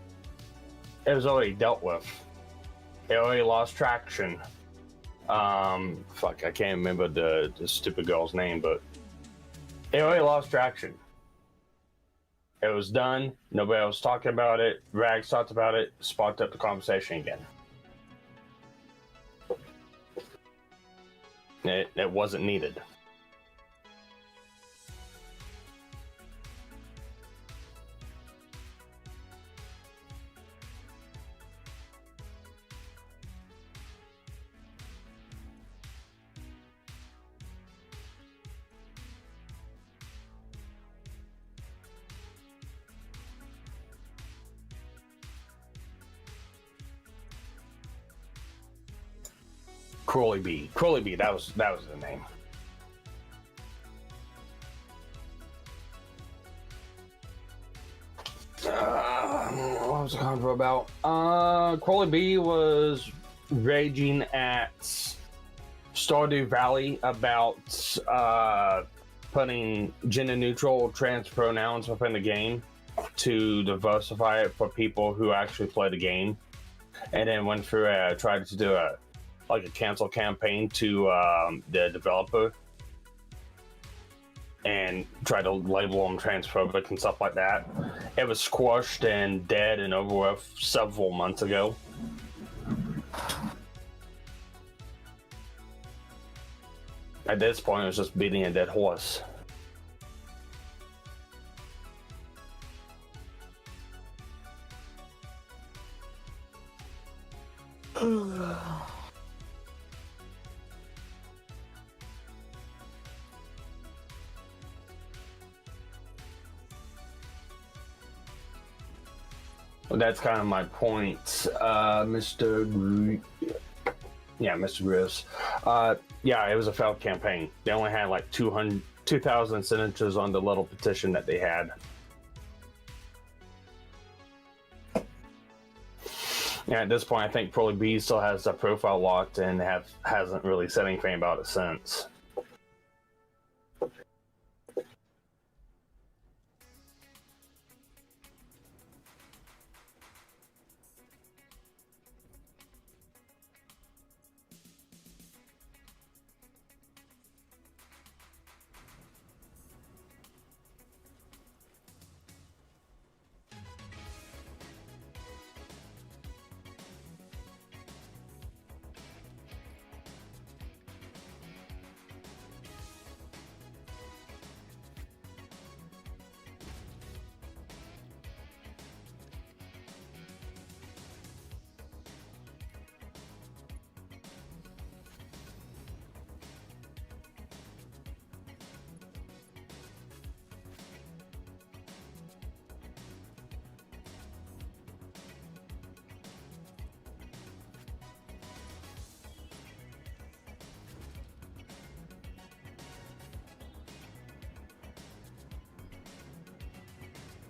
it was already dealt with. It already lost traction. Fuck, I can't remember the stupid girl's name, but it already lost traction. It was done. Nobody else talking about it. Rags talked about it. Sparked up the conversation again. It wasn't needed. Crowley B, that was the name. What was the convo about? Crowley B was raging at Stardew Valley about putting gender-neutral trans pronouns within the game to diversify it for people who actually play the game, and then went through tried to do a cancel campaign to the developer and try to label them transphobic and stuff like that. It was squashed and dead and over with several months ago. At this point, it was just beating a dead horse. Well, that's kind of my point, Mr. Yeah, Mr. Gris. Yeah, it was a failed campaign. They only had like 200, 2,000 signatures on the little petition that they had. Yeah, at this point, I think Proly B still has the profile locked and hasn't really said anything about it since.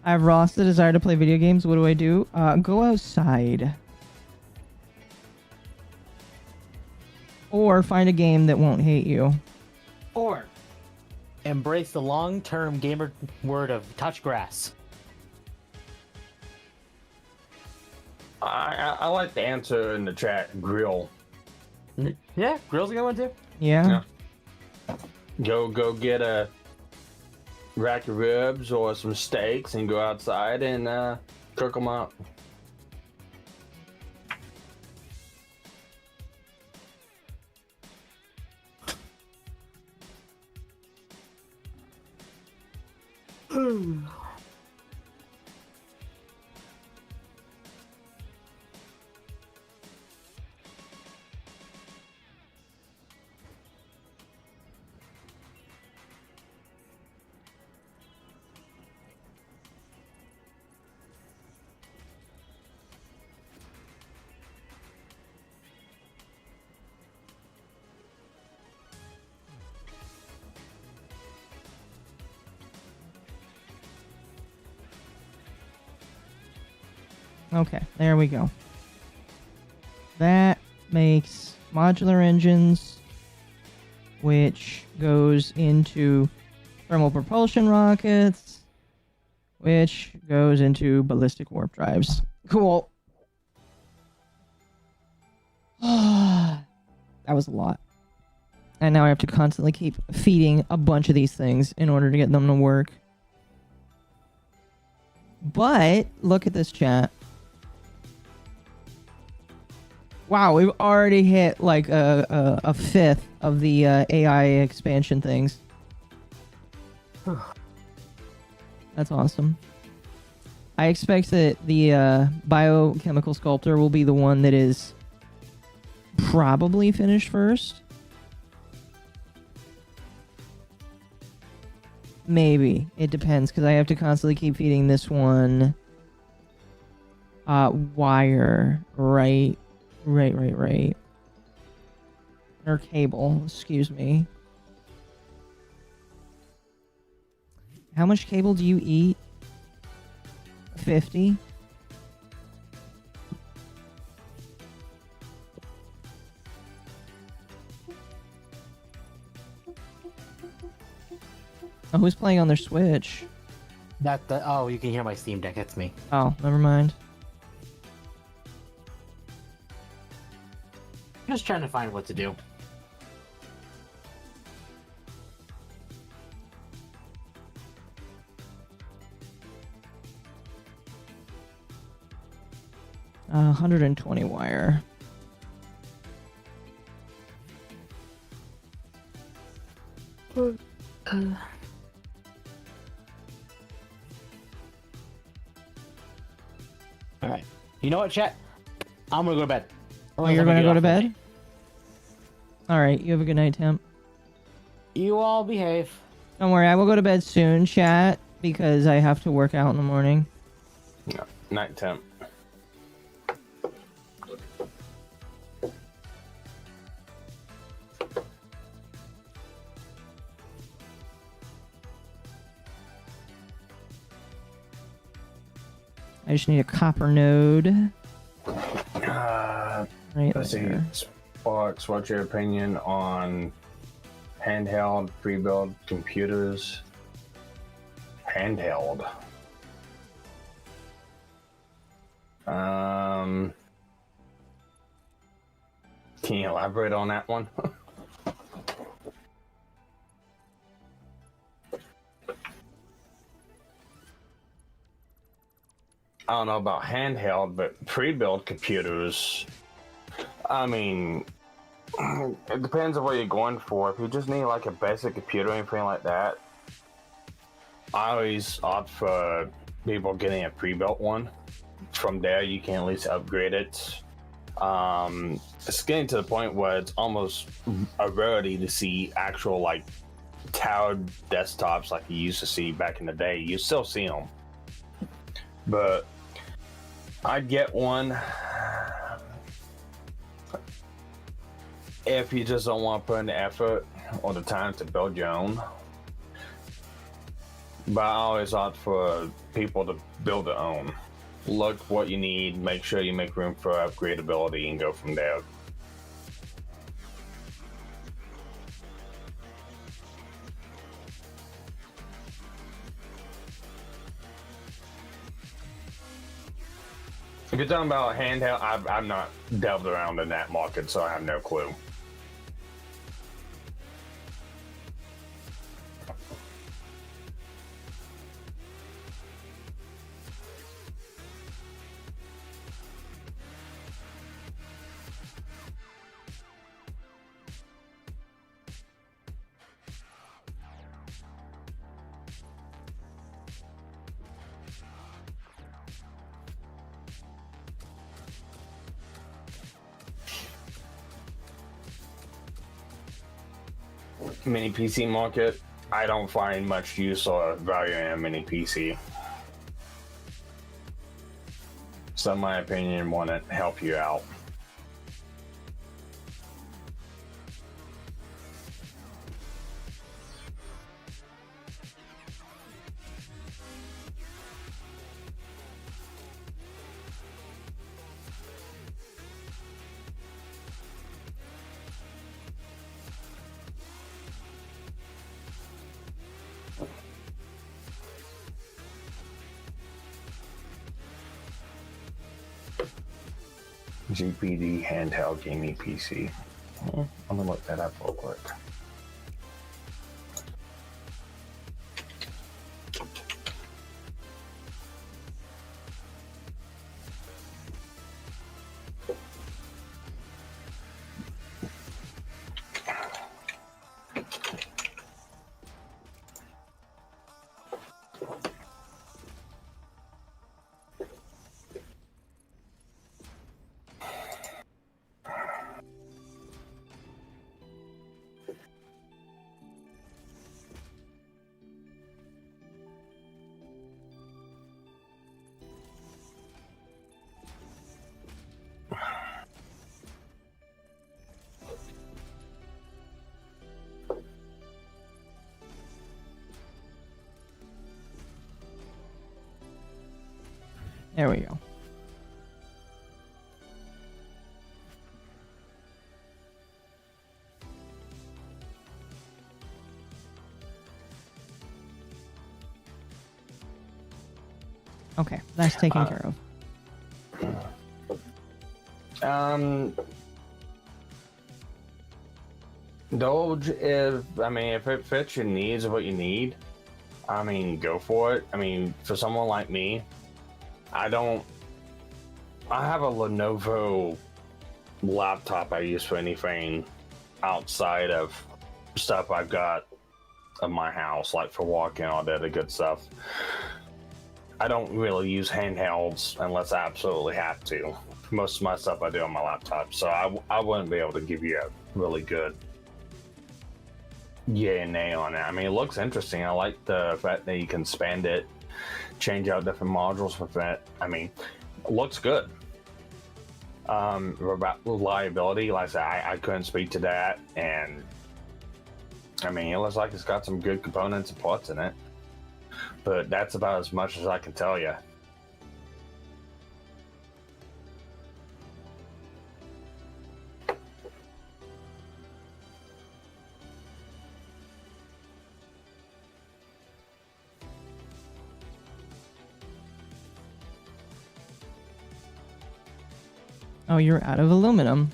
I have lost the desire to play video games. What do I do? Go outside. Or find a game that won't hate you. Or embrace the long-term gamer word of touch grass. I like the answer in the chat, grill. Yeah, grill's a good one too. Yeah. Go get a rack of ribs or some steaks and go outside and cook them up. Okay, there we go. That makes modular engines, which goes into thermal propulsion rockets, which goes into ballistic warp drives. Cool. That was a lot. And now I have to constantly keep feeding a bunch of these things in order to get them to work. But look at this chat. Wow, we've already hit like a fifth of the AI expansion things. That's awesome. I expect that the biochemical sculptor will be the one that is probably finished first. Maybe. It depends, because I have to constantly keep feeding this one wire, right? Right. Or cable, excuse me. How much cable do you eat? 50? Oh, who's playing on their Switch? Oh, you can hear my Steam Deck. That's me. Oh, never mind. Just trying to find what to do. 120 wire. Alright. You know what, chat? I'm gonna go to bed. Oh, you're gonna go to bed? Alright, you have a good night, Tim. You all behave. Don't worry, I will go to bed soon, chat, because I have to work out in the morning. Yeah. Night temp. I just need a copper node. Right Let's see. there. Sparks, what's your opinion on handheld pre-built computers? Handheld. Can you elaborate on that one? I don't know about handheld, but pre-built computers, I mean, it depends on what you're going for. If you just need like a basic computer or anything like that, I always opt for people getting a pre-built one. From there, you can at least upgrade it. It's getting to the point where it's almost a rarity to see actual like towered desktops like you used to see back in the day. You still see them, but I'd get one if you just don't want to put in the effort or the time to build your own. But I always opt for people to build their own. Look what you need, make sure you make room for upgradability, and go from there. If you're talking about handheld, I've not delved around in that market, so I have no clue. Mini PC market, I don't find much use or value in a mini PC. So in my opinion, wouldn't help you out. GPD handheld gaming PC. I'm gonna look that up real quick. There we go. Okay, that's taken care of. Doge, if it fits your needs of what you need, go for it. For someone like me, I have a Lenovo laptop I use for anything outside of stuff I've got in my house, like for walking, all that good stuff. I don't really use handhelds unless I absolutely have to. Most of my stuff I do on my laptop, so I wouldn't be able to give you a really good yay and nay on it. It looks interesting. I like the fact that you can span it, change out different modules with it. It looks good. Reliability, like I said, I couldn't speak to that, and it looks like it's got some good components and parts in it. But that's about as much as I can tell you. Oh, you're out of aluminum.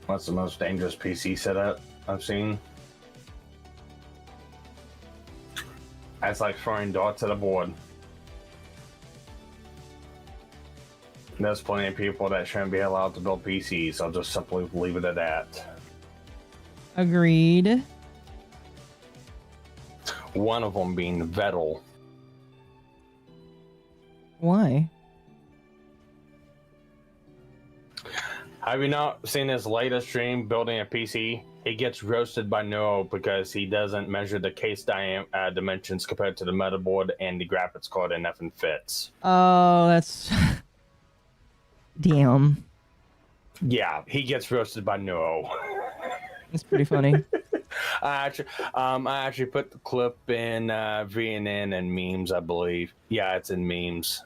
That's the most dangerous PC setup I've seen. That's like throwing darts at a board. There's plenty of people that shouldn't be allowed to build PCs. I'll just simply leave it at that. Agreed. One of them being Vettel. Why? Have you not seen his latest stream building a PC? He gets roasted by Noah because he doesn't measure the case dimensions compared to the motherboard and the graphics card, and nothing fits. Oh, that's... Damn. Yeah, he gets roasted by Noah. That's pretty funny. I actually put the clip in VNN and memes, I believe. Yeah, it's in memes.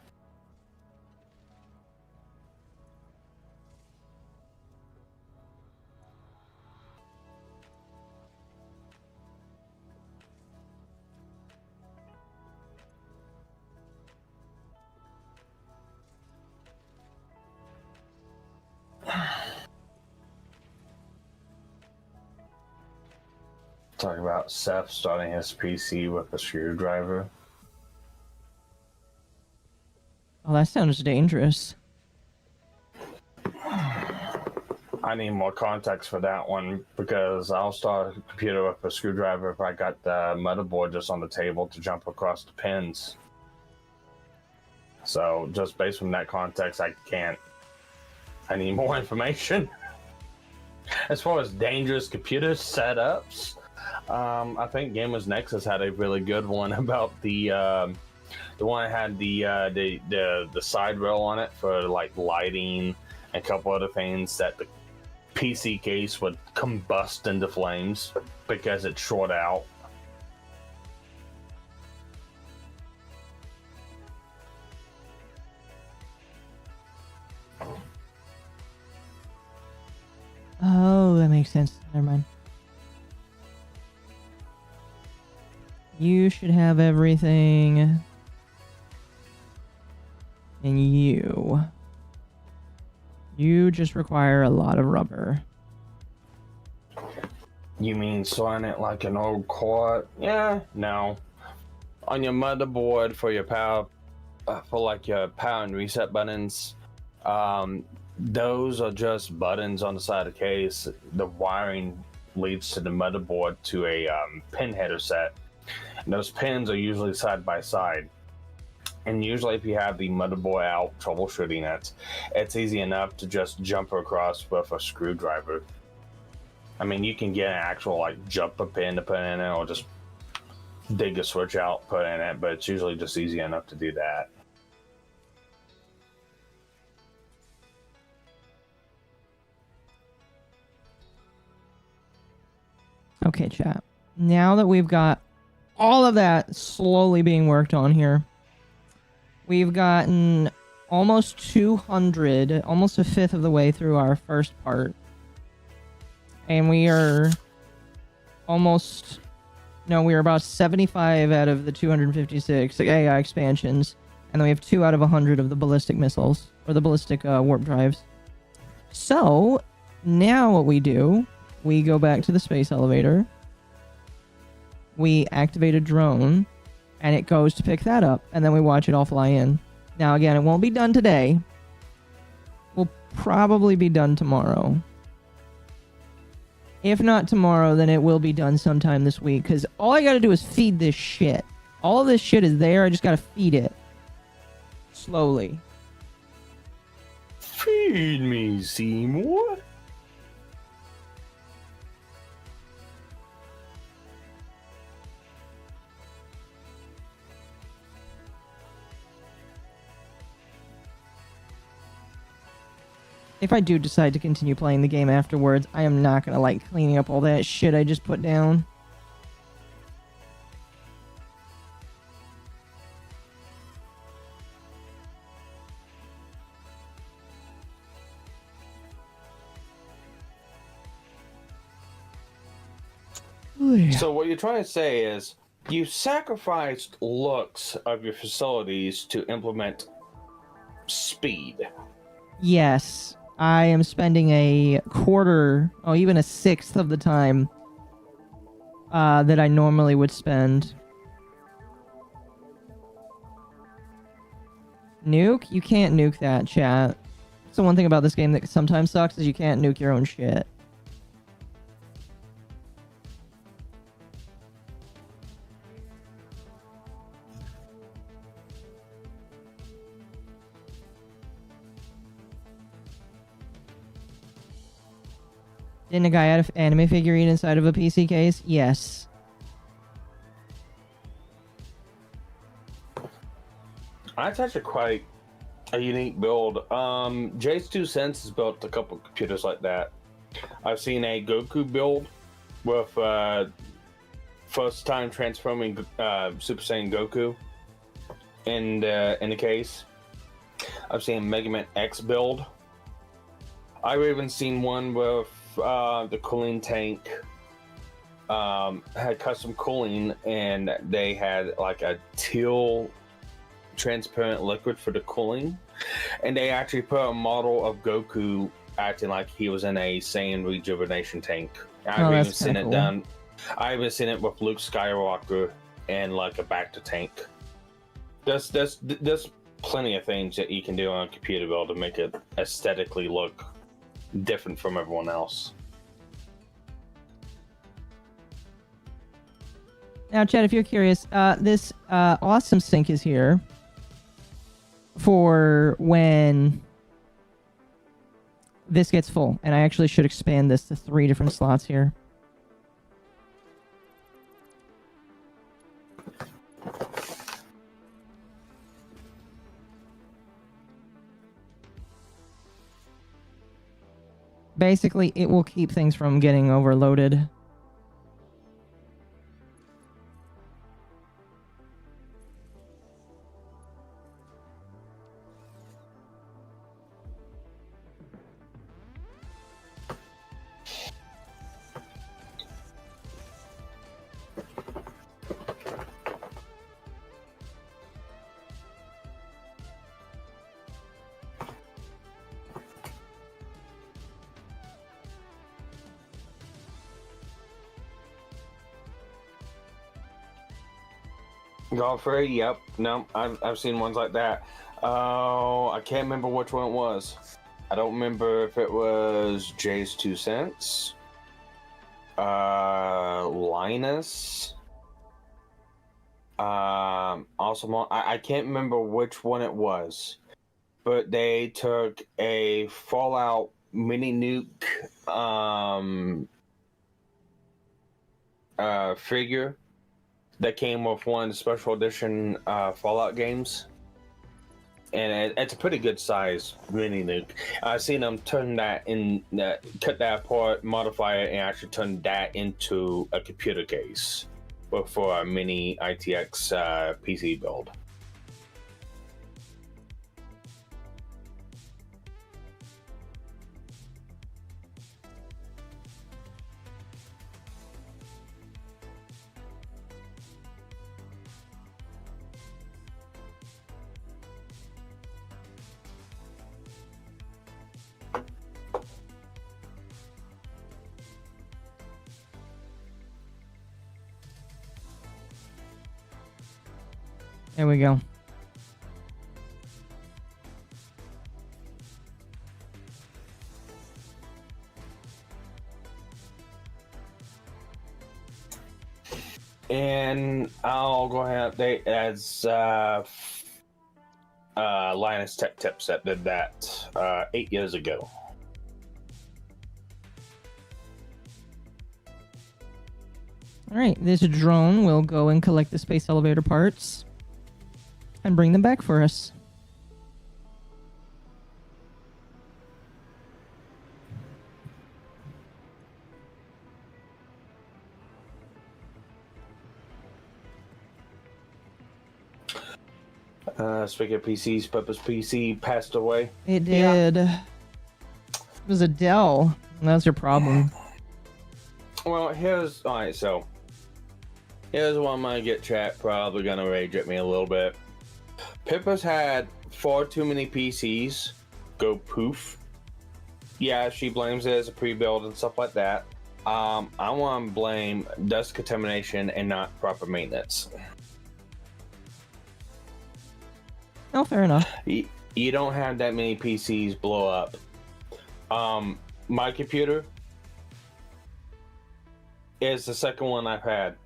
Talk about Seth starting his PC with a screwdriver. Oh, that sounds dangerous. I need more context for that one because I'll start a computer with a screwdriver if I got the motherboard just on the table to jump across the pins. So just based on that context, I can't. I need more information. As far as dangerous computer setups, I think Gamers Nexus had a really good one about the one that had the side rail on it for like lighting and a couple other things that the PC case would combust into flames because it's short out. Oh, that makes sense. Never mind. You should have everything. And you just require a lot of rubber. You mean sawing it like an old cord? Yeah, no. On your motherboard for your power, for like your power and reset buttons, those are just buttons on the side of the case. The wiring leads to the motherboard to a pin header set. And those pins are usually side by side. And usually if you have the motherboard out troubleshooting it, it's easy enough to just jump across with a screwdriver. I mean, you can get an actual like jumper pin to put in it or just dig a switch out, put in it, but it's usually just easy enough to do that. Okay, chat. Now that we've got all of that slowly being worked on here, we've gotten almost 200, almost a fifth of the way through our first part. And we are we're about 75 out of the 256 AI expansions. And then we have 2 out of 100 of the ballistic missiles, or the ballistic warp drives. So, now what we do, we go back to the space elevator. We activate a drone, and it goes to pick that up, and then we watch it all fly in. Now, again, it won't be done today. We'll probably be done tomorrow. If not tomorrow, then it will be done sometime this week, because all I gotta do is feed this shit. All of this shit is there, I just gotta feed it. Slowly. Feed me, Seymour. If I do decide to continue playing the game afterwards, I am not gonna like cleaning up all that shit I just put down. So what you're trying to say is you sacrificed looks of your facilities to implement speed. Yes, I am spending a quarter, or even a sixth of the time that I normally would spend. Nuke? You can't nuke that, chat. That's the one thing about this game that sometimes sucks, is you can't nuke your own shit. Didn't a guy add an anime figurine inside of a PC case? Yes. That's actually quite a unique build. Jay's 2 Cents has built a couple computers like that. I've seen a Goku build with first time transforming Super Saiyan Goku in the case. I've seen Mega Man X build. I've even seen one with the cooling tank had custom cooling, and they had like a teal transparent liquid for the cooling, and they actually put a model of Goku acting like he was in a Saiyan rejuvenation tank. I've even seen it done. I've even seen it with Luke Skywalker and like a Bacta tank. There's plenty of things that you can do on a computer build to make it aesthetically look different from everyone else. Now, Chad, if you're curious, this awesome sink is here for when this gets full, and I actually should expand this to 3 different slots here. Basically, it will keep things from getting overloaded. Godfrey, yep. No, I've seen ones like that. Oh, I can't remember which one it was. I don't remember if it was Jay's 2 Cents, Linus, also I can't remember which one it was, but they took a Fallout mini nuke figure that came with one special edition Fallout games, and it's a pretty good size mini nuke. I've seen them turn that in, cut that apart, modify it, and actually turn that into a computer case for a mini ITX PC build. There we go. And I'll go ahead and update as Linus Tech Tips that did that 8 years ago. All right, this drone will go and collect the space elevator parts and bring them back for us. Speaking of PCs, Peppa's PC passed away. It did. It was a Dell. That's your problem. Well, alright, so here's one my Get Chat probably gonna rage at me a little bit. Pippa's had far too many PCs go poof. Yeah, she blames it as a pre-build and stuff like that. I want to blame dust contamination and not proper maintenance. Oh, fair enough. You don't have that many PCs blow up. My computer is the second one I've had.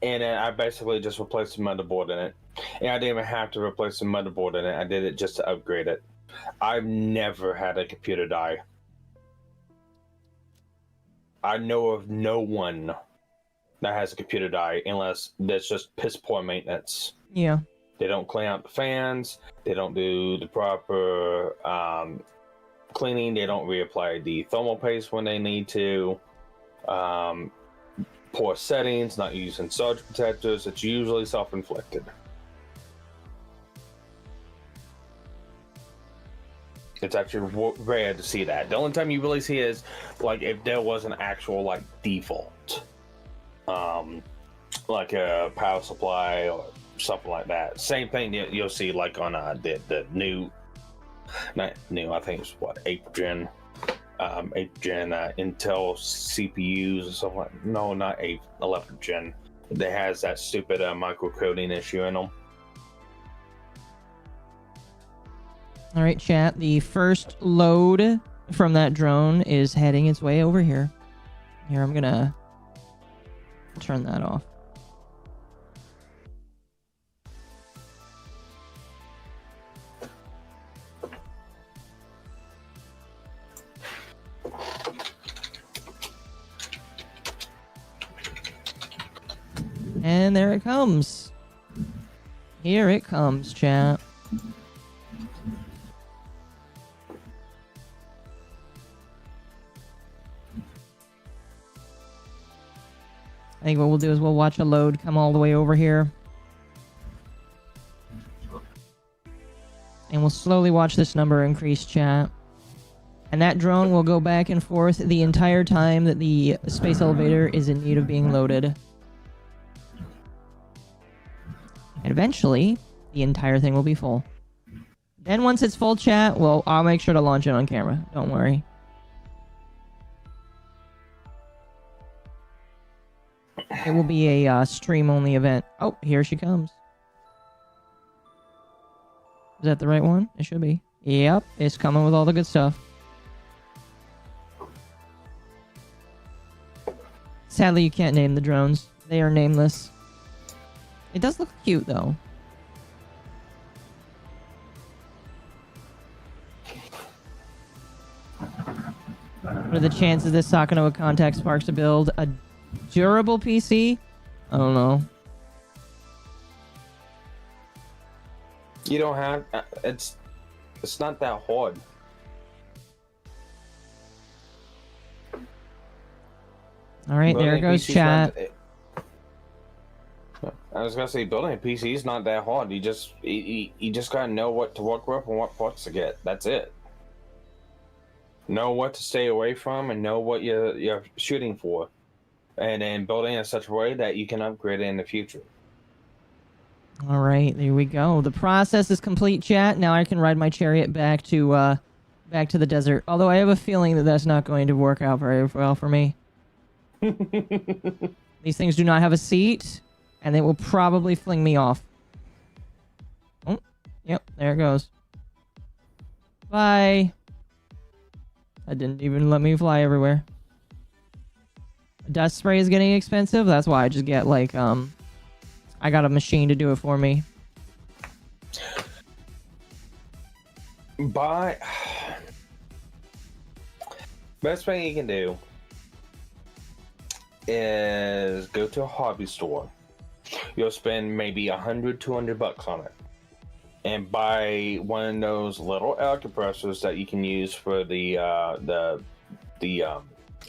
And I basically just replaced the motherboard in it. And I didn't even have to replace the motherboard in it. I did it just to upgrade it. I've never had a computer die. I know of no one that has a computer die unless that's just piss poor maintenance. Yeah. They don't clean out the fans. They don't do the proper cleaning. They don't reapply the thermal paste when they need to. Poor settings, not using surge protectors. It's usually self-inflicted. It's actually rare to see that. The only time you really see it is like if there was an actual like default, like a power supply or something like that. Same thing you'll see like on the new, not new. I think it's what 8th gen Intel CPUs or something like. No, not 8th, 11th gen. That has that stupid microcoding issue in them. All right, chat. The first load from that drone is heading its way over here. Here, I'm gonna turn that off. And there it comes. Here it comes, chat. I think what we'll do is we'll watch a load come all the way over here. And we'll slowly watch this number increase, chat. And that drone will go back and forth the entire time that the space elevator is in need of being loaded. And eventually, the entire thing will be full. Then once it's full, chat, well, I'll make sure to launch it on camera. Don't worry. It will be a stream-only event. Oh, here she comes. Is that the right one? It should be. Yep, it's coming with all the good stuff. Sadly, you can't name the drones. They are nameless. It does look cute, though. What are the chances this Sakanoa contact sparks to build a durable PC? I don't know. You don't have... It's not that hard. Alright, there goes chat. I was gonna say, building a PC is not that hard. You just gotta know what to work with and what parts to get. That's it. Know what to stay away from and know what you're shooting for. And then building in such a way that you can upgrade it in the future. Alright, there we go. The process is complete, chat. Now I can ride my chariot back to the desert. Although I have a feeling that that's not going to work out very well for me. These things do not have a seat, and they will probably fling me off. Oh, yep, there it goes. Bye. That didn't even let me fly everywhere. Dust spray is getting expensive. That's why I just get, like, I got a machine to do it for me. Best thing you can do is go to a hobby store. You'll spend maybe $100-200 on it, and buy one of those little air compressors that you can use for the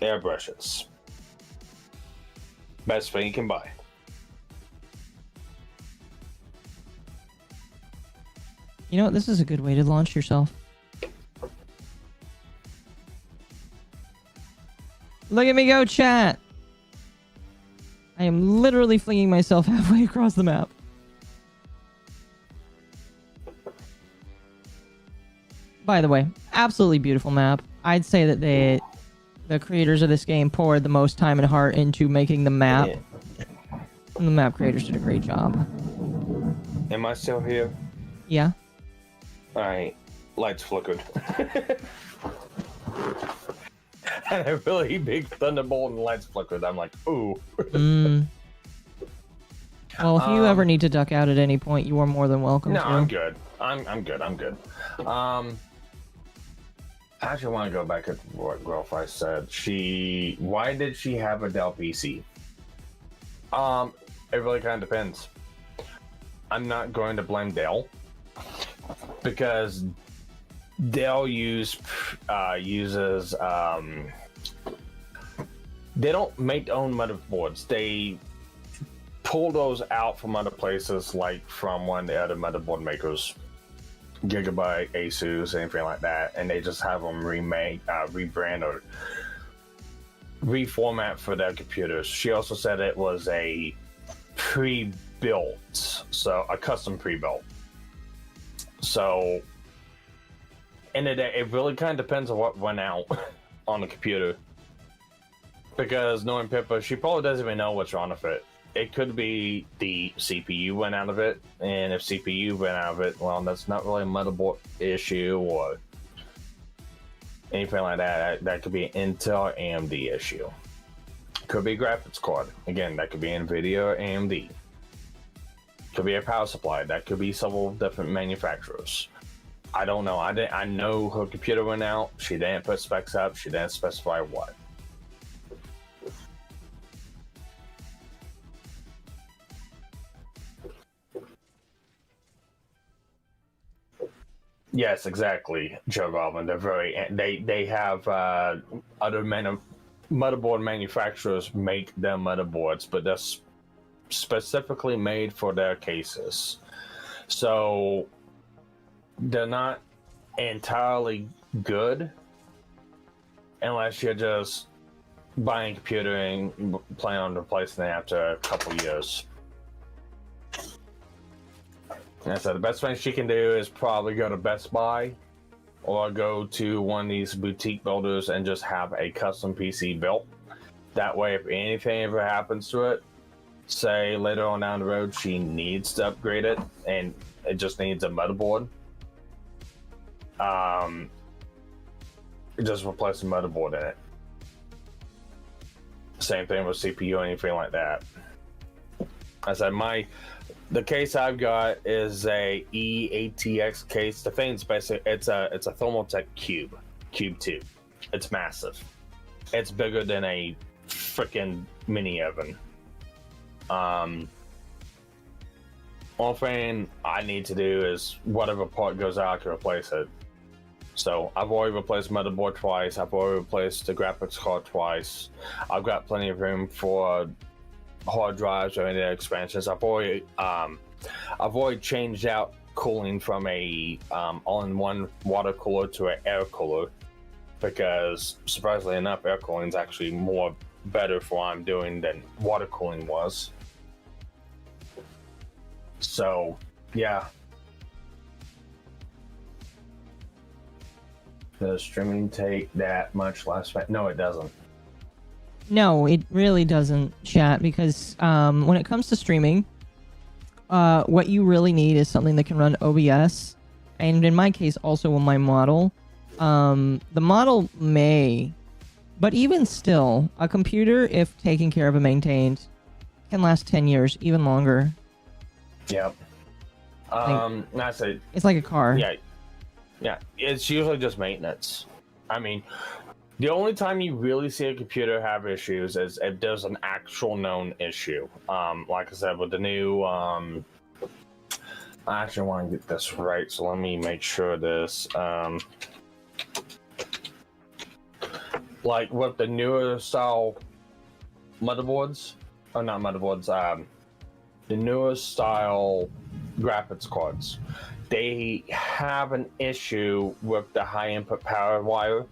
airbrushes. Best thing you can buy. You know what? This is a good way to launch yourself. Look at me go, chat! I am literally flinging myself halfway across the map. by the way, absolutely beautiful map. I'd say that the creators of this game poured the most time and heart into making the map. Yeah. And the map creators did a great job. Am I still here? Yeah. Alright. Lights flickered. And a really big thunderbolt and lights flickered. I'm like, ooh. Well, if you ever need to duck out at any point, you are more than welcome No, to. I'm good. I'm good. I actually want to go back at what Girlfriend said. Why did she have a Dell PC? It really kind of depends. I'm not going to blame Dell because Dell uses they don't make their own motherboards. They pull those out from other places, like from one of the other motherboard makers, Gigabyte, Asus, anything like that, and they just have them remake, rebrand, or reformat for their computers. She also said it was a pre-built, so a custom pre-built. So, in the day, it really kind of depends on what went out on the computer. Because knowing Pippa, she probably doesn't even know what's wrong with it. It could be the CPU went out of it, and if CPU went out of it, well, that's not really a motherboard issue or anything like that. That could be an Intel or AMD issue. Could be a graphics card. Again, that could be NVIDIA or AMD. Could be a power supply. That could be several different manufacturers. I don't know. I know her computer went out. She didn't put specs up. She didn't specify what. Yes, exactly, Joe Goblin. They have other motherboard manufacturers make their motherboards, but they're specifically made for their cases. So they're not entirely good unless you're just buying a computer and planning on replacing it after a couple years. And so the best thing she can do is probably go to Best Buy or go to one of these boutique builders and just have a custom PC built. That way, if anything ever happens to it, say later on down the road she needs to upgrade it and it just needs a motherboard, just replace the motherboard in it. Same thing with CPU or anything like that. I said the case I've got is a EATX case. The thing's basically it's a Thermaltake Cube 2. It's massive. It's bigger than a freaking mini oven. Only thing I need to do is whatever part goes out, I can replace it. So I've already replaced motherboard twice. I've already replaced the graphics card twice. I've got plenty of room for hard drives or any expansions. I've already changed out cooling from a all-in-one water cooler to an air cooler because surprisingly enough, air cooling is actually more better for what I'm doing than water cooling was. So yeah. Does streaming take that much less? No, it doesn't. No, it really doesn't, chat, because when it comes to streaming, what you really need is something that can run OBS, and in my case, also on my model. The model may, but even still, a computer, if taken care of and maintained, can last 10 years, even longer. Yep. I say it's like a car. Yeah. It's usually just maintenance. I mean, the only time you really see a computer have issues is if there's an actual known issue. Like I said, with the new, I actually want to get this right, so let me make sure this, like with the newer style motherboards, or not motherboards, the newer style graphics cards, they have an issue with the high input power wire,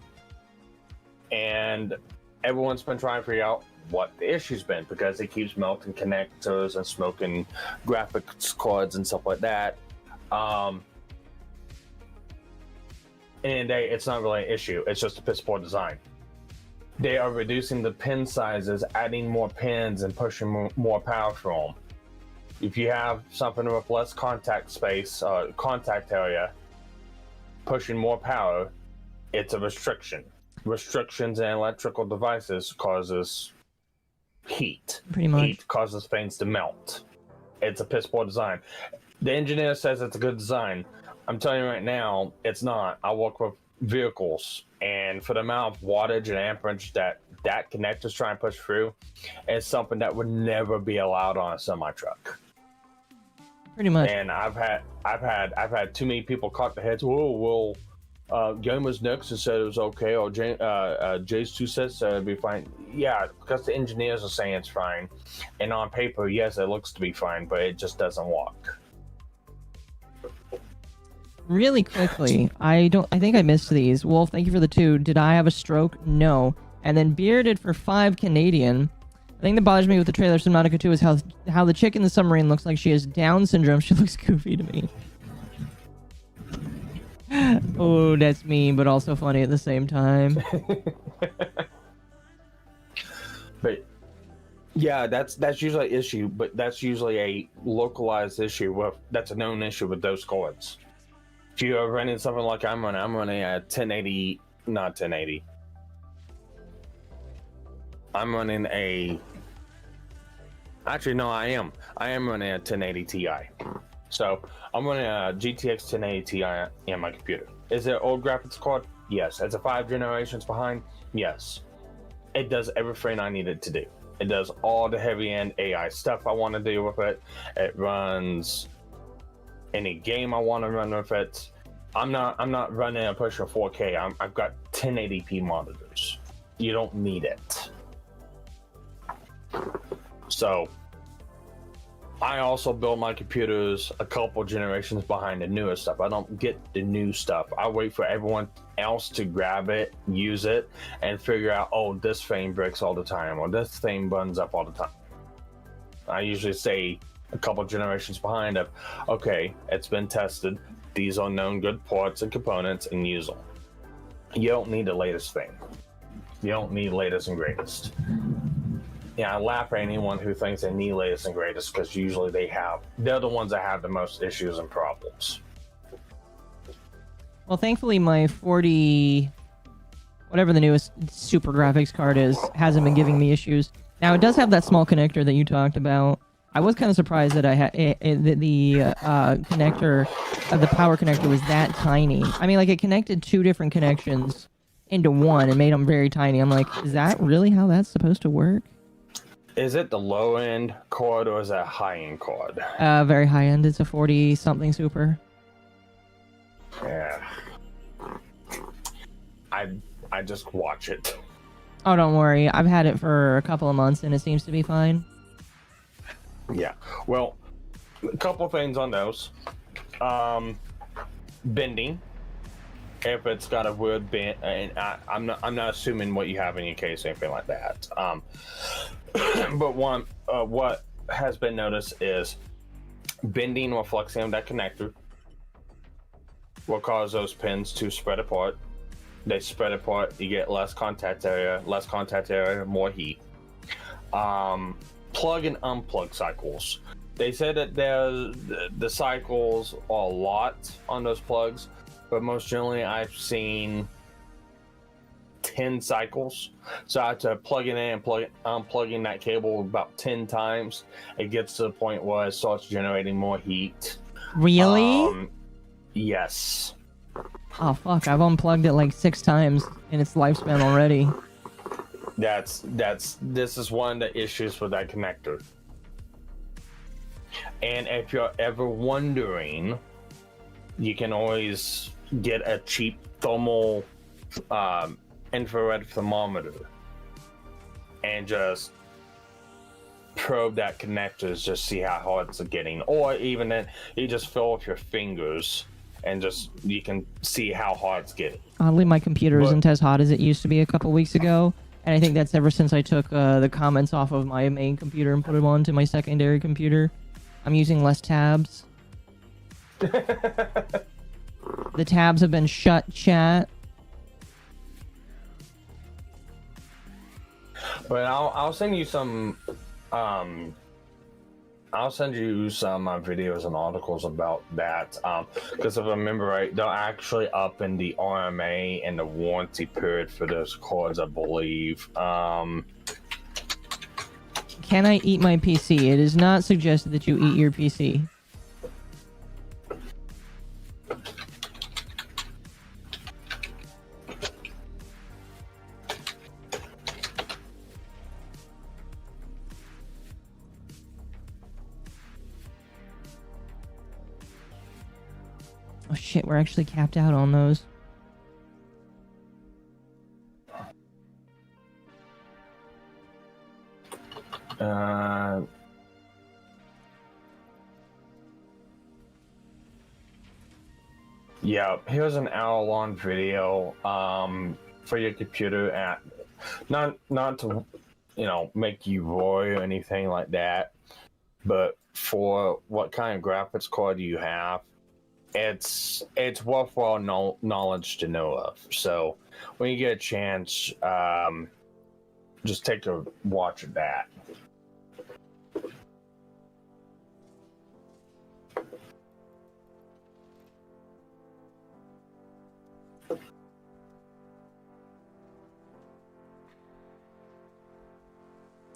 and everyone's been trying to figure out what the issue's been because it keeps melting connectors and smoking graphics cards and stuff like that. And it's not really an issue. It's just a piss poor design. They are reducing the pin sizes, adding more pins, and pushing more power through them. If you have something with less contact space, contact area, pushing more power, it's a restriction. Restrictions in electrical devices causes heat. Pretty much. Heat causes things to melt. It's a piss poor design. The engineer says it's a good design. I'm telling you right now, it's not. I work with vehicles, and for the amount of wattage and amperage that connector's trying to push through, it's something that would never be allowed on a semi-truck. Pretty much. And I've had too many people cock their heads. Whoa, well, Gamer's Nexus said it was okay, or Jay's 2 says it'd be fine. Yeah, because the engineers are saying it's fine, and on paper, yes, it looks to be fine, but it just doesn't work. Really quickly, I think I missed these. Wolf, thank you for the 2. Did I have a stroke? No. And then Bearded for 5 Canadian. The thing that bothers me with the trailer Subnautica 2 is how the chick in the submarine looks like she has Down syndrome. She looks goofy to me. Oh, that's mean, but also funny at the same time. But yeah, that's usually an issue, but that's usually a localized issue. That's a known issue with those cards. If you're running something like I'm running a 1080, not 1080. I'm running a. Actually, no, I am running a 1080 Ti. So I'm running a GTX 1080 Ti in my computer. Is it old graphics card? Yes. Is it 5 generations behind? Yes. It does everything I need it to do. It does all the heavy end AI stuff I want to do with it. It runs any game I want to run with it. I'm not running a push of 4K. I've got 1080p monitors. You don't need it. So I also build my computers a couple generations behind the newest stuff. I don't get the new stuff. I wait for everyone else to grab it, use it, and figure out, oh, this thing breaks all the time, or this thing buns up all the time. I usually say a couple generations behind of, okay, it's been tested. These are known good parts and components, and use them. You don't need the latest thing. You don't need latest and greatest. Yeah, I laugh at anyone who thinks they need latest and greatest, because usually they're the ones that have the most issues and problems. Well, thankfully my 40, whatever the newest super graphics card is, hasn't been giving me issues. Now, it does have that small connector that you talked about. I was kind of surprised that I had the connector, the power connector was that tiny. I mean, like, it connected 2 different connections into one and made them very tiny. I'm like, is that really how that's supposed to work? Is it the low end cord or is that high end cord? Very high end. It's a 40-something super. Yeah. I just watch it. Oh, don't worry. I've had it for a couple of months and it seems to be fine. Yeah. Well, a couple things on those. Bending. If it's got a weird bend, and I'm not assuming what you have in your case or anything like that. But what has been noticed is bending or flexing of that connector will cause those pins to spread apart. They spread apart, you get less contact area, more heat. Plug and unplug cycles. They said that the cycles are a lot on those plugs, but most generally I've seen 10 cycles. So I have to plug it in and unplugging that cable about 10 times. It gets to the point where it starts generating more heat. Really? Yes. Oh, fuck. I've unplugged it like 6 times in its lifespan already. This is one of the issues with that connector. And if you're ever wondering, you can always get a cheap thermal infrared thermometer and just probe that connector, just see how hot it's getting. Or even then, you just feel with your fingers and just you can see how hot it's getting. Oddly, my computer isn't as hot as it used to be a couple weeks ago. And I think that's ever since I took the comments off of my main computer and put them onto my secondary computer. I'm using less tabs. The tabs have been shut, chat. But I'll send you some I'll send you some videos and articles about that. Because if I remember right, they're actually up in the RMA and the warranty period for those cards, I believe. Can I eat my PC? It is not suggested that you eat your PC. Oh shit, we're actually capped out on those. Yeah, here's an hour-long video for your computer at not to make you roar or anything like that, but for what kind of graphics card you have, it's worthwhile knowledge to know of. So when you get a chance, just take a watch of that.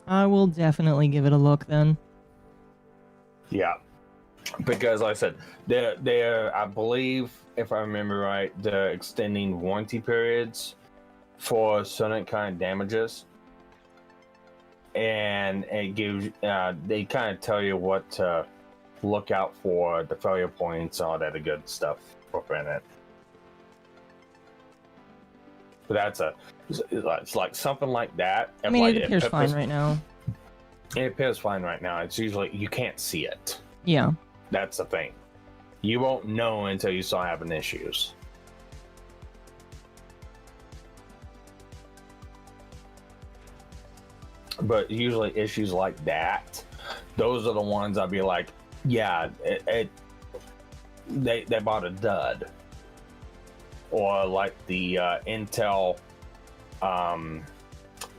I will definitely give it a look then. Yeah, because like I said, they're I believe, if I remember right, they're extending warranty periods for certain kind of damages, and it gives they kind of tell you what to look out for, the failure points, all that good stuff within it. But it's like something like that. I mean, like, it appears fine right now. It appears fine right now. It's usually, you can't see it. Yeah. That's the thing. You won't know until you start having issues. But usually issues like that, those are the ones I'd be like, yeah, they bought a dud. Or like the Intel i5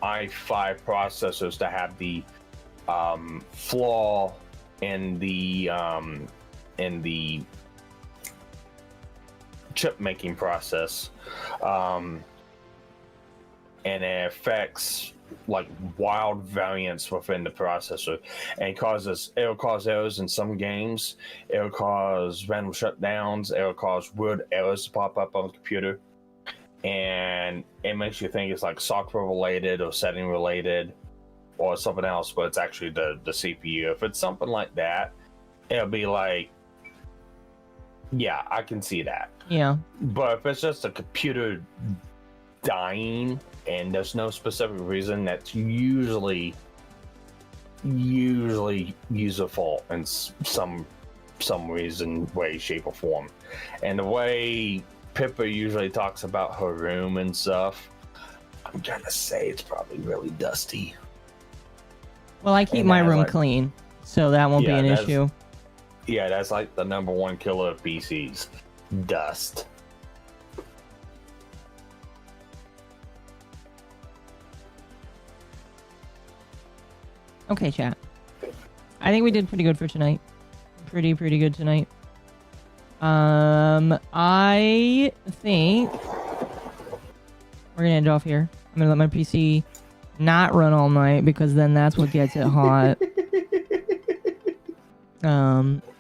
processors that have the flaw in the chip making process, and it affects like wild variance within the processor, and it'll cause errors in some games. It'll cause random shutdowns. It'll cause weird errors to pop up on the computer, and it makes you think it's like software related or setting related or something else, but it's actually the CPU. If it's something like that, it'll be like, yeah, I can see that. Yeah. But if it's just a computer dying and there's no specific reason, that's usually user fault in some reason, way, shape, or form. And the way Pippa usually talks about her room and stuff, I'm gonna say it's probably really dusty. Well, I keep my room clean, so that won't be an issue. Yeah, that's like the number one killer of PCs. Dust. Okay, chat. I think we did pretty good for tonight. Pretty good tonight. I think we're gonna end off here. I'm gonna let my PC not run all night, because then that's what gets it hot.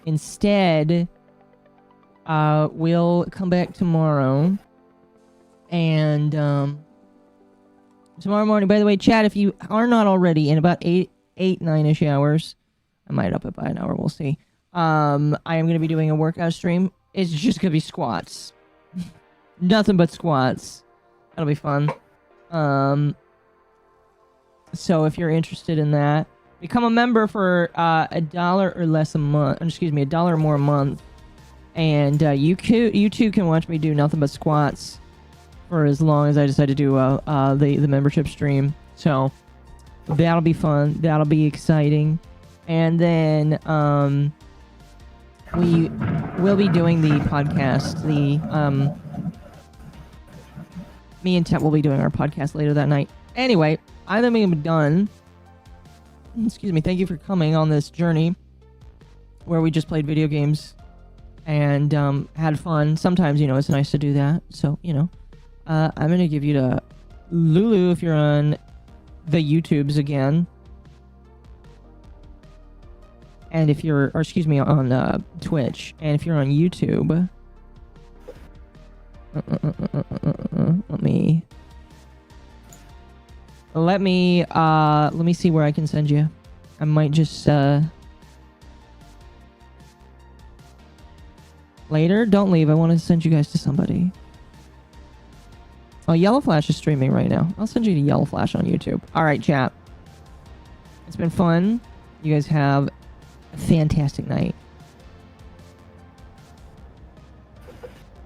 Instead, we'll come back tomorrow. And tomorrow morning, by the way, chat, if you are not already, in about 9-ish hours, I might up it by an hour, we'll see. I am going to be doing a workout stream. It's just going to be squats. Nothing but squats. That'll be fun. So if you're interested in that, become a member for $1 or less a month. Excuse me, $1 or more a month. And you too can watch me do nothing but squats for as long as I decide to do the membership stream. So that'll be fun. That'll be exciting. And then we will be doing the podcast. Me and Tet will be doing our podcast later that night. Anyway, I think I'm done. Excuse me. Thank you for coming on this journey where we just played video games and had fun. Sometimes, it's nice to do that. So, I'm going to give you to Lulu if you're on the YouTubes again. And if you're, or excuse me, on Twitch. And if you're on YouTube, let me see where I can send you. I might just later. Don't leave. I want to send you guys to somebody. Oh, Yellow Flash is streaming right now. I'll send you to Yellow Flash on YouTube. All right, chat. It's been fun. You guys have a fantastic night.